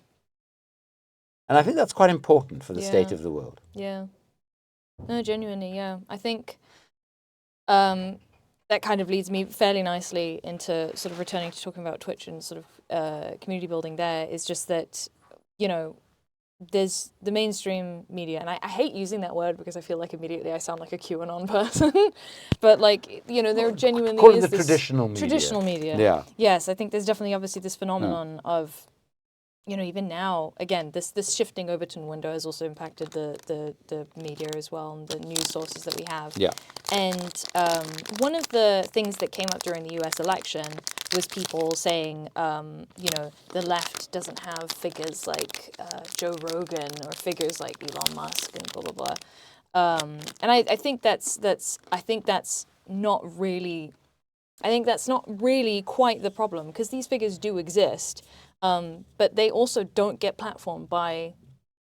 I think that's quite important for the state of the world. Yeah. No, genuinely, yeah. I think that kind of leads me fairly nicely into sort of returning to talking about Twitch and sort of community building there, is just that, you know, there's the mainstream media, and I hate using that word because I feel like immediately I sound like a QAnon person, but like, you know, there genuinely call it is the this traditional media. Traditional media. Yeah. Yes, I think there's definitely obviously this phenomenon of, you know, even now, again, this shifting Overton window has also impacted the media as well, and the news sources that we have. Yeah. And one of the things that came up during the US election was people saying, you know, the left doesn't have figures like Joe Rogan or figures like Elon Musk and blah, blah, blah. And I think that's not really quite the problem, because these figures do exist. But they also don't get platformed by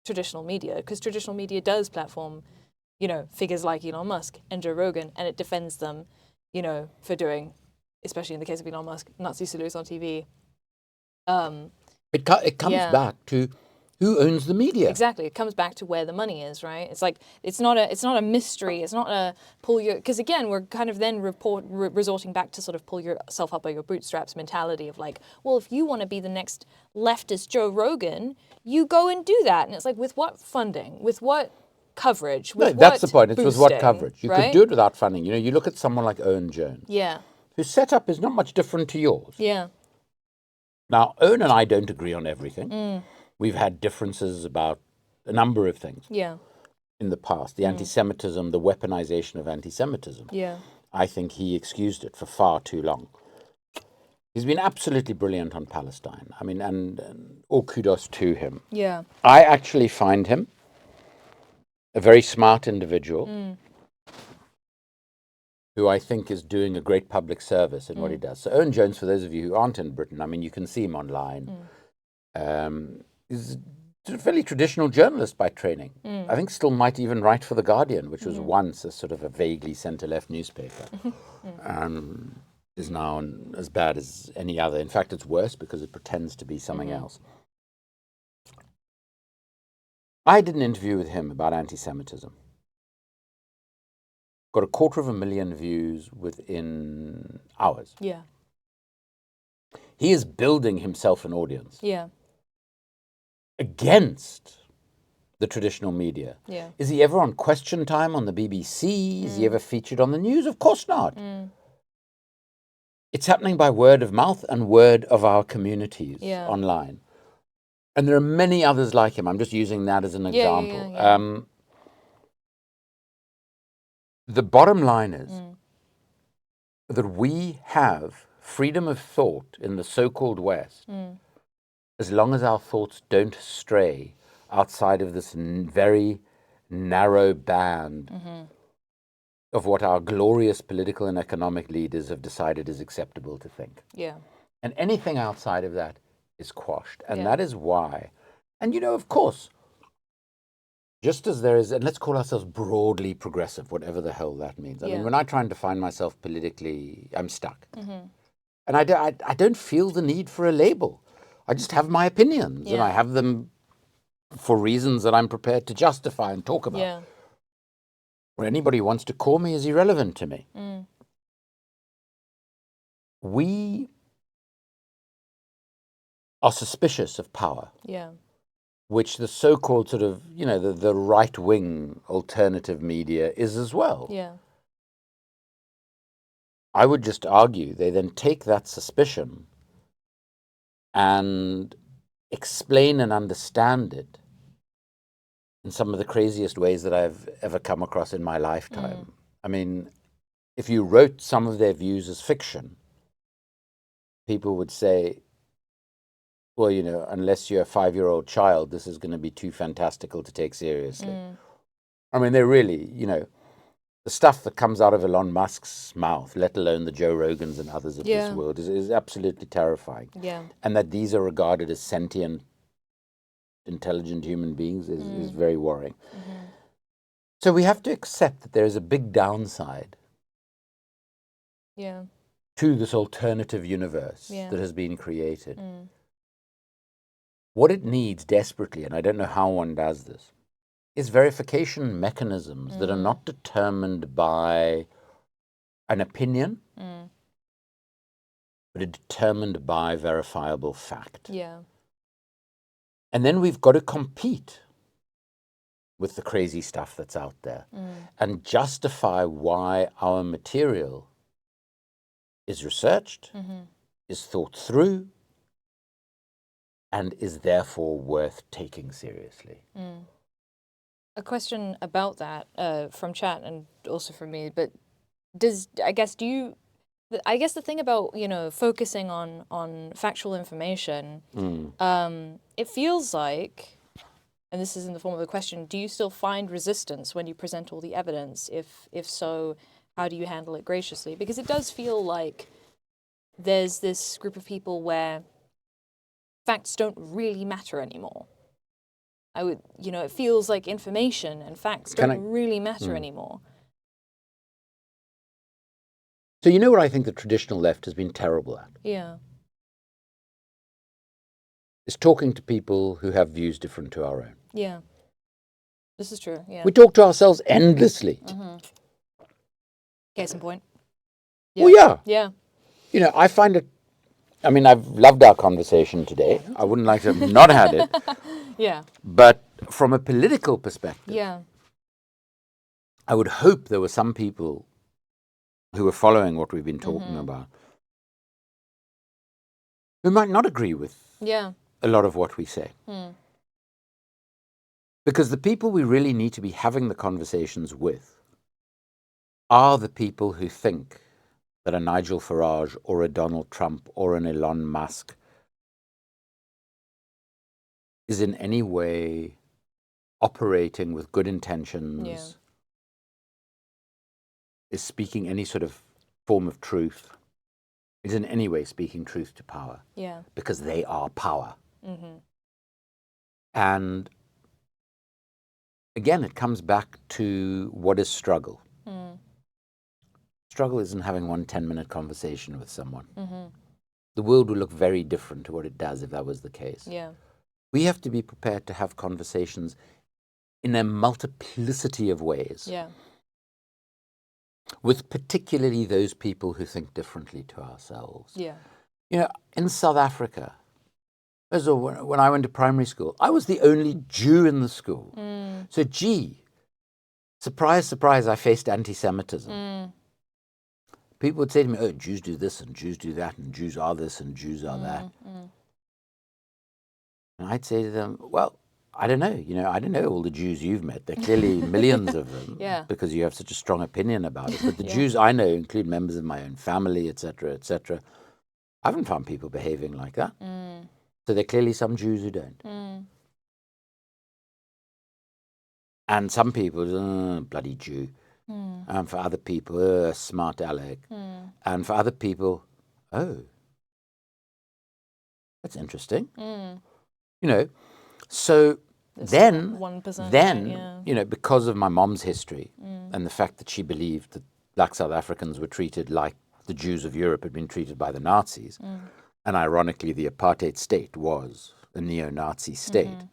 traditional media, because traditional media does platform, you know, figures like Elon Musk and Joe Rogan, and it defends them, you know, for doing, especially in the case of Elon Musk, Nazi salutes on TV. It comes back to who owns the media. Exactly, it comes back to where the money is, right? It's like it's not a mystery. It's not a pull your, because again we're kind of then resorting back to sort of pull yourself up by your bootstraps mentality of like, well, if you want to be the next leftist Joe Rogan, you go and do that, and it's like, with what funding, with what coverage, with that's the point. It's with what boosting, coverage. You right? could do it without funding. You know, you look at someone like Owen Jones. Yeah. whose setup is not much different to yours. Yeah. Now, Owen and I don't agree on everything. We've had differences about a number of things in the past. The anti-Semitism, the weaponization of anti-Semitism. Yeah. I think he excused it for far too long. He's been absolutely brilliant on Palestine. I mean, and all kudos to him. Yeah. I actually find him a very smart individual who I think is doing a great public service in what he does. So Owen Jones, for those of you who aren't in Britain, I mean, you can see him online. He's a fairly traditional journalist by training. I think still might even write for The Guardian, which was once a sort of a vaguely centre-left newspaper. Is now as bad as any other. In fact, it's worse because it pretends to be something else. I did an interview with him about anti-Semitism. Got 250,000 views within hours. Yeah. He is building himself an audience. Yeah. Against the traditional media. Yeah. Is he ever on Question Time on the BBC? Is he ever featured on the news? Of course not. It's happening by word of mouth and word of our communities online. And there are many others like him. I'm just using that as an example. The bottom line is that we have freedom of thought in the so-called West as long as our thoughts don't stray outside of this very narrow band of what our glorious political and economic leaders have decided is acceptable to think. Yeah. And anything outside of that is quashed. And that is why, and of course, just as there is, and let's call ourselves broadly progressive, whatever the hell that means. I mean, when I try and define myself politically, I'm stuck. And I don't feel the need for a label. I just have my opinions, and I have them for reasons that I'm prepared to justify and talk about. Yeah. What anybody wants to call me is irrelevant to me. We are suspicious of power. Yeah. Which the so-called sort of, the right-wing alternative media is as well. Yeah. I would just argue they then take that suspicion and explain and understand it in some of the craziest ways that I've ever come across in my lifetime. I mean, if you wrote some of their views as fiction, people would say, well, unless you're a 5-year-old child, this is going to be too fantastical to take seriously. I mean, they're really, the stuff that comes out of Elon Musk's mouth, let alone the Joe Rogans and others of this world, is absolutely terrifying. Yeah. And that these are regarded as sentient, intelligent human beings is very worrying. So we have to accept that there is a big downside to this alternative universe that has been created. What it needs desperately, and I don't know how one does this, is verification mechanisms that are not determined by an opinion, but are determined by verifiable fact. Yeah. And then we've got to compete with the crazy stuff that's out there and justify why our material is researched, is thought through, and is therefore worth taking seriously. A question about that from chat and also from me, but I guess the thing about, focusing on factual information, it feels like, and this is in the form of a question, do you still find resistance when you present all the evidence? If so, how do you handle it graciously? Because it does feel like there's this group of people where facts don't really matter anymore. It feels like information and facts don't really matter anymore. So you know what I think the traditional left has been terrible at? Yeah. Is talking to people who have views different to our own. Yeah. This is true, yeah. We talk to ourselves endlessly. Case in point. Yeah. Well, yeah. Yeah. I find it, I've loved our conversation today. I wouldn't like to have not had it. Yeah. But from a political perspective, yeah. I would hope there were some people who are following what we've been talking about, who might not agree with a lot of what we say. Because the people we really need to be having the conversations with are the people who think that a Nigel Farage or a Donald Trump or an Elon Musk is in any way operating with good intentions, is speaking any sort of form of truth, is in any way speaking truth to power. Because they are power. And again, it comes back to what is struggle. Struggle isn't having one 10-minute conversation with someone. The world would look very different to what it does if that was the case. We have to be prepared to have conversations in a multiplicity of ways. With particularly those people who think differently to ourselves. You know, in South Africa, when I went to primary school, I was the only Jew in the school. So, surprise, surprise, I faced anti-Semitism. People would say to me, oh, Jews do this and Jews do that and Jews are this and Jews are that. And I'd say to them, well, I don't know. You know, I don't know all the Jews you've met. There are clearly millions of them because you have such a strong opinion about it. But the Jews I know include members of my own family, etc., etc. I haven't found people behaving like that. So there are clearly some Jews who don't. And some people, bloody Jew. And for other people, smart aleck. And for other people, oh, that's interesting. You know, so then, 1%, you know, because of my mom's history and the fact that she believed that black South Africans were treated like the Jews of Europe had been treated by the Nazis, and ironically, the apartheid state was a neo-Nazi state.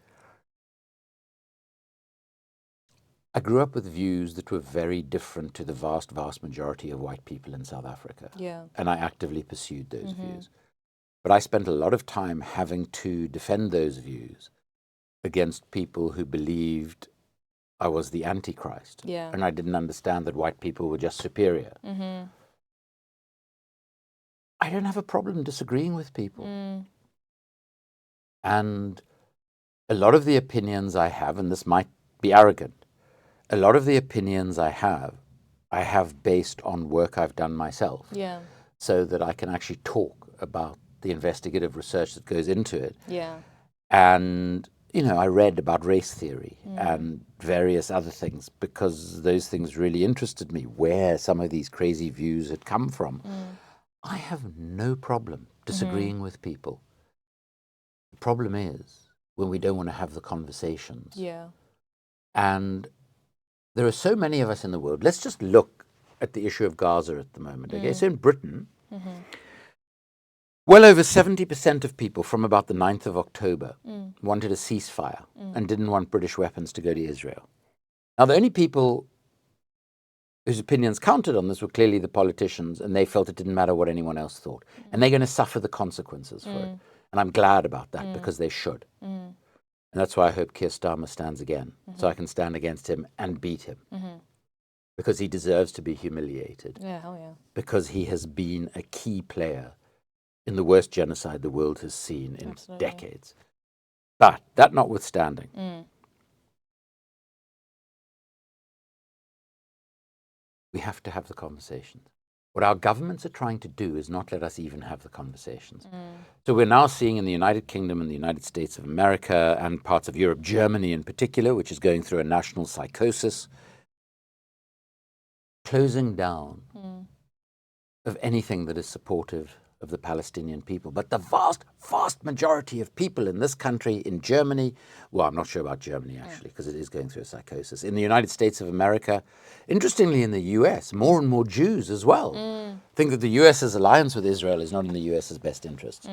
I grew up with views that were very different to the vast, vast majority of white people in South Africa. And I actively pursued those views. But I spent a lot of time having to defend those views against people who believed I was the Antichrist. And I didn't understand that white people were just superior. I don't have a problem disagreeing with people. And a lot of the opinions I have, and this might be arrogant, a lot of the opinions I have based on work I've done myself. So that I can actually talk about the investigative research that goes into it. And, you know, I read about race theory and various other things because those things really interested me, where some of these crazy views had come from. I have no problem disagreeing with people. The problem is when we don't want to have the conversations. And there are so many of us in the world. Let's just look at the issue of Gaza at the moment. Okay, so in Britain, well over 70% of people from about the 9th of October wanted a ceasefire and didn't want British weapons to go to Israel. Now, the only people whose opinions counted on this were clearly the politicians, and they felt it didn't matter what anyone else thought. And they're going to suffer the consequences for it. And I'm glad about that because they should. And that's why I hope Keir Starmer stands again, so I can stand against him and beat him. Because he deserves to be humiliated. Because he has been a key player in the worst genocide the world has seen in decades. But that notwithstanding, we have to have the conversations. What our governments are trying to do is not let us even have the conversations. So we're now seeing in the United Kingdom and the United States of America and parts of Europe, Germany in particular, which is going through a national psychosis, closing down of anything that is supportive of the Palestinian people. But the vast, vast majority of people in this country, in Germany, well, I'm not sure about Germany actually, because it is going through a psychosis. In the United States of America, interestingly in the US, more and more Jews as well think that the US's alliance with Israel is not in the US's best interests.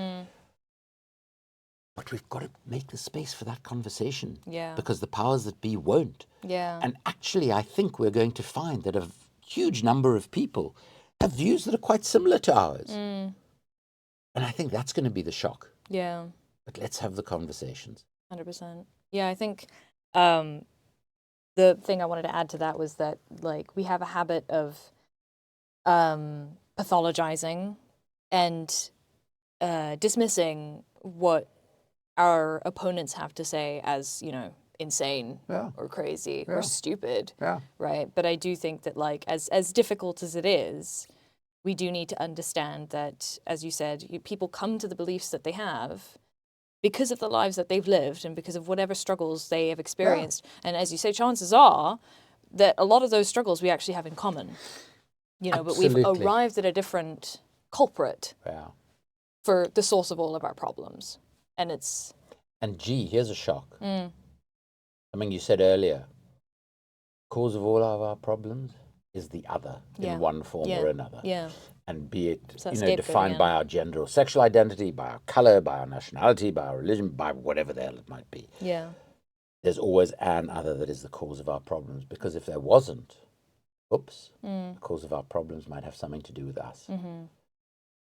But we've got to make the space for that conversation because the powers that be won't. And actually, I think we're going to find that a huge number of people have views that are quite similar to ours. And I think that's going to be the shock. But let's have the conversations. 100%. Yeah, I think the thing I wanted to add to that was that, like, we have a habit of pathologizing and dismissing what our opponents have to say as, you know, insane or crazy or stupid, right? But I do think that, like, as difficult as it is, we do need to understand that, as you said, people come to the beliefs that they have because of the lives that they've lived and because of whatever struggles they have experienced. And as you say, chances are that a lot of those struggles we actually have in common, you know, Absolutely. but we've arrived at a different culprit for the source of all of our problems. And it's... And gee, here's a shock. Something you said earlier, cause of all of our problems is the other in one form or another. And be it, you know, defined by our gender or sexual identity, by our color, by our nationality, by our religion, by whatever the hell it might be. There's always an other that is the cause of our problems. Because if there wasn't, oops, the cause of our problems might have something to do with us.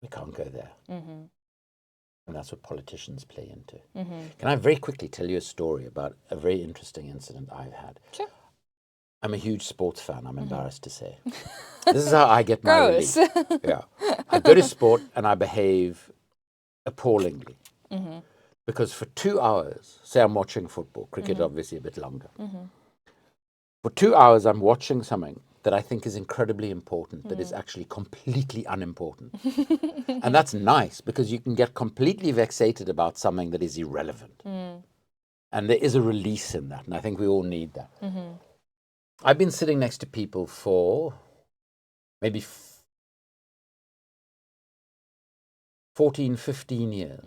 We can't go there. And that's what politicians play into. Can I very quickly tell you a story about a very interesting incident I've had? Sure. I'm a huge sports fan, I'm embarrassed to say. This is how I get my relief. I go to sport and I behave appallingly. Because for 2 hours, say I'm watching football, cricket obviously a bit longer. For 2 hours I'm watching something that I think is incredibly important, that is actually completely unimportant. And that's nice, because you can get completely vexated about something that is irrelevant. And there is a release in that, and I think we all need that. I've been sitting next to people for maybe 14, 15 years.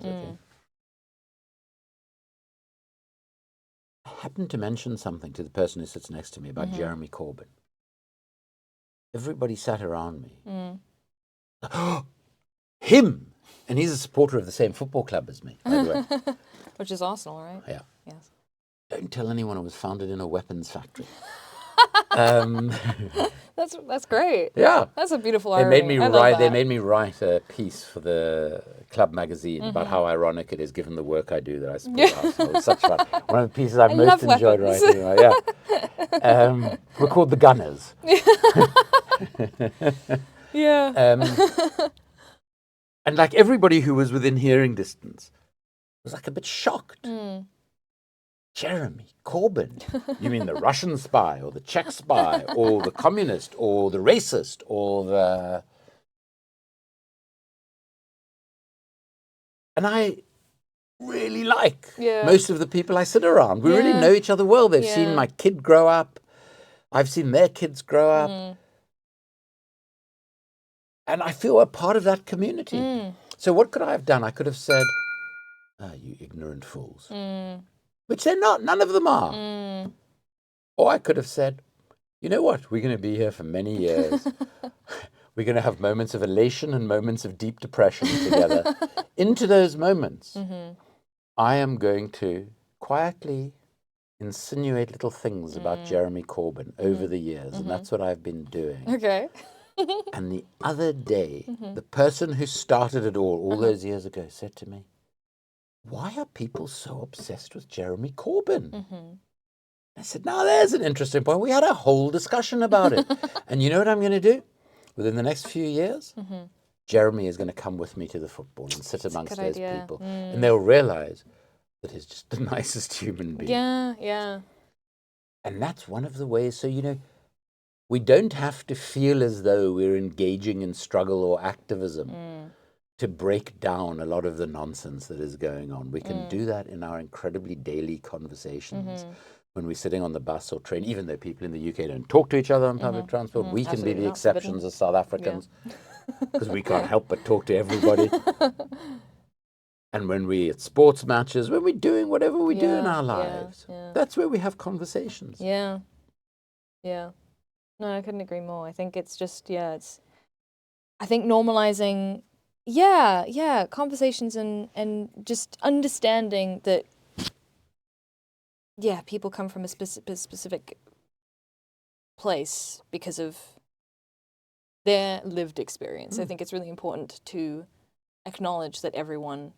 I happened to mention something to the person who sits next to me about Jeremy Corbyn. Everybody sat around me. Him! And he's a supporter of the same football club as me, by the way. Which is Arsenal, right? Yeah. Yes. Don't tell anyone it was founded in a weapons factory. That's great. Yeah. That's a beautiful They irony. They made me write a piece for the club magazine about how ironic it is, given the work I do, that I support Arsenal. It's such fun. One of the pieces I've most enjoyed writing. We're called the Gunners. And like everybody who was within hearing distance was like a bit shocked. Jeremy Corbyn? You mean the Russian spy or the Czech spy or the communist or the racist or the... And I really like most of the people I sit around. We really know each other well. They've seen my kid grow up. I've seen their kids grow up. And I feel a part of that community. So what could I have done? I could have said, you ignorant fools. Which they're not. None of them are. Or I could have said, you know what? We're going to be here for many years. We're going to have moments of elation and moments of deep depression together. Into those moments, I am going to quietly insinuate little things about Jeremy Corbyn over the years. And that's what I've been doing. Okay. And the other day, the person who started it all those years ago said to me, why are people so obsessed with Jeremy Corbyn? I said, now there's an interesting point. We had a whole discussion about it. And you know what I'm going to do? Within the next few years, Jeremy is going to come with me to the football and sit amongst those people. And they'll realize that he's just the nicest human being. Yeah. And that's one of the ways. So, you know, we don't have to feel as though we're engaging in struggle or activism to break down a lot of the nonsense that is going on. We can do that in our incredibly daily conversations. When we're sitting on the bus or train, even though people in the UK don't talk to each other on public transport, we can be the exceptions as South Africans, because we can't help but talk to everybody. And when we're at sports matches, when we're doing whatever we do in our lives, that's where we have conversations. Yeah. No, I couldn't agree more. I think it's just, I think normalizing, conversations and just understanding that, people come from a specific place because of their lived experience. I think it's really important to acknowledge that everyone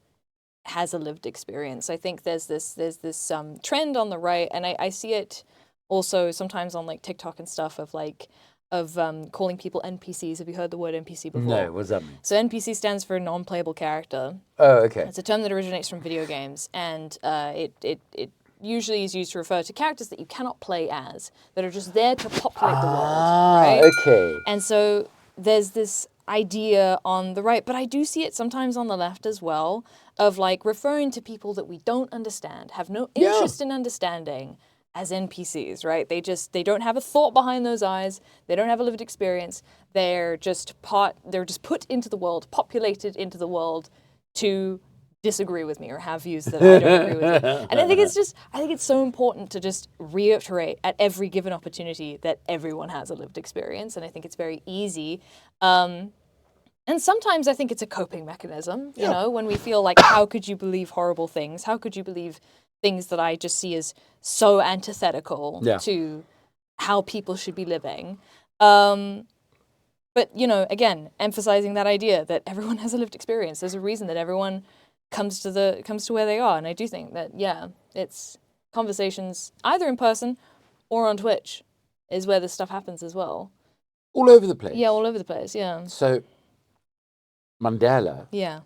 has a lived experience. I think there's this trend on the right, and I see it also sometimes on like TikTok and stuff, of like calling people NPCs. Have you heard the word NPC before? No, what does that mean? So NPC stands for non-playable character. Oh, okay. It's a term that originates from video games, and it usually is used to refer to characters that you cannot play as, that are just there to populate the world, right? Okay. And so there's this idea on the right, but I do see it sometimes on the left as well, of like referring to people that we don't understand, have no interest in understanding, as NPCs, right? They don't have a thought behind those eyes. They don't have a lived experience. They're just put into the world, populated into the world to disagree with me or have views that I don't agree with. And I think it's so important to just reiterate at every given opportunity that everyone has a lived experience. And I think it's very easy. And sometimes I think it's a coping mechanism, you know, when we feel like, how could you believe horrible things? How could you believe things that I just see as so antithetical to how people should be living? But, you know, again, emphasizing that idea that everyone has a lived experience. There's a reason that everyone comes to where they are. And I do think that, it's conversations either in person or on Twitch is where this stuff happens as well. All over the place. Yeah, all over the place, yeah. So, Mandela. Yeah.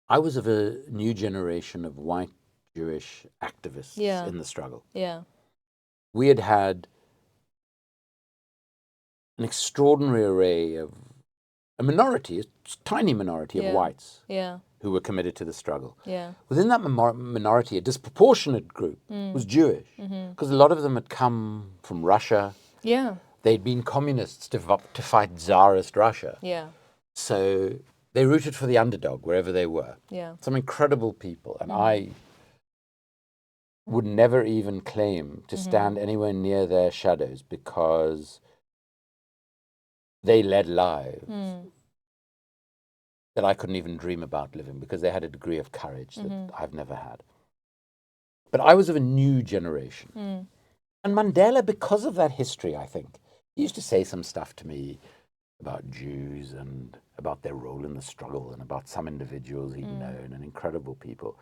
I was of a new generation of white Jewish activists in the struggle. Yeah. We had had an extraordinary array of a minority, a tiny minority of whites who were committed to the struggle. Yeah. Within that minority, a disproportionate group was Jewish, because a lot of them had come from Russia. Yeah. They'd been communists to fight Tsarist Russia. Yeah. So they rooted for the underdog wherever they were. Yeah. Some incredible people. And I would never even claim to stand anywhere near their shadows, because they led lives that I couldn't even dream about living, because they had a degree of courage that I've never had. But I was of a new generation. And Mandela, because of that history, I think, he used to say some stuff to me about Jews and about their role in the struggle and about some individuals he'd known and incredible people.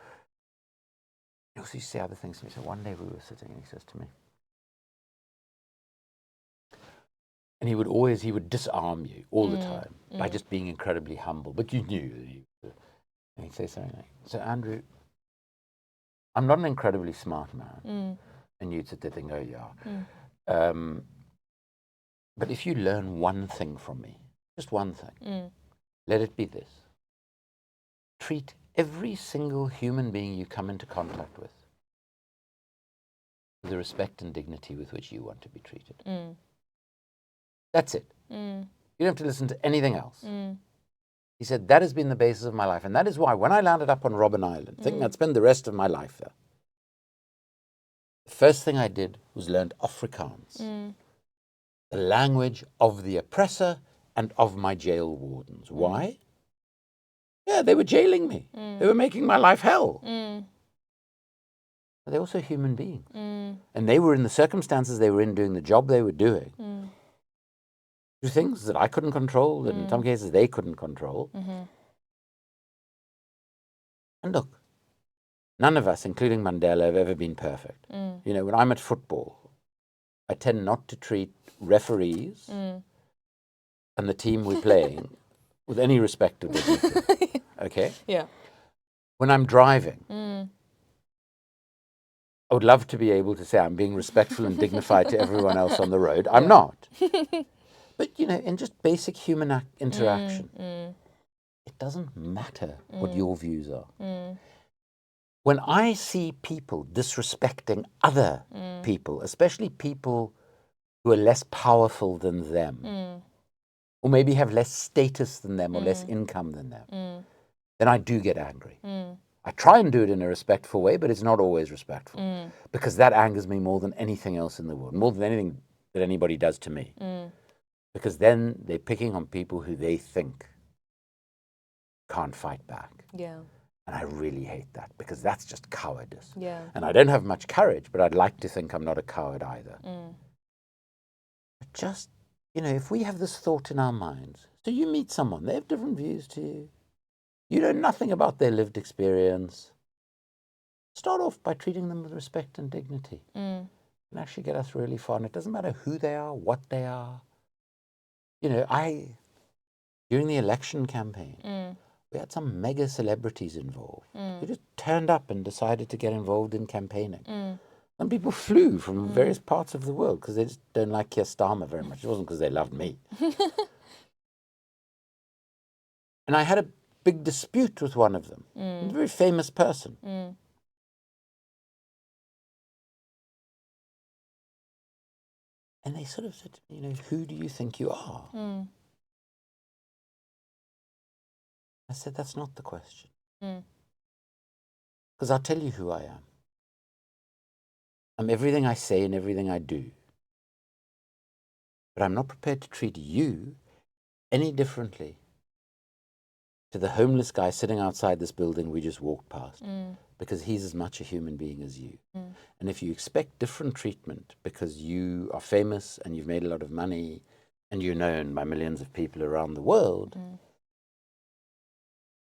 He also used to say other things to me. So one day we were sitting and he says to me, and he would disarm you all the time by just being incredibly humble, but you knew that he was. And he'd say something like, so Andrew, I'm not an incredibly smart man. And you'd sit there thinking, oh yeah. But if you learn one thing from me, just one thing, let it be this. Treat every single human being you come into contact with the respect and dignity with which you want to be treated. That's it. You don't have to listen to anything else. He said, that has been the basis of my life. And that is why when I landed up on Robben Island, thinking I'd spend the rest of my life there, the first thing I did was learn Afrikaans, the language of the oppressor and of my jail wardens. Why? Yeah, they were jailing me. They were making my life hell. But they're also human beings. And they were in the circumstances they were in, doing the job they were doing. Do things that I couldn't control, that in some cases they couldn't control. And look, none of us, including Mandela, have ever been perfect. You know, when I'm at football, I tend not to treat referees and the team we're playing with any respect or dignity. Okay? Yeah. When I'm driving, I would love to be able to say I'm being respectful and dignified to everyone else on the road. I'm not. But, you know, in just basic human interaction, it doesn't matter what your views are. When I see people disrespecting other people, especially people who are less powerful than them, or maybe have less status than them or less income than them, then I do get angry. I try and do it in a respectful way, but it's not always respectful, because that angers me more than anything else in the world, more than anything that anybody does to me. Because then they're picking on people who they think can't fight back. Yeah. And I really hate that, because that's just cowardice. Yeah. And I don't have much courage, but I'd like to think I'm not a coward either. But just, you know, if we have this thought in our minds, so you meet someone, they have different views to you. You know nothing about their lived experience. Start off by treating them with respect and dignity. can actually get us really far. And it doesn't matter who they are, what they are. You know, during the election campaign, we had some mega celebrities involved who just turned up and decided to get involved in campaigning. Some people flew from various parts of the world because they just don't like Keir Starmer very much. It wasn't because they loved me. And I had a big dispute with one of them, a very famous person. And they sort of said to me, you know, who do you think you are? I said, that's not the question. Because I'll tell you who I am. I'm everything I say and everything I do. But I'm not prepared to treat you any differently to the homeless guy sitting outside this building we just walked past, because he's as much a human being as you. And if you expect different treatment because you are famous and you've made a lot of money and you're known by millions of people around the world,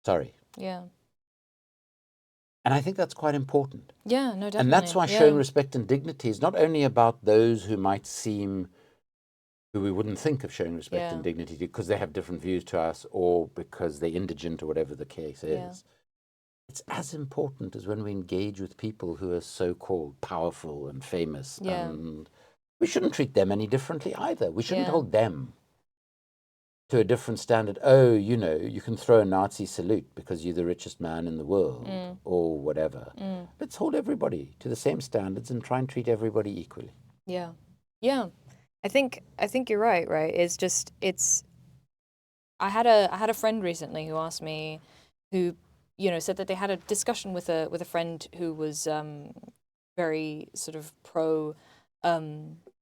sorry. Yeah. And I think that's quite important. Yeah, no, definitely. And that's why showing respect and dignity is not only about those who might seem, who we wouldn't think of showing respect and dignity to because they have different views to us or because they're indigent or whatever the case is. It's as important as when we engage with people who are so-called powerful and famous. And we shouldn't treat them any differently either. We shouldn't hold them to a different standard. Oh, you know, you can throw a Nazi salute because you're the richest man in the world or whatever. Let's hold everybody to the same standards and try and treat everybody equally. Yeah. Yeah. I think you're right, right? I had a friend recently who asked me, who, you know, said that they had a discussion with a friend who was very sort of pro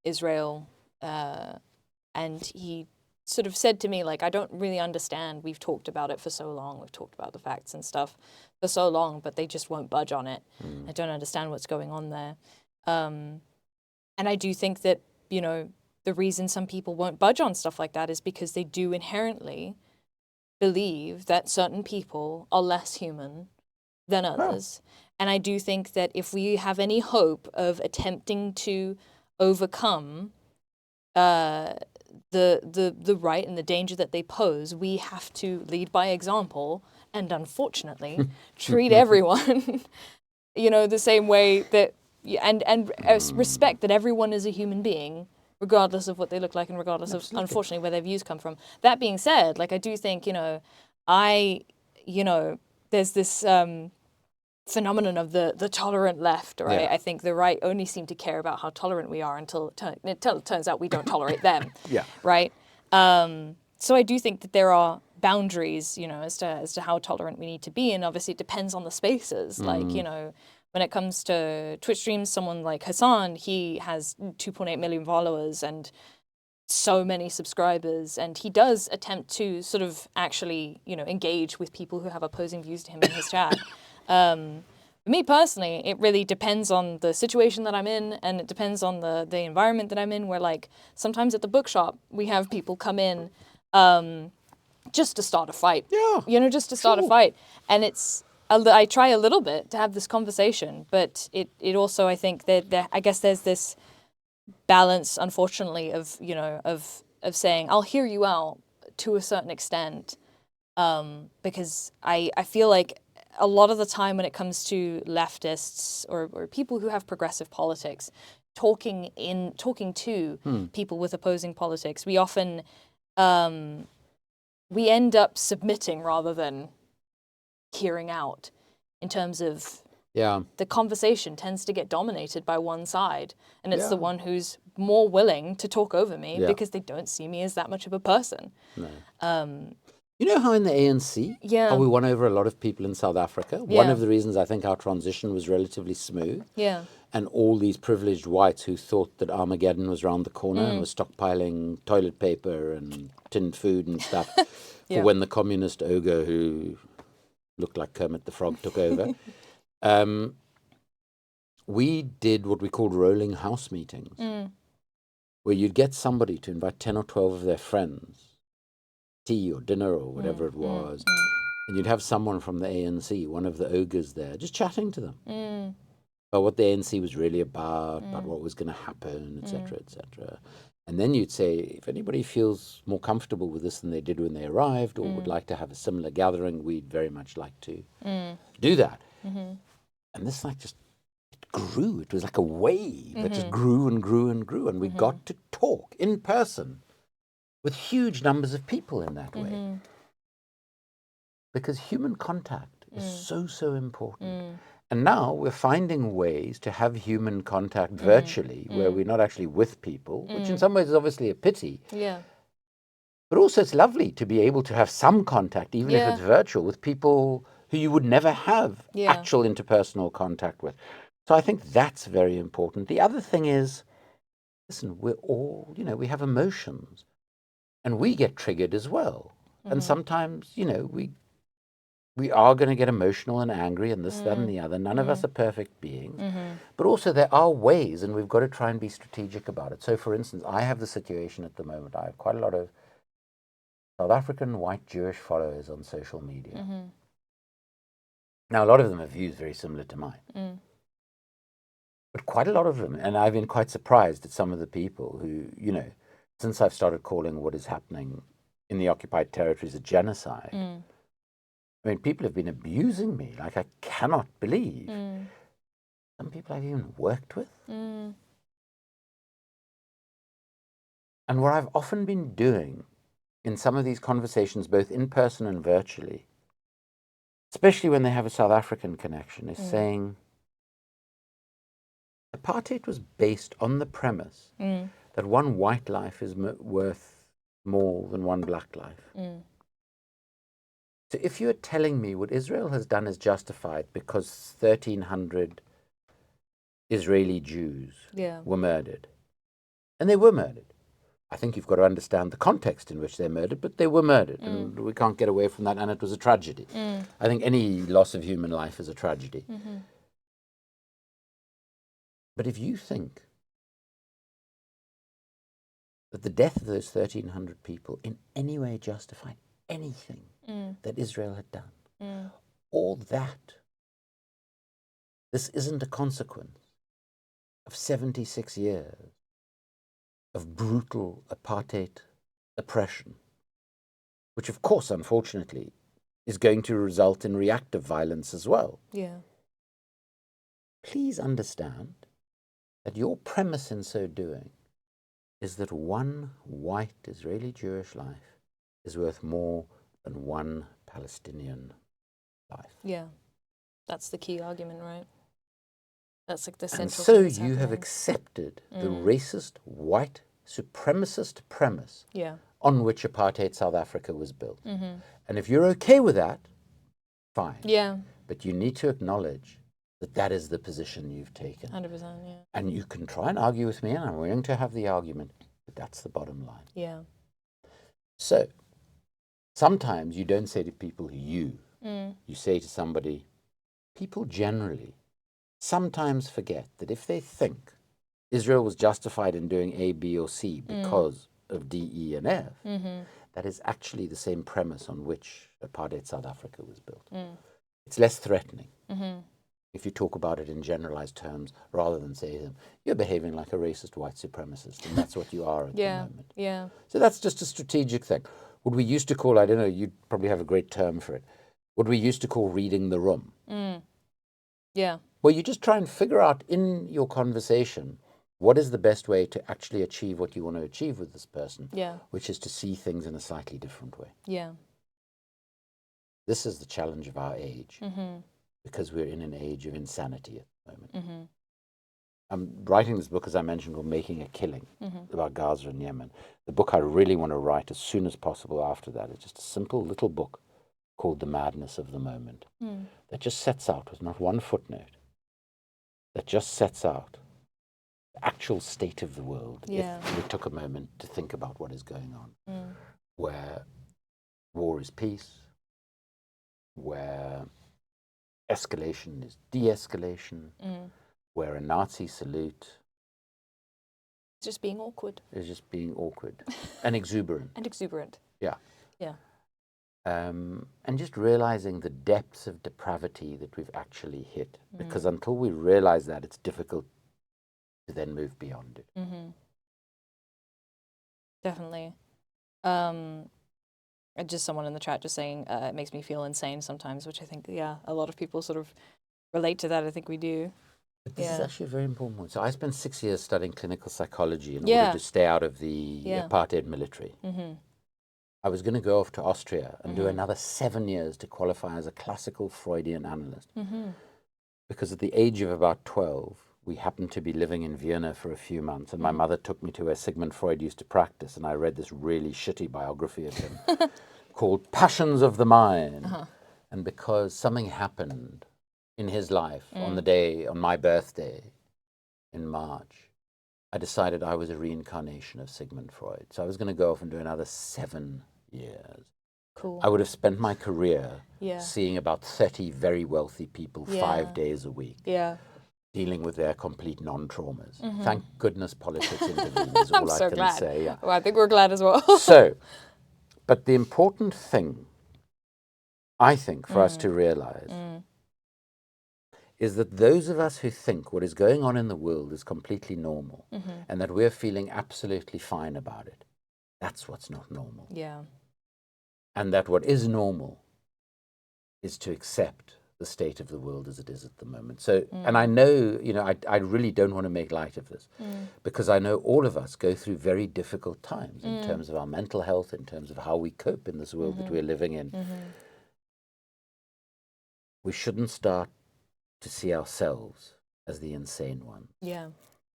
Israel, and he sort of said to me, like, I don't really understand. We've talked about it for so long. We've talked about the facts and stuff for so long, but they just won't budge on it. I don't understand what's going on there. And I do think that, you know, the reason some people won't budge on stuff like that is because they do inherently believe that certain people are less human than others. And I do think that if we have any hope of attempting to overcome the right and the danger that they pose, we have to lead by example and, unfortunately, treat everyone, you know, the same way that, and respect that everyone is a human being, regardless of what they look like and regardless of, unfortunately, where their views come from. That being said, like, I do think, you know, there's this phenomenon of the tolerant left, right? I think the right only seem to care about how tolerant we are until it turns out we don't tolerate them, right? So I do think that there are boundaries, you know, as to how tolerant we need to be, and obviously it depends on the spaces. Like, you know, when it comes to Twitch streams, someone like Hasan, he has 2.8 million followers and so many subscribers, and he does attempt to sort of actually, you know, engage with people who have opposing views to him in his chat. For me personally, it really depends on the situation that I'm in, and it depends on the environment that I'm in, where, like, sometimes at the bookshop, we have people come in just to start a fight. You know, just to start a fight. And I try a little bit to have this conversation, but it also, I think that I guess there's this balance, unfortunately, of, you know, of saying, I'll hear you out to a certain extent, because I feel like a lot of the time when it comes to leftists or people who have progressive politics, talking to people with opposing politics, we often we end up submitting rather than hearing out, in terms of the conversation tends to get dominated by one side, and it's the one who's more willing to talk over me because they don't see me as that much of a person. You know how in the ANC, how we won over a lot of people in South Africa? One of the reasons I think our transition was relatively smooth. And all these privileged whites who thought that Armageddon was around the corner and was stockpiling toilet paper and tinned food and stuff for when the communist ogre who looked like Kermit the Frog took over. We did what we called rolling house meetings, where you'd get somebody to invite 10 or 12 of their friends, tea or dinner or whatever it was, and you'd have someone from the ANC, one of the ogres there, just chatting to them. what the ANC was really about what was going to happen, etc., etc. And then you'd say, if anybody feels more comfortable with this than they did when they arrived, or would like to have a similar gathering, we'd very much like to do that. And this just it grew. It was like a wave that just grew and grew and grew. And we got to talk in person with huge numbers of people in that way. Because human contact is so important. And now we're finding ways to have human contact virtually where we're not actually with people, which in some ways is obviously a pity. Yeah. But also it's lovely to be able to have some contact, even if it's virtual, with people who you would never have actual interpersonal contact with. So I think that's very important. The other thing is, listen, we're all, we have emotions and we get triggered as well. And sometimes, we are going to get emotional and angry and this, that, and the other. None of us are perfect beings. But also there are ways, and we've got to try and be strategic about it. So, for instance, I have the situation at the moment. I have quite a lot of South African white Jewish followers on social media. Now, a lot of them have views very similar to mine. But quite a lot of them, and I've been quite surprised at some of the people who, since I've started calling what is happening in the occupied territories a genocide, I mean, people have been abusing me like I cannot believe. Some people I've even worked with. And what I've often been doing in some of these conversations, both in person and virtually, especially when they have a South African connection, is saying apartheid was based on the premise that one white life is worth more than one black life. So if you're telling me what Israel has done is justified because 1,300 Israeli Jews were murdered, and they were murdered, I think you've got to understand the context in which they're murdered, but they were murdered, and we can't get away from that, and it was a tragedy. I think any loss of human life is a tragedy. But if you think that the death of those 1,300 people in any way justified anything that Israel had done, or that this isn't a consequence of 76 years of brutal apartheid oppression, which of course, unfortunately, is going to result in reactive violence as well. Please understand that your premise in so doing is that one white Israeli Jewish life is worth more than one Palestinian life. Yeah, that's the key argument, right? That's like the central And thing so that's you have happening. accepted the racist, white, supremacist premise on which apartheid South Africa was built. And if you're okay with that, fine. But you need to acknowledge that that is the position you've taken. 100%, yeah. And you can try and argue with me, and I'm willing to have the argument, but that's the bottom line. So sometimes you don't say to people you. You say to somebody, people generally sometimes forget that if they think Israel was justified in doing A, B, or C because of D, E, and F, that is actually the same premise on which apartheid South Africa was built. It's less threatening if you talk about it in generalized terms rather than say to them, you're behaving like a racist white supremacist, and that's what you are at the moment. So that's just a strategic thing. What we used to call, I don't know, you'd probably have a great term for it, what we used to call reading the room. Well, you just try and figure out in your conversation what is the best way to actually achieve what you want to achieve with this person, which is to see things in a slightly different way. This is the challenge of our age, because we're in an age of insanity at the moment. I'm writing this book, as I mentioned, called Making a Killing, about Gaza and Yemen. The book I really want to write as soon as possible after that is just a simple little book called The Madness of the Moment, that just sets out, with not one footnote, that just sets out the actual state of the world, if we took a moment to think about what is going on, where war is peace, where escalation is de-escalation, where a Nazi salute Just being awkward. is just being awkward and exuberant. And exuberant. Yeah. And just realizing the depths of depravity that we've actually hit. Because until we realize that, it's difficult to then move beyond it. Definitely. Just someone in the chat just saying it makes me feel insane sometimes, which I think, yeah, a lot of people sort of relate to that. I think we do. But this is actually a very important point. So I spent 6 years studying clinical psychology in order to stay out of the apartheid military. I was going to go off to Austria and do another 7 years to qualify as a classical Freudian analyst. Because at the age of about 12, we happened to be living in Vienna for a few months, and my mother took me to where Sigmund Freud used to practice, and I read this really shitty biography of him called Passions of the Mind. And because something happened in his life on my birthday in March, I decided I was a reincarnation of Sigmund Freud. So I was going to go off and do another 7 years. Cool. I would have spent my career seeing about 30 very wealthy people 5 days a week. Dealing with their complete non-traumas. Thank goodness politics intervened is all I can say. Yeah. Well, I think we're glad as well. So, but the important thing, I think, for us to realize is that those of us who think what is going on in the world is completely normal and that we're feeling absolutely fine about it, that's what's not normal. Yeah. And that what is normal is to accept the state of the world as it is at the moment. So, and I know, I really don't want to make light of this because I know all of us go through very difficult times in terms of our mental health, in terms of how we cope in this world that we're living in. We shouldn't start to see ourselves as the insane ones. Yeah.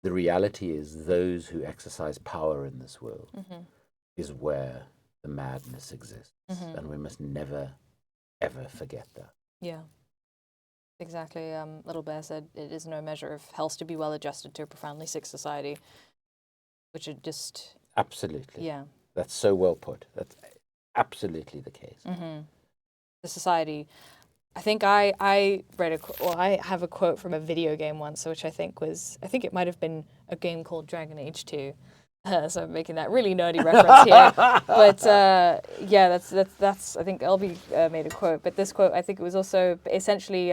The reality is those who exercise power in this world is where the madness exists. And we must never, ever forget that. Yeah. Exactly. Little Bear said, it is no measure of health to be well adjusted to a profoundly sick society, which are just... Absolutely. Yeah. That's so well put. That's absolutely the case. The society... I think I read I have a quote from a video game once, which I think it might have been a game called Dragon Age 2. So I'm making that really nerdy reference here. But yeah, that's I think LB made a quote. But this quote, I think it was also essentially,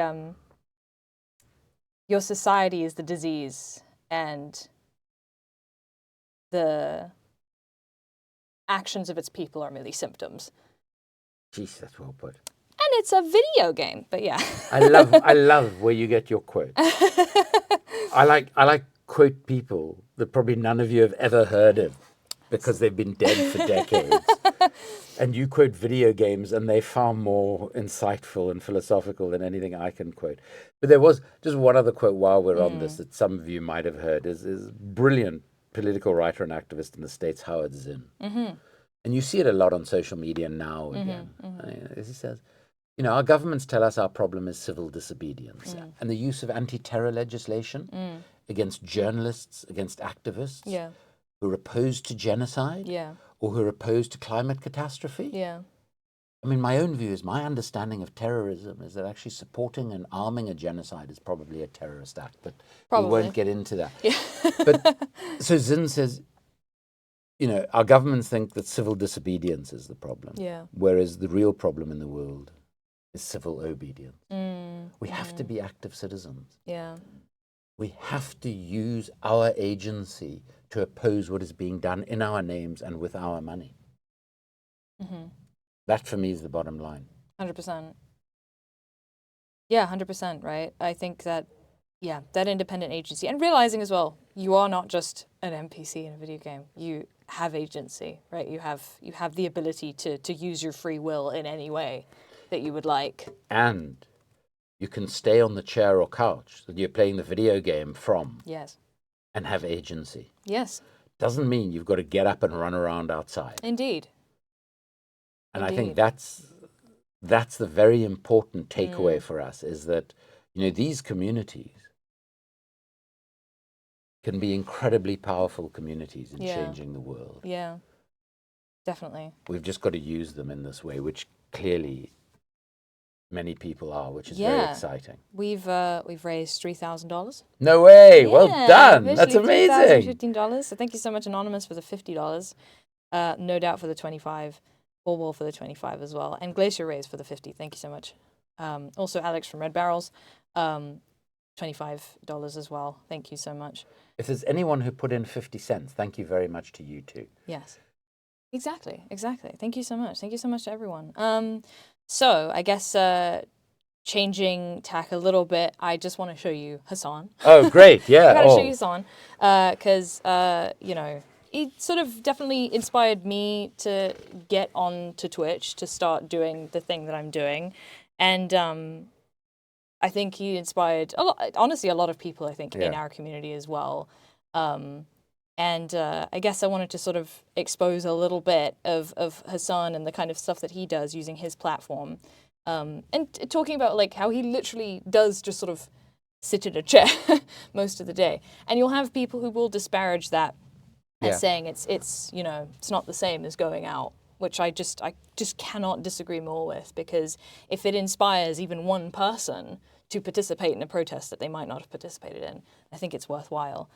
your society is the disease and the actions of its people are merely symptoms. Jeez, that's well put. And it's a video game, but yeah. I love where you get your quotes. I like quote people that probably none of you have ever heard of because they've been dead for decades. And you quote video games and they're far more insightful and philosophical than anything I can quote. But there was just one other quote while we're on this that some of you might have heard is brilliant political writer and activist in the States, Howard Zinn. And you see it a lot on social media now again. As he says, our governments tell us our problem is civil disobedience and the use of anti-terror legislation against journalists, against activists who are opposed to genocide or who are opposed to climate catastrophe. I mean, my own view is, my understanding of terrorism is that actually supporting and arming a genocide is probably a terrorist act, but we won't get into that. But so Zinn says, our governments think that civil disobedience is the problem, whereas the real problem in the world is civil obedience. We have to be active citizens. We have to use our agency to oppose what is being done in our names and with our money. That for me is the bottom line. 100%. Yeah, 100%, right? I think that, that independent agency, and realizing as well, you are not just an NPC in a video game. You have agency, right? You have the ability to use your free will in any way that you would like. And you can stay on the chair or couch that you're playing the video game from. And have agency. Doesn't mean you've got to get up and run around outside. Indeed. And I think that's the very important takeaway for us, is that, these communities can be incredibly powerful communities in changing the world. Definitely. We've just got to use them in this way, which clearly many people are, which is very exciting. We've raised $3,000. No way! Well done! That's amazing. $3,015. So thank you so much, Anonymous, for the $50. No doubt for the $25. Wall for the 25 as well, and Glacier Rays for the 50. Thank you so much. Also, Alex from Red Barrels, $25 as well. Thank you so much. If there's anyone who put in 50 cents, thank you very much to you too. Yes, exactly. Thank you so much. Thank you so much to everyone. So I guess changing tack a little bit, I just want to show you Hasan. Oh, great! Yeah, I gotta show you Hasan because you know, he sort of definitely inspired me to get on to Twitch to start doing the thing that I'm doing, and I think he inspired honestly a lot of people, I think, in our community as well. And I guess I wanted to sort of expose a little bit of Hasan and the kind of stuff that he does using his platform. And talking about like how he literally does just sort of sit in a chair most of the day. And you'll have people who will disparage that as saying it's you know, it's not the same as going out, which I just cannot disagree more with, because if it inspires even one person to participate in a protest that they might not have participated in, I think it's worthwhile.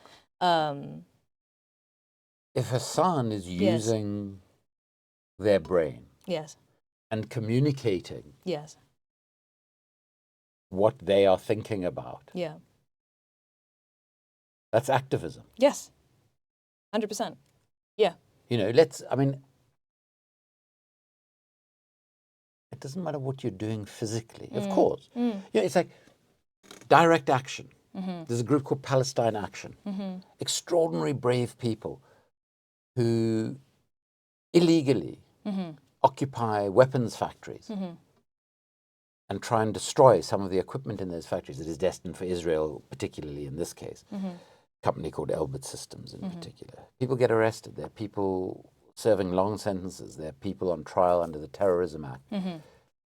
If Hasan is using their brain and communicating what they are thinking about, that's activism. Yes, 100%. Yeah. You know, I mean, it doesn't matter what you're doing physically, of course. Yeah, it's like direct action. There's a group called Palestine Action. Extraordinary brave people who illegally occupy weapons factories and try and destroy some of the equipment in those factories that is destined for Israel, particularly in this case. A company called Elbit Systems in particular. People get arrested. There are people serving long sentences. There are people on trial under the Terrorism Act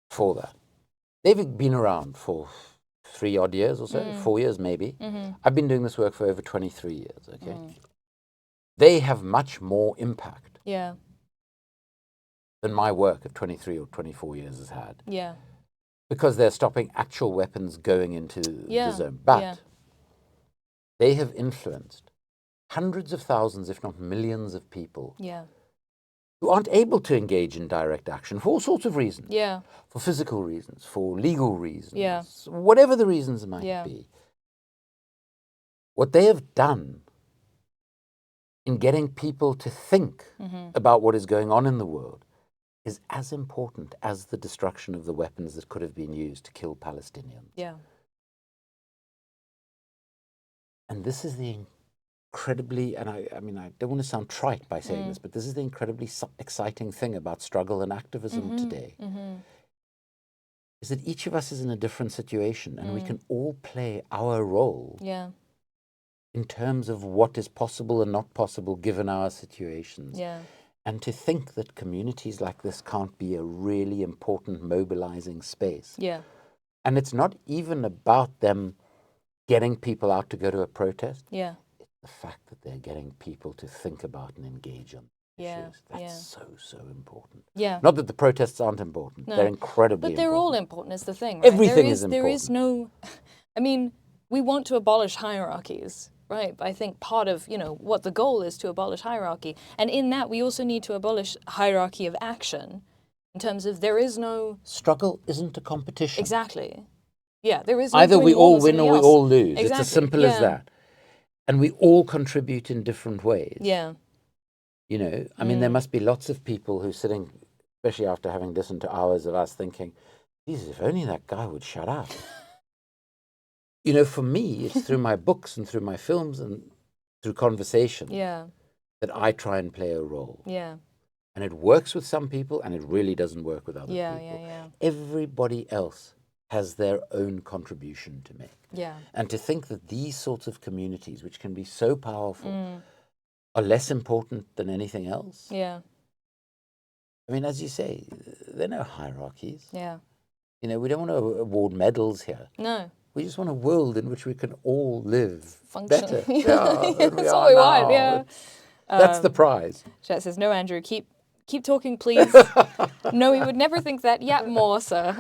for that. They've been around for 3 odd years or so, 4 years maybe. I've been doing this work for over 23 years, okay? They have much more impact than my work of 23 or 24 years has had. Because they're stopping actual weapons going into the zone. But they have influenced hundreds of thousands, if not millions of people who aren't able to engage in direct action for all sorts of reasons. For physical reasons, for legal reasons, whatever the reasons might be. What they have done in getting people to think about what is going on in the world is as important as the destruction of the weapons that could have been used to kill Palestinians. And this is the incredibly, and I mean, I don't want to sound trite by saying this, but this is the incredibly exciting thing about struggle and activism today, is that each of us is in a different situation, and we can all play our role in terms of what is possible and not possible given our situations. And to think that communities like this can't be a really important mobilizing space. And it's not even about them getting people out to go to a protest. It's the fact that they're getting people to think about and engage on issues. That's so important. Not that the protests aren't important. They're incredibly important. But they're all important is the thing, right? Everything is important. There is no, I mean, we want to abolish hierarchies, right? But I think part of, you know, what the goal is to abolish hierarchy. And in that, we also need to abolish hierarchy of action in terms of there is no... Struggle isn't a competition. Exactly. Yeah, there is no either we all win or we all lose. Exactly. It's as simple as that. And we all contribute in different ways. You know, I mean, there must be lots of people who are sitting, especially after having listened to hours of us, thinking, Jesus, if only that guy would shut up. You know, for me, it's through my books and through my films and through conversation that I try and play a role. And it works with some people and it really doesn't work with other people. Everybody else has their own contribution to make. And to think that these sorts of communities, which can be so powerful, are less important than anything else. I mean, as you say, there are no hierarchies. You know, we don't want to award medals here. No. We just want a world in which we can all live Function. better. That's what we want, That's the prize. Chat says, no, Andrew, keep talking, please. No, we would never think that yet more, sir.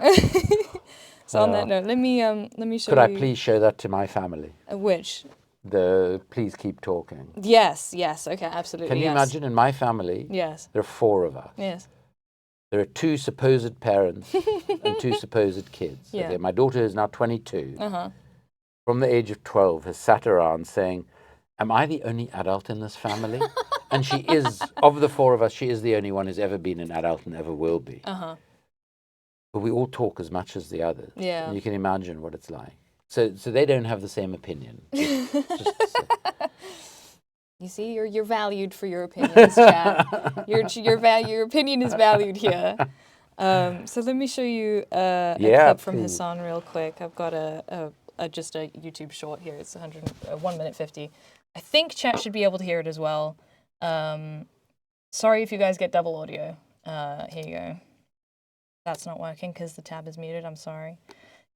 So on that note, let me show you. Could I please show that to my family? Which? The please keep talking. Yes, okay, absolutely. Can you imagine in my family? There are 4 of us. There are 2 supposed parents and 2 supposed kids. Yeah. Okay, my daughter is now 22. Uh-huh. From the age of 12, has sat around saying, am I the only adult in this family? And she is, of the 4 of us, she is the only one who's ever been an adult and ever will be. Uh-huh. But we all talk as much as the others. Yeah. And you can imagine what it's like. So they don't have the same opinion. You see, you're valued for your opinions, Chad. Your opinion is valued here. So let me show you a clip from Hasan real quick. I've got just a YouTube short here. It's 1 minute 50. I think chat should be able to hear it as well. Sorry if you guys get double audio. Here you go. That's not working because the tab is muted. I'm sorry.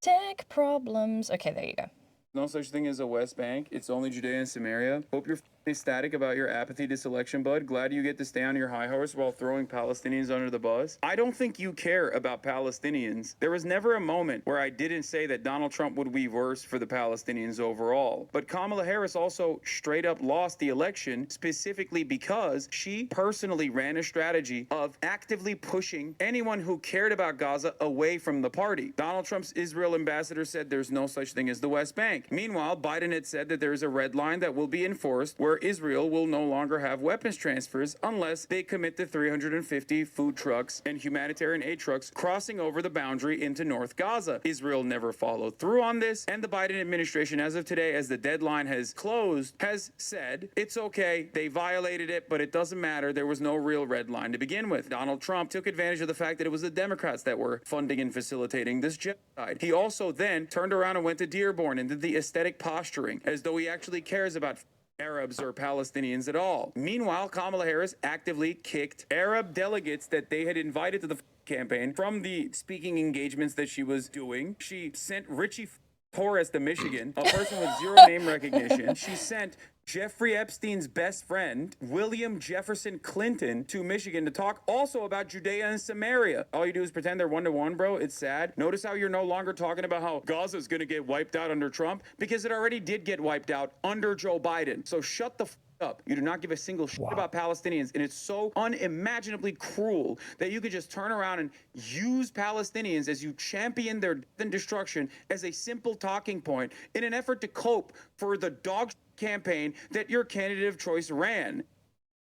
Tech problems. Okay, there you go. No such thing as a West Bank. It's only Judea and Samaria. Hope you're ecstatic about your apathy to selection, bud. Glad you get to stay on your high horse while throwing Palestinians under the bus. I don't think you care about Palestinians. There was never a moment where I didn't say that Donald Trump would be worse for the Palestinians overall. But Kamala Harris also straight up lost the election specifically because she personally ran a strategy of actively pushing anyone who cared about Gaza away from the party. Donald Trump's Israel ambassador said there's no such thing as the West Bank. Meanwhile, Biden had said that there is a red line that will be enforced where Israel will no longer have weapons transfers unless they commit to 350 food trucks and humanitarian aid trucks crossing over the boundary into North Gaza. Israel never followed through on this, and the Biden administration, as of today, as the deadline has closed, has said it's okay, they violated it, but it doesn't matter, there was no real red line to begin with. Donald Trump took advantage of the fact that it was the Democrats that were funding and facilitating this genocide. He also then turned around and went to Dearborn and did the aesthetic posturing as though he actually cares about Arabs or Palestinians at all. Meanwhile, Kamala Harris actively kicked Arab delegates that they had invited to the campaign from the speaking engagements that she was doing. She sent Richie Torres to Michigan, a person with 0 name recognition. She sent Jeffrey Epstein's best friend, William Jefferson Clinton, to Michigan to talk also about Judea and Samaria. All you do is pretend they're one-to-one, bro. It's sad. Notice how you're no longer talking about how Gaza is going to get wiped out under Trump, because it already did get wiped out under Joe Biden. So shut the up. You do not give a single shit about Palestinians, and it's so unimaginably cruel that you could just turn around and use Palestinians as you champion their death and destruction as a simple talking point in an effort to cope for the dog campaign that your candidate of choice ran.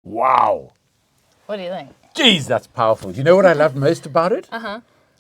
Wow. What do you think? Jeez, that's powerful. You know what I loved most about it?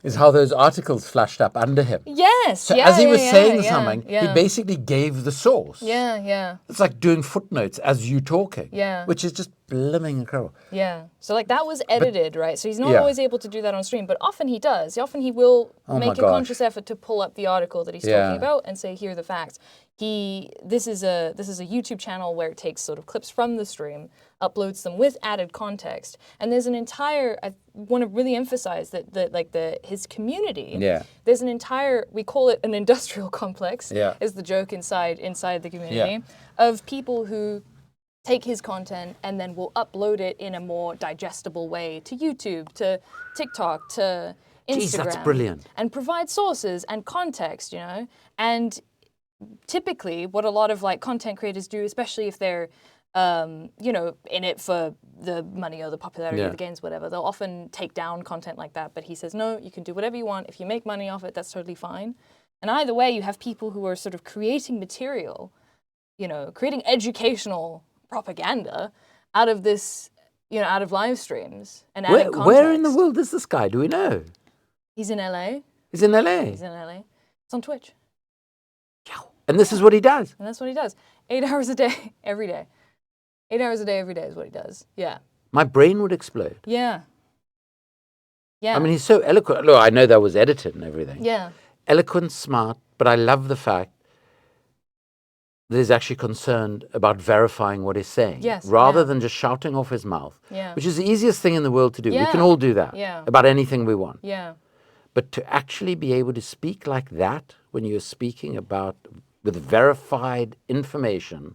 Is how those articles flashed up under him. Yes. So as he was saying something, he basically gave the source. Yeah. It's like doing footnotes as you talking. Yeah. Which is just blimming incredible. Yeah. So like that was edited, right? So he's not always able to do that on stream, but often he does. Often he will make a conscious effort to pull up the article that he's talking about and say, here are the facts. This is a YouTube channel where it takes sort of clips from the stream, uploads them with added context, and there's an entire. I want to really emphasize that his community. Yeah. There's an entire. We call it an industrial complex. Yeah. Is the joke inside the community of people who take his content and then will upload it in a more digestible way to YouTube, to TikTok, to Instagram. Jeez, that's brilliant. And provide sources and context, and typically what a lot of like content creators do, especially if they're in it for the money or the popularity or the gains, whatever, they'll often take down content like that. But he says, no, you can do whatever you want. If you make money off it, that's totally fine. And either way, you have people who are sort of creating material, creating educational propaganda out of this, out of live streams and adding context. Where in the world is this guy? Do we know? He's in LA. He's in LA? He's in LA. It's on Twitch. And this is what he does? And that's what he does. 8 hours a day, every day. 8 hours a day, every day is what he does. Yeah. My brain would explode. Yeah. Yeah. I mean, he's so eloquent. Look, I know that was edited and everything. Yeah. Eloquent, smart, but I love the fact that he's actually concerned about verifying what he's saying. Yes. Rather than just shouting off his mouth. Yeah. Which is the easiest thing in the world to do. Yeah. We can all do that. Yeah. About anything we want. Yeah. But to actually be able to speak like that when you're speaking about with verified information,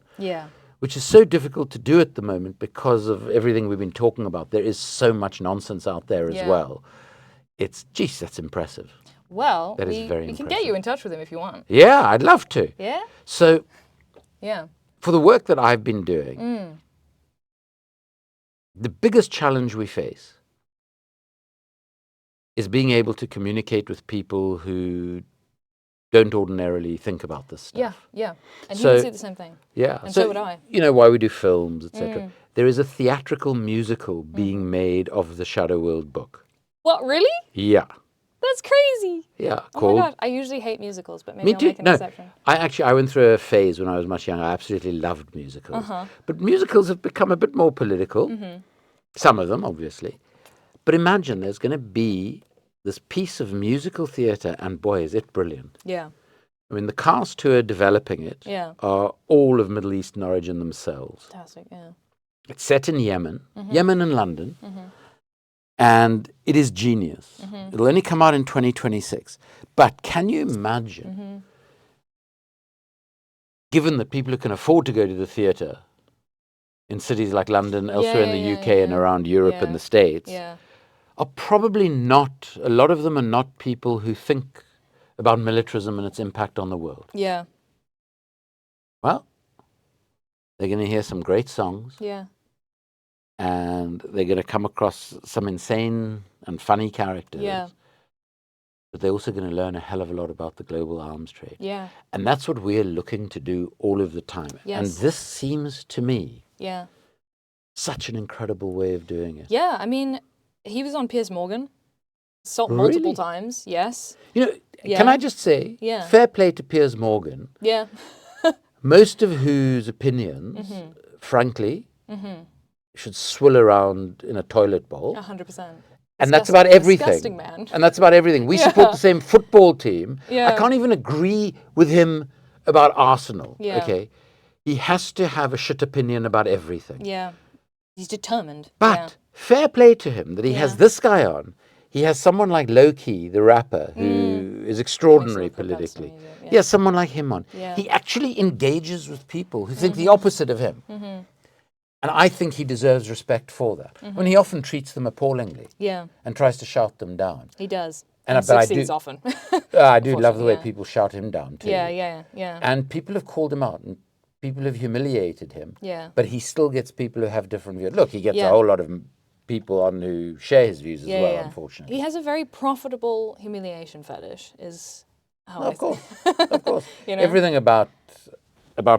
which is so difficult to do at the moment because of everything we've been talking about. There is so much nonsense out there as well. Geez, that's impressive. Well, that is very we can impressive. get you in touch with him if you want. Yeah, I'd love to. Yeah? So, yeah, for the work that I've been doing, the biggest challenge we face is being able to communicate with people who don't ordinarily think about this stuff. Yeah, yeah. And he So- would say the same thing. Yeah. And so would I. You know, why we do films, etc. There is a theatrical musical being made of the Shadow World book. What, really? Yeah. That's crazy. Yeah. Oh Called my god, I usually hate musicals, but maybe Me I'll too. make an No, exception. I went through a phase when I was much younger. I absolutely loved musicals. But musicals have become a bit more political. Some of them, obviously. But imagine there's going to be this piece of musical theatre, and boy, is it brilliant. Yeah, I mean, the cast who are developing it Yeah. are all of Middle Eastern origin themselves. fantastic, yeah. It's set in Yemen, Yemen and London, and it is genius. It'll only come out in 2026. But can you imagine, given that people who can afford to go to the theatre in cities like London, elsewhere in the UK and around Europe and the States, Yeah, are probably not, a lot of them are not people who think about militarism and its impact on the world. yeah, Well, they're going to hear some great songs, yeah, and they're going to come across some insane and funny characters. yeah, But they're also going to learn a hell of a lot about the global arms trade. yeah, And that's what we're looking to do all of the time. And Yes. this seems to me yeah. such an incredible way of doing it. Yeah, I mean, he was on Piers Morgan multiple Really? times, yes. You know, Yeah. can I just say, Yeah. fair play to Piers Morgan, Yeah, most of whose opinions, frankly, should swill around in a toilet bowl. 100%. And that's about everything. Disgusting, man. And that's about everything. We support the same football team. I Yeah. can't even agree with him about Arsenal. Yeah. Okay. He has to have a shit opinion about everything. Yeah. He's determined. But fair play to him that he has this guy on. He has someone like Loki, the rapper, who is extraordinary Makes a lot of sense to politically. me, He has someone like him on. Yeah. He actually engages with people who think the opposite of him. And I think he deserves respect for that. When he often treats them appallingly Yeah, and tries to shout them down. he does. And And but I succeeds do- often. I do love the way yeah. people shout him down too. Yeah. And people have called him out and people have humiliated him. Yeah. But he still gets people who have different views. Look, he gets a Yeah. whole lot of people on who share his views as well, Yeah. unfortunately. He has a very profitable humiliation fetish, is how I Of course, think. of course. You know? Everything about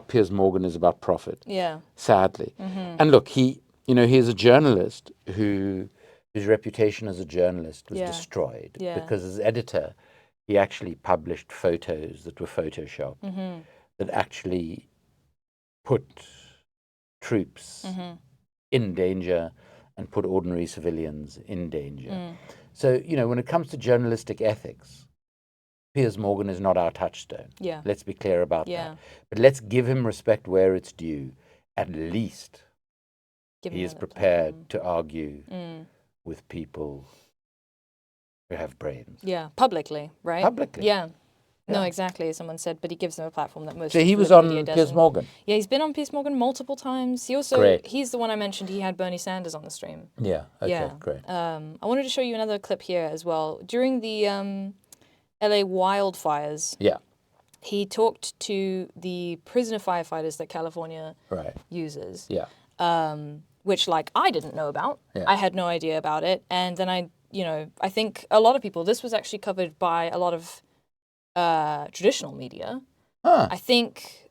Piers Morgan is about profit, Yeah, sadly. And look, he is a journalist whose reputation as a journalist was Yeah. destroyed Yeah. because as editor, he actually published photos that were photoshopped that actually put troops in danger and put ordinary civilians in danger. So, when it comes to journalistic ethics, Piers Morgan is not our touchstone. Yeah. Let's be clear about Yeah. that. But let's give him respect where it's due. At least Give he him is another prepared to argue Mm. with people who have brains. Yeah, publicly, right? Publicly. Yeah. No, Yeah. exactly. Someone said, but he gives them a platform that most. So he was liberal on media Piers doesn't. Morgan. Yeah, he's been on Piers Morgan multiple times. He also, Great. he's the one I mentioned. He had Bernie Sanders on the stream. Yeah. Okay. Yeah. Great. I wanted to show you another clip here as well. During the LA wildfires, Yeah. he talked to the prisoner firefighters that California Right. uses. Yeah. Which I didn't know about. Yeah. I had no idea about it. And then I think a lot of people, this was actually covered by a lot of traditional media. Huh. I think,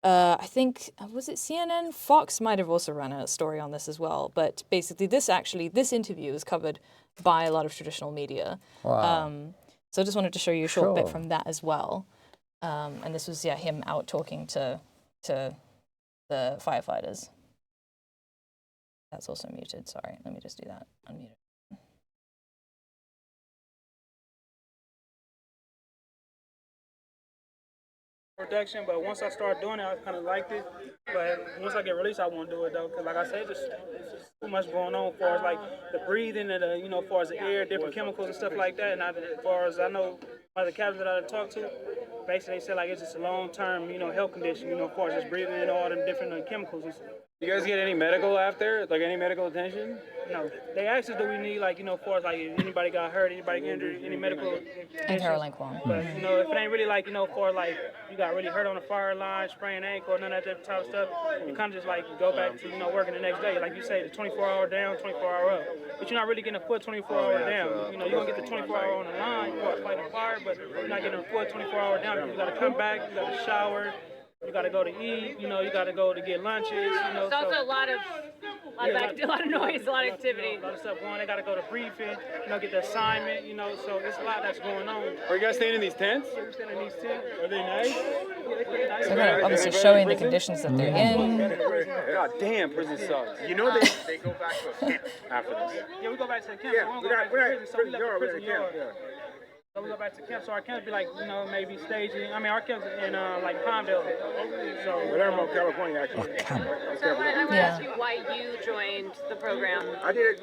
was it CNN? Fox might have also run a story on this as well. But basically this interview is covered by a lot of traditional media. Wow. So I just wanted to show you a short bit Sure. from that as well. And this was, him out talking to the firefighters. That's also muted. Sorry, let me just do that. Unmute it. Production, but once I started doing it, I kind of liked it. But once I get released, I won't do it though, because like I said, it's just too much going on as far as like the breathing and the, as far as the air, different chemicals and stuff like that. And as far as I know, by the captains that I talked to, basically they said like it's just a long-term, health condition, as far as just breathing in all them different chemicals and stuff. You guys get any medical after? Like any medical attention? they asked us, do we need, like, for us, like, if anybody got hurt, anybody get injured, any medical And Caroline Kwan. But, if it ain't really, like, for, like, you got really hurt on the fire line, sprained ankle, none of that type of stuff, you kind of just, like, go back to, working the next day. Like you say, the 24-hour down, 24-hour up. But you're not really getting a full 24-hour down. You're going to get the 24-hour on the line, you are fighting fire, but you're not getting a full 24-hour down. You got to come back, you got to shower, you got to go to eat, you got to go to get lunches, It's also a lot of noise, a lot of activity. A lot of stuff going. They got to go to briefing, get the assignment, so it's a lot that's going on. Are you guys staying in these tents? Yeah, we're staying in these tents. Are they nice? So kind of obviously showing the conditions that they're in. God damn, prison sucks. You know they go back to a camp after this. Yeah, we go back to the camp. Yeah, so we don't go back to prison, so we left the we're prison in camp. yard. So we go back to camp. So our camp be like, maybe staging. I mean, our camp's in like Palmdale. So Palermo, California, actually. So I want to ask you why you joined the program. I did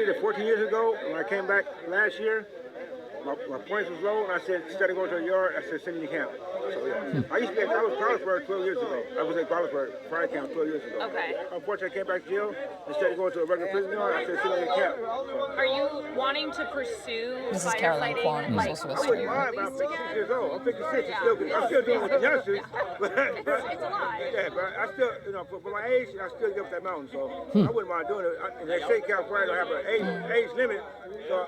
it 14 years ago. When I came back last year, my points was low, and I said, instead of going to a yard, I said, send me to camp. So, yeah. I was Carlsberg 12 years ago. I was at Carlsberg fire camp 12 years ago. Okay. Unfortunately, I came back to jail. Instead of going to a regular prison yard, I said, send me to camp. Are you wanting to pursue This is Caroline Kwan, who's like, also a I wouldn't mind, but I'm 56 years old. I'm 56. I'm still doing what the youngsters. But, it's a lot. yeah, but I still, for my age, I still get up that mountain. So I wouldn't mind doing it. And they say California don't have an age limit. So,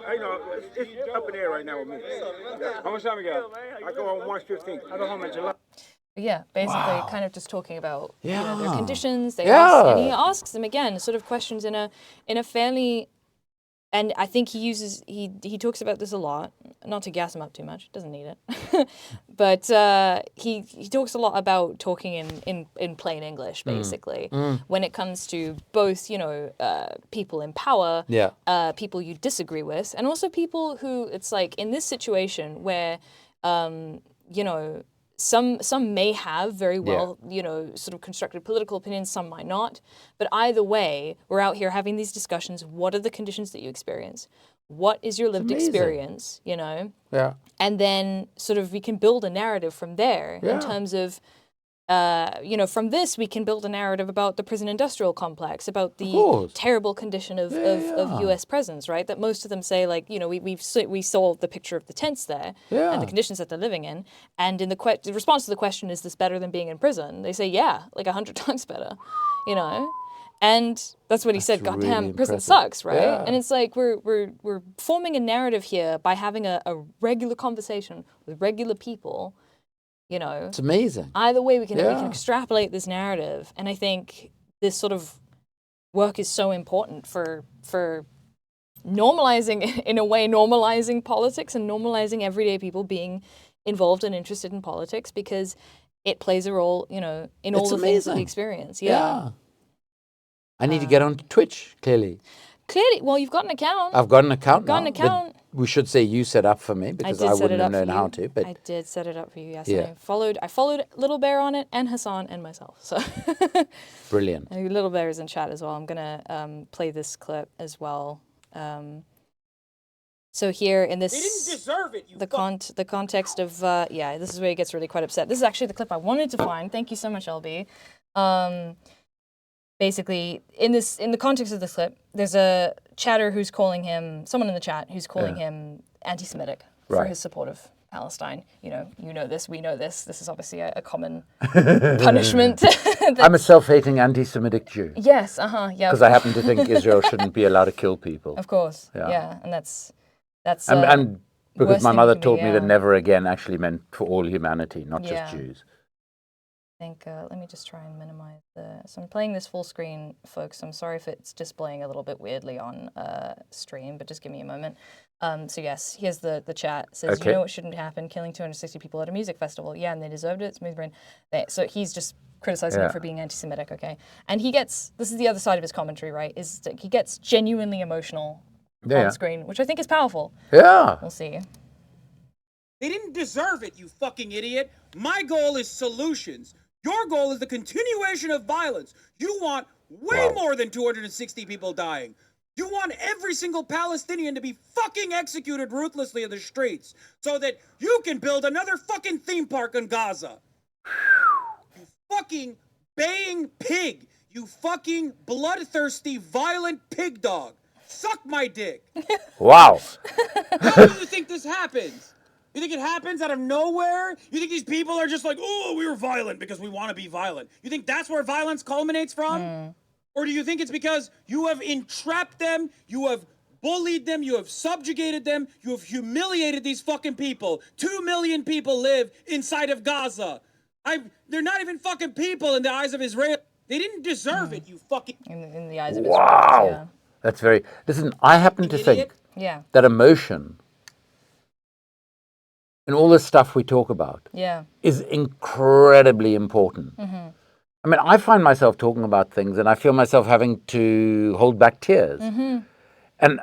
it's up in the air right now with me. How much time we got? I go on March 15th. I go home in July. Yeah, basically kind of just talking about their conditions. They Yeah. ask, and he asks them again, sort of questions in a fairly, and I think he talks about this a lot, not to gas him up too much, doesn't need it, but he talks a lot about talking in plain English, basically, when it comes to both, people in power, people you disagree with, and also people who, it's like, in this situation where, some may have very well, sort of constructed political opinions, some might not. But either way, we're out here having these discussions. What are the conditions that you experience? What is your lived experience, Yeah. And then sort of we can build a narrative from there in terms of, from this we can build a narrative about the prison industrial complex, about the terrible condition of U.S. prisons, right? That most of them say, like, we saw the picture of the tents there and the conditions that they're living in, and in the response to the question, is this better than being in prison? They say, yeah, like 100 times better, And that's what he said. Really Goddamn, prison impressive. sucks, right? Yeah. And it's like we're forming a narrative here by having a regular conversation with regular people. It's amazing. Either way, we can extrapolate this narrative, and I think this sort of work is so important for normalizing politics and normalizing everyday people being involved and interested in politics, because it plays a role, in all the things that we experience. Yeah. I need to get on Twitch, clearly. Well, you've got an account. I've got an account Got an now, account. but we should say you set up for me, because I wouldn't have known how to. But I did set it up for you, yes. Yeah. And I followed Little Bear on it, and Hasan and myself. So brilliant. and Little Bear is in chat as well. I'm gonna play this clip as well. So here in this, They didn't deserve it. the context of this is where he gets really quite upset. This is actually the clip I wanted to find. Thank you so much, LB. Basically, in the context of this clip, there's a chatter who's calling him, someone in the chat who's calling him anti-Semitic for his support of Palestine. You know this, we know this. This is obviously a common punishment. I'm a self-hating anti-Semitic Jew. Yes, yeah. Because I happen to think Israel shouldn't be allowed to kill people. Of course, Yeah. and that's. And because worst my thing mother you can taught do, me that yeah. never again actually meant for all humanity, not Yeah. just Jews. I think, let me just try and minimize so I'm playing this full screen, folks. I'm sorry if it's displaying a little bit weirdly on stream, but just give me a moment. So yes, here's the chat. It says, Okay. what shouldn't happen? Killing 260 people at a music festival. Yeah, and they deserved it. Smooth brain. So he's just criticizing him for being anti-Semitic, okay? And this is the other side of his commentary, right? Is that he gets genuinely emotional on screen, which I think is powerful. Yeah. We'll see. They didn't deserve it, you fucking idiot. My goal is solutions. Your goal is the continuation of violence. You want way more than 260 people dying. You want every single Palestinian to be fucking executed ruthlessly in the streets so that you can build another fucking theme park in Gaza. You fucking baying pig. You fucking bloodthirsty, violent pig dog. Suck my dick. Wow. How do you think this happens? You think it happens out of nowhere? You think these people are just like, oh, we were violent because we want to be violent? You think that's where violence culminates from? Or do you think it's because you have entrapped them, you have bullied them, you have subjugated them, you have humiliated these fucking people? 2 million people live inside of Gaza. They're not even fucking people in the eyes of Israel. They didn't deserve it, you fucking In the eyes of Wow. Israel. That's very... Listen, I happen to think Yeah. that emotion and all this stuff we talk about Yeah. is incredibly important. I mean, I find myself talking about things and I feel myself having to hold back tears. And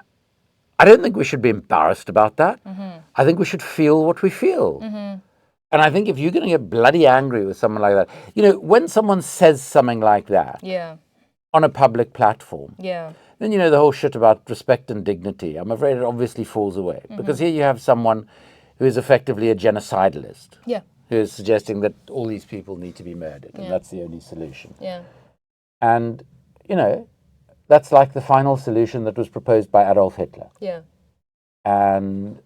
I don't think we should be embarrassed about that. I think we should feel what we feel. And I think if you're going to get bloody angry with someone like that, you know, when someone says something like that Yeah. on a public platform, Yeah. then, you know, the whole shit about respect and dignity, I'm afraid it obviously falls away. Because here you have someone who is effectively a genocidalist. Yeah. Who is suggesting that all these people need to be murdered, and Yeah. that's the only solution. Yeah. And, you know, that's like the final solution that was proposed by Adolf Hitler. Yeah. And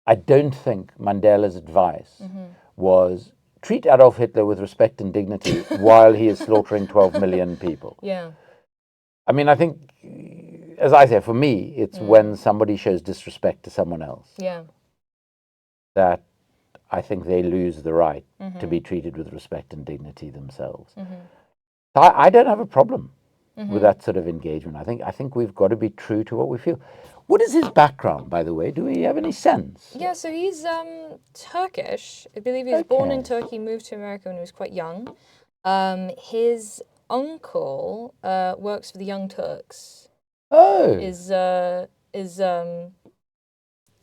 I don't think Mandela's advice was treat Adolf Hitler with respect and dignity while he is slaughtering 12 million people. Yeah. I mean, I think, as I say, for me, it's when somebody shows disrespect to someone else Yeah. that I think they lose the right to be treated with respect and dignity themselves. So I don't have a problem with that sort of engagement. I think we've got to be true to what we feel. What is his background, by the way? Do we have any sense? Yeah, so he's Turkish. I believe he was born in Okay. Turkey, moved to America when he was quite young. His uncle works for the Young Turks. Oh.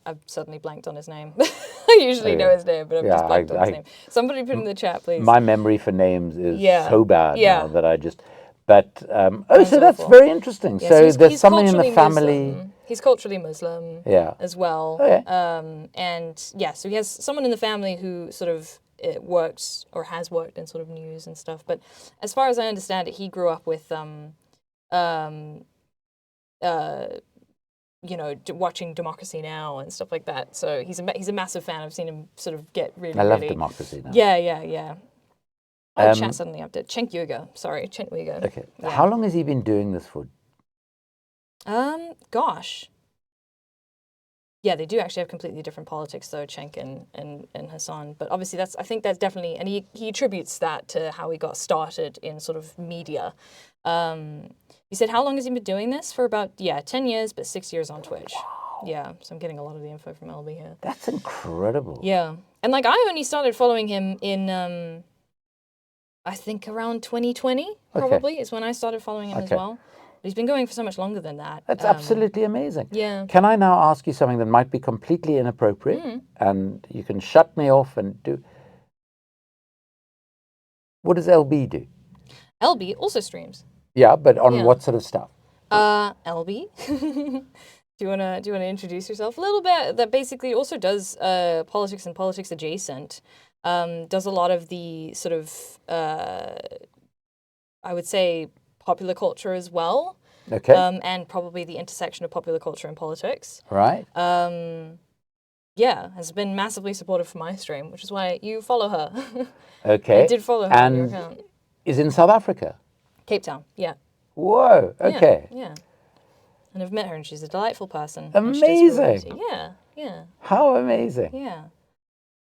I've suddenly blanked on his name. I usually know his name, but I've just blanked on his name. Somebody put in the chat, please. My memory for names is so bad now that I just... But, That's so that's awful. very interesting. Yeah, so he's there's something in the culturally family... Muslim. He's culturally Muslim as well. And yeah, so he has someone in the family who sort of worked or has worked in sort of news and stuff. But as far as I understand it, he grew up with you know, watching Democracy Now! And stuff like that. So he's a massive fan. I've seen him sort of get really, I love Democracy Now! Yeah. Oh, chat suddenly updated. Cenk Uygur. Sorry, Cenk Uygur. Okay. Yeah. How long has he been doing this for? Gosh. Yeah, they do actually have completely different politics, though, Cenk and Hasan. But obviously, I think that's definitely, and he attributes that to how he got started in sort of media. He said, how long has he been doing this? For about, 10 years, but 6 years on Twitch. Wow. Yeah, so I'm getting a lot of the info from LB here. That's incredible. Yeah. And like, I only started following him in, I think around 2020, probably, is when I started following him as well. But he's been going for so much longer than that. That's absolutely amazing. Yeah. Can I now ask you something that might be completely inappropriate? And you can shut me off and do... What does LB do? LB also streams. Yeah, but on what sort of stuff? LB. Do you wanna introduce yourself a little bit? That basically also does politics and politics adjacent. Does a lot of the sort of I would say popular culture as well. Okay. And probably the intersection of popular culture and politics. Right. Yeah, has been massively supportive for my stream, which is why you follow her. Okay. I did follow her on your account. Is in South Africa? Cape Town, yeah. Whoa, okay. Yeah. And I've met her and she's a delightful person. Amazing. Yeah. How amazing. Yeah.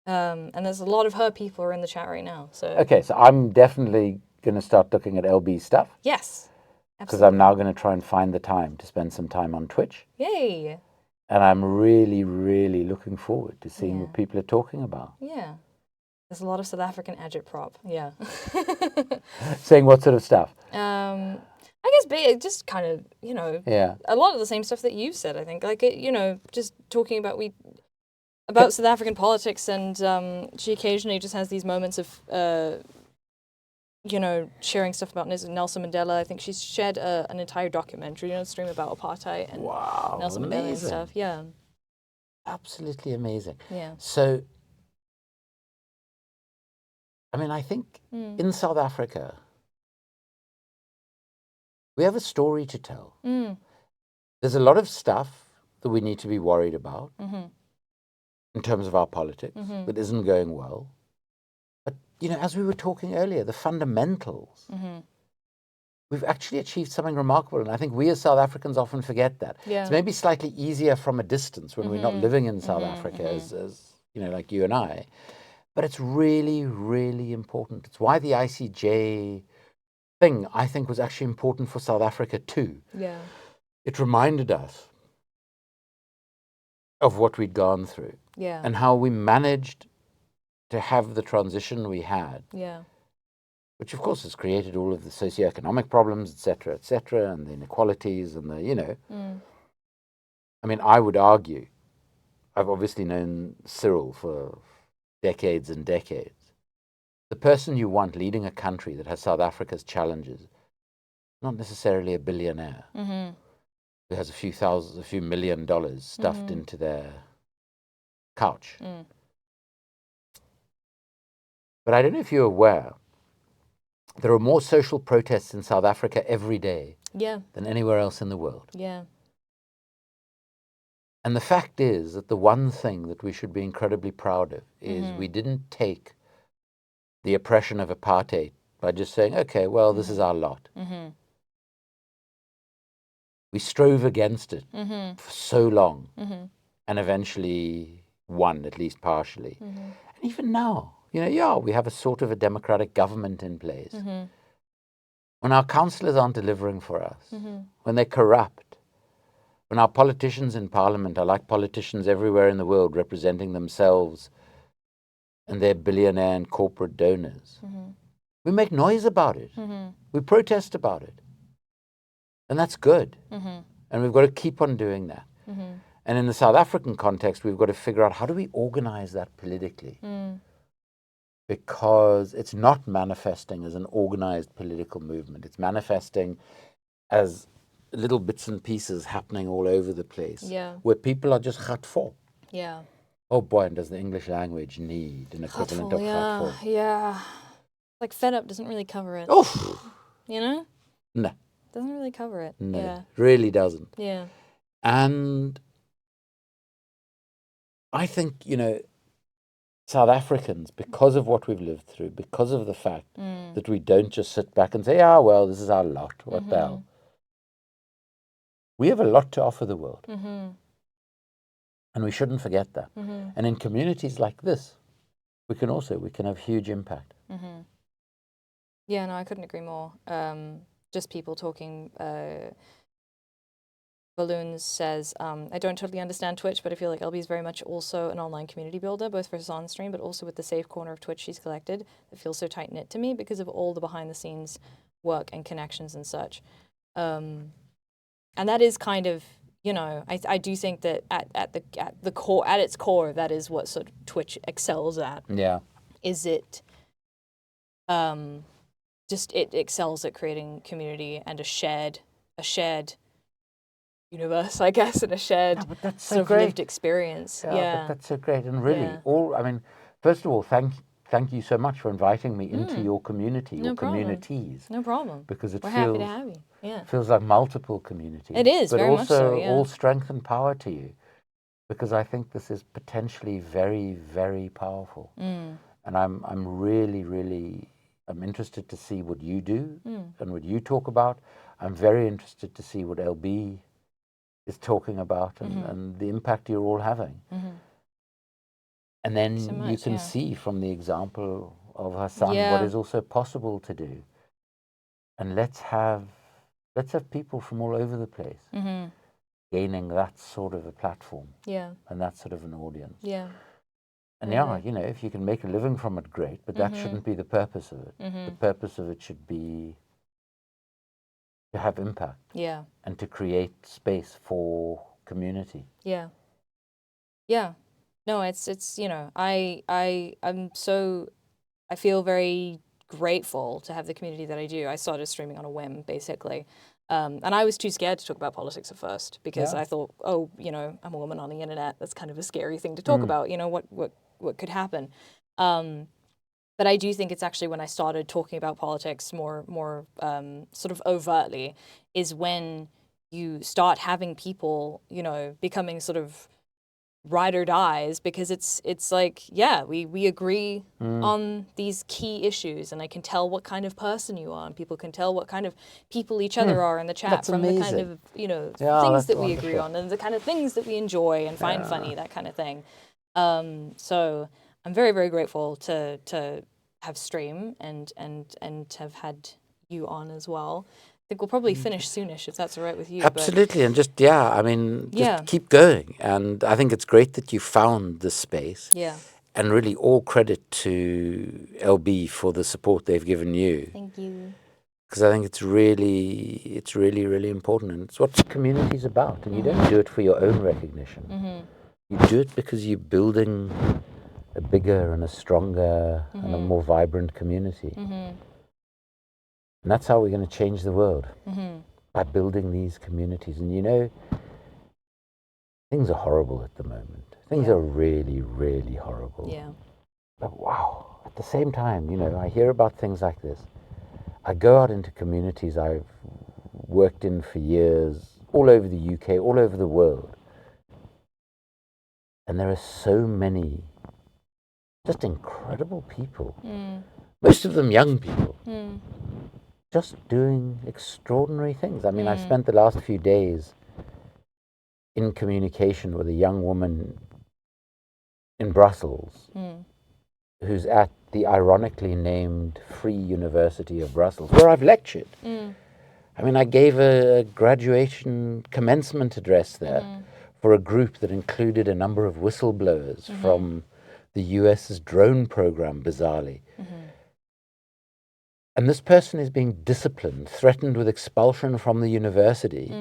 And there's a lot of her people are in the chat right now. So Okay, so I'm definitely going to start looking at LB stuff. Yes. Because I'm now going to try and find the time to spend some time on Twitch. Yay. And I'm really, really looking forward to seeing what people are talking about. Yeah. There's a lot of South African agitprop. Yeah. Saying what sort of stuff? I guess just kind of, a lot of the same stuff that you said, I think. Like, just talking about South African politics, and she occasionally just has these moments of, sharing stuff about Nelson Mandela. I think she's shared an entire documentary, stream about apartheid and Nelson Mandela and stuff. Yeah. Absolutely amazing. Yeah. So, I mean, I think in South Africa, we have a story to tell. there's a lot of stuff that we need to be worried about in terms of our politics that isn't going well. But, you know, as we were talking earlier, the fundamentals, we've actually achieved something remarkable. And I think we as South Africans often forget that. Yeah. It's maybe slightly easier from a distance when we're not living in South Africa as, you know, like you and I. But it's really, really important. It's why the ICJ thing, I think, was actually important for South Africa too. Yeah. It reminded us of what we'd gone through Yeah. and how we managed to have the transition we had, Yeah. which of course has created all of the socioeconomic problems, et cetera, and the inequalities and the, you know. I mean, I would argue, I've obviously known Cyril for decades and decades. The person you want leading a country that has South Africa's challenges, not necessarily a billionaire who has a few $1 million stuffed into their couch. But I don't know if you're aware, there are more social protests in South Africa every day than anywhere else in the world. Yeah. And the fact is that the one thing that we should be incredibly proud of is we didn't take the oppression of apartheid by just saying, okay, well, this is our lot. We strove against it for so long and eventually won, at least partially. And even now, you know, yeah, we have a sort of a democratic government in place. When our councillors aren't delivering for us, when they're corrupt, when our politicians in parliament are like politicians everywhere in the world representing themselves and their billionaire and corporate donors, we make noise about it. We protest about it. And that's good. And we've got to keep on doing that. And in the South African context, we've got to figure out how do we organize that politically? Because it's not manifesting as an organized political movement. It's manifesting as little bits and pieces happening all over the place, where people are just gat vol. Yeah. Oh boy, and does the English language need an equivalent of gat vol? Yeah. Like fed up doesn't really cover it. Oof. You know? No. Doesn't really cover it. No, Yeah. really doesn't. Yeah. And I think, you know, South Africans, because of what we've lived through, because of the fact that we don't just sit back and say, ah, well, this is our lot, what the hell? We have a lot to offer the world. And we shouldn't forget that. And in communities like this, we can have huge impact. Yeah, no, I couldn't agree more. Just people talking. Balloons says, I don't totally understand Twitch, but I feel like LB is very much also an online community builder, both for Hasan stream, but also with the safe corner of Twitch she's collected. It feels so tight-knit to me because of all the behind-the-scenes work and connections and such. And that is kind of, you know, I do think that at the core, at its core, that is what sort of Twitch excels at. Yeah. Is it it excels at creating community and a shared universe, I guess, and a shared sort of lived experience. But that's so great. And really, first of all, thank you so much for inviting me into your community, your communities. No problem. Because we're happy to have you. Yeah. Feels like multiple communities. It is, but very much so, yeah. all strength and power to you. Because I think this is potentially very, very powerful. And I'm really, really, I'm interested to see what you do and what you talk about. I'm very interested to see what LB is talking about and the impact you're all having. And then you can see from the example of Hasan what is also possible to do. And let's have people from all over the place gaining that sort of a platform and that sort of an audience. Yeah. And you know, if you can make a living from it, great, but that shouldn't be the purpose of it. The purpose of it should be to have impact. Yeah. And to create space for community. Yeah. Yeah. No, it's you know, I feel very grateful to have the community that I do. I started streaming on a whim, basically. And I was too scared to talk about politics at first because I thought, oh, you know, I'm a woman on the internet. That's kind of a scary thing to talk about. You know, what could happen? But I do think it's actually when I started talking about politics more sort of overtly is when you start having people, you know, becoming sort of ride or dies, because it's like, yeah, we agree on these key issues, and I can tell what kind of person you are, and people can tell what kind of people each other are in the chat That's from the kind amazing. of, you know, Yeah, things that's that we agree wonderful. on, and the kind of things that we enjoy and find funny, that kind of thing. So I'm very, very grateful to have Stream and have had you on as well. I think we'll probably finish soonish if that's all right with you. Absolutely, and just I mean, just Yeah. keep going. And I think it's great that you found this space. Yeah. And really, all credit to LB for the support they've given you, Thank you. because I think it's really, really important, and it's what community's about. And you don't do it for your own recognition. You do it because you're building a bigger and a stronger and a more vibrant community. And that's how we're going to change the world, by building these communities. And you know, things are horrible at the moment. Things are really, really horrible. Yeah. But wow, at the same time, you know, I hear about things like this. I go out into communities I've worked in for years, all over the UK, all over the world. And there are so many just incredible people, most of them young people, just doing extraordinary things. I mean, I've spent the last few days in communication with a young woman in Brussels who's at the ironically named Free University of Brussels, where I've lectured. I mean, I gave a graduation commencement address there for a group that included a number of whistleblowers from the US's drone program, bizarrely. And this person is being disciplined, threatened with expulsion from the university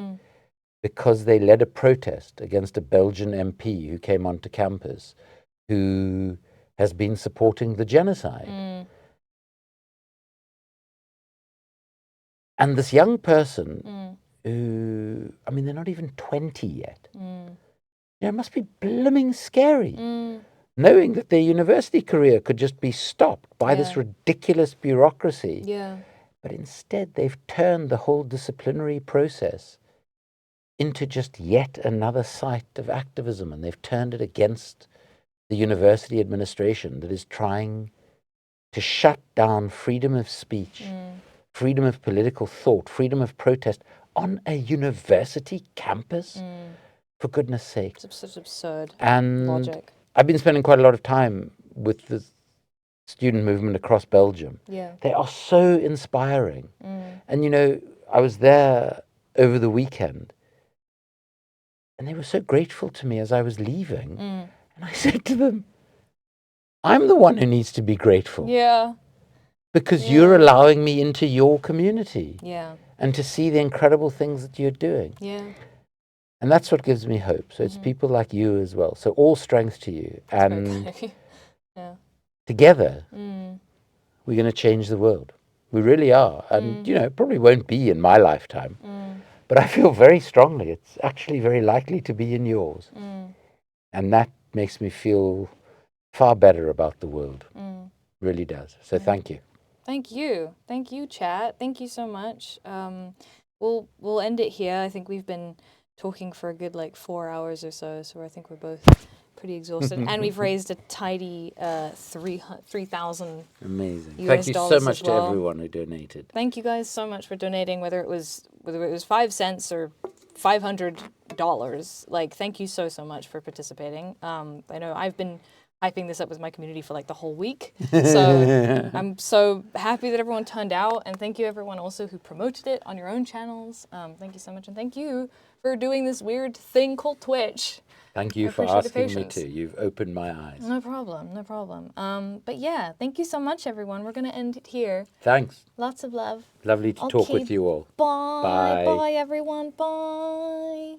because they led a protest against a Belgian MP who came onto campus who has been supporting the genocide. And this young person who, I mean, they're not even 20 yet. You know, it must be blooming scary, knowing that their university career could just be stopped by this ridiculous bureaucracy. Yeah. But instead, they've turned the whole disciplinary process into just yet another site of activism, and they've turned it against the university administration that is trying to shut down freedom of speech, freedom of political thought, freedom of protest on a university campus. For goodness sake. It's such absurd And logic. I've been spending quite a lot of time with the student movement across Belgium. Yeah. They are so inspiring. And, you know, I was there over the weekend, and they were so grateful to me as I was leaving. And I said to them, I'm the one who needs to be grateful. Yeah. Because you're allowing me into your community. Yeah. And to see the incredible things that you're doing. Yeah. And that's what gives me hope. So it's people like you as well. So all strength to you. And yeah. together, we're going to change the world. We really are. And, you know, it probably won't be in my lifetime. But I feel very strongly it's actually very likely to be in yours. And that makes me feel far better about the world. Really does. So thank you. Thank you. Thank you, chat. Thank you so much. We'll end it here. I think we've been talking for a good 4 hours or so, so I think we're both pretty exhausted. And we've raised a tidy $3,000 Amazing. US Thank you so dollars much as well. to everyone who donated. Thank you guys so much for donating, whether it was 5 cents or $500. Thank you so much for participating. I know I've been hyping this up with my community for the whole week. So I'm so happy that everyone turned out, and thank you everyone also who promoted it on your own channels. Thank you so much, and thank you for doing this weird thing called Twitch. Thank you for asking me to. You've opened my eyes. No problem, no problem. But yeah, thank you so much everyone. We're gonna end it here. Thanks. Lots of love. Lovely to talk with you all. Bye. Bye. Bye everyone. Bye.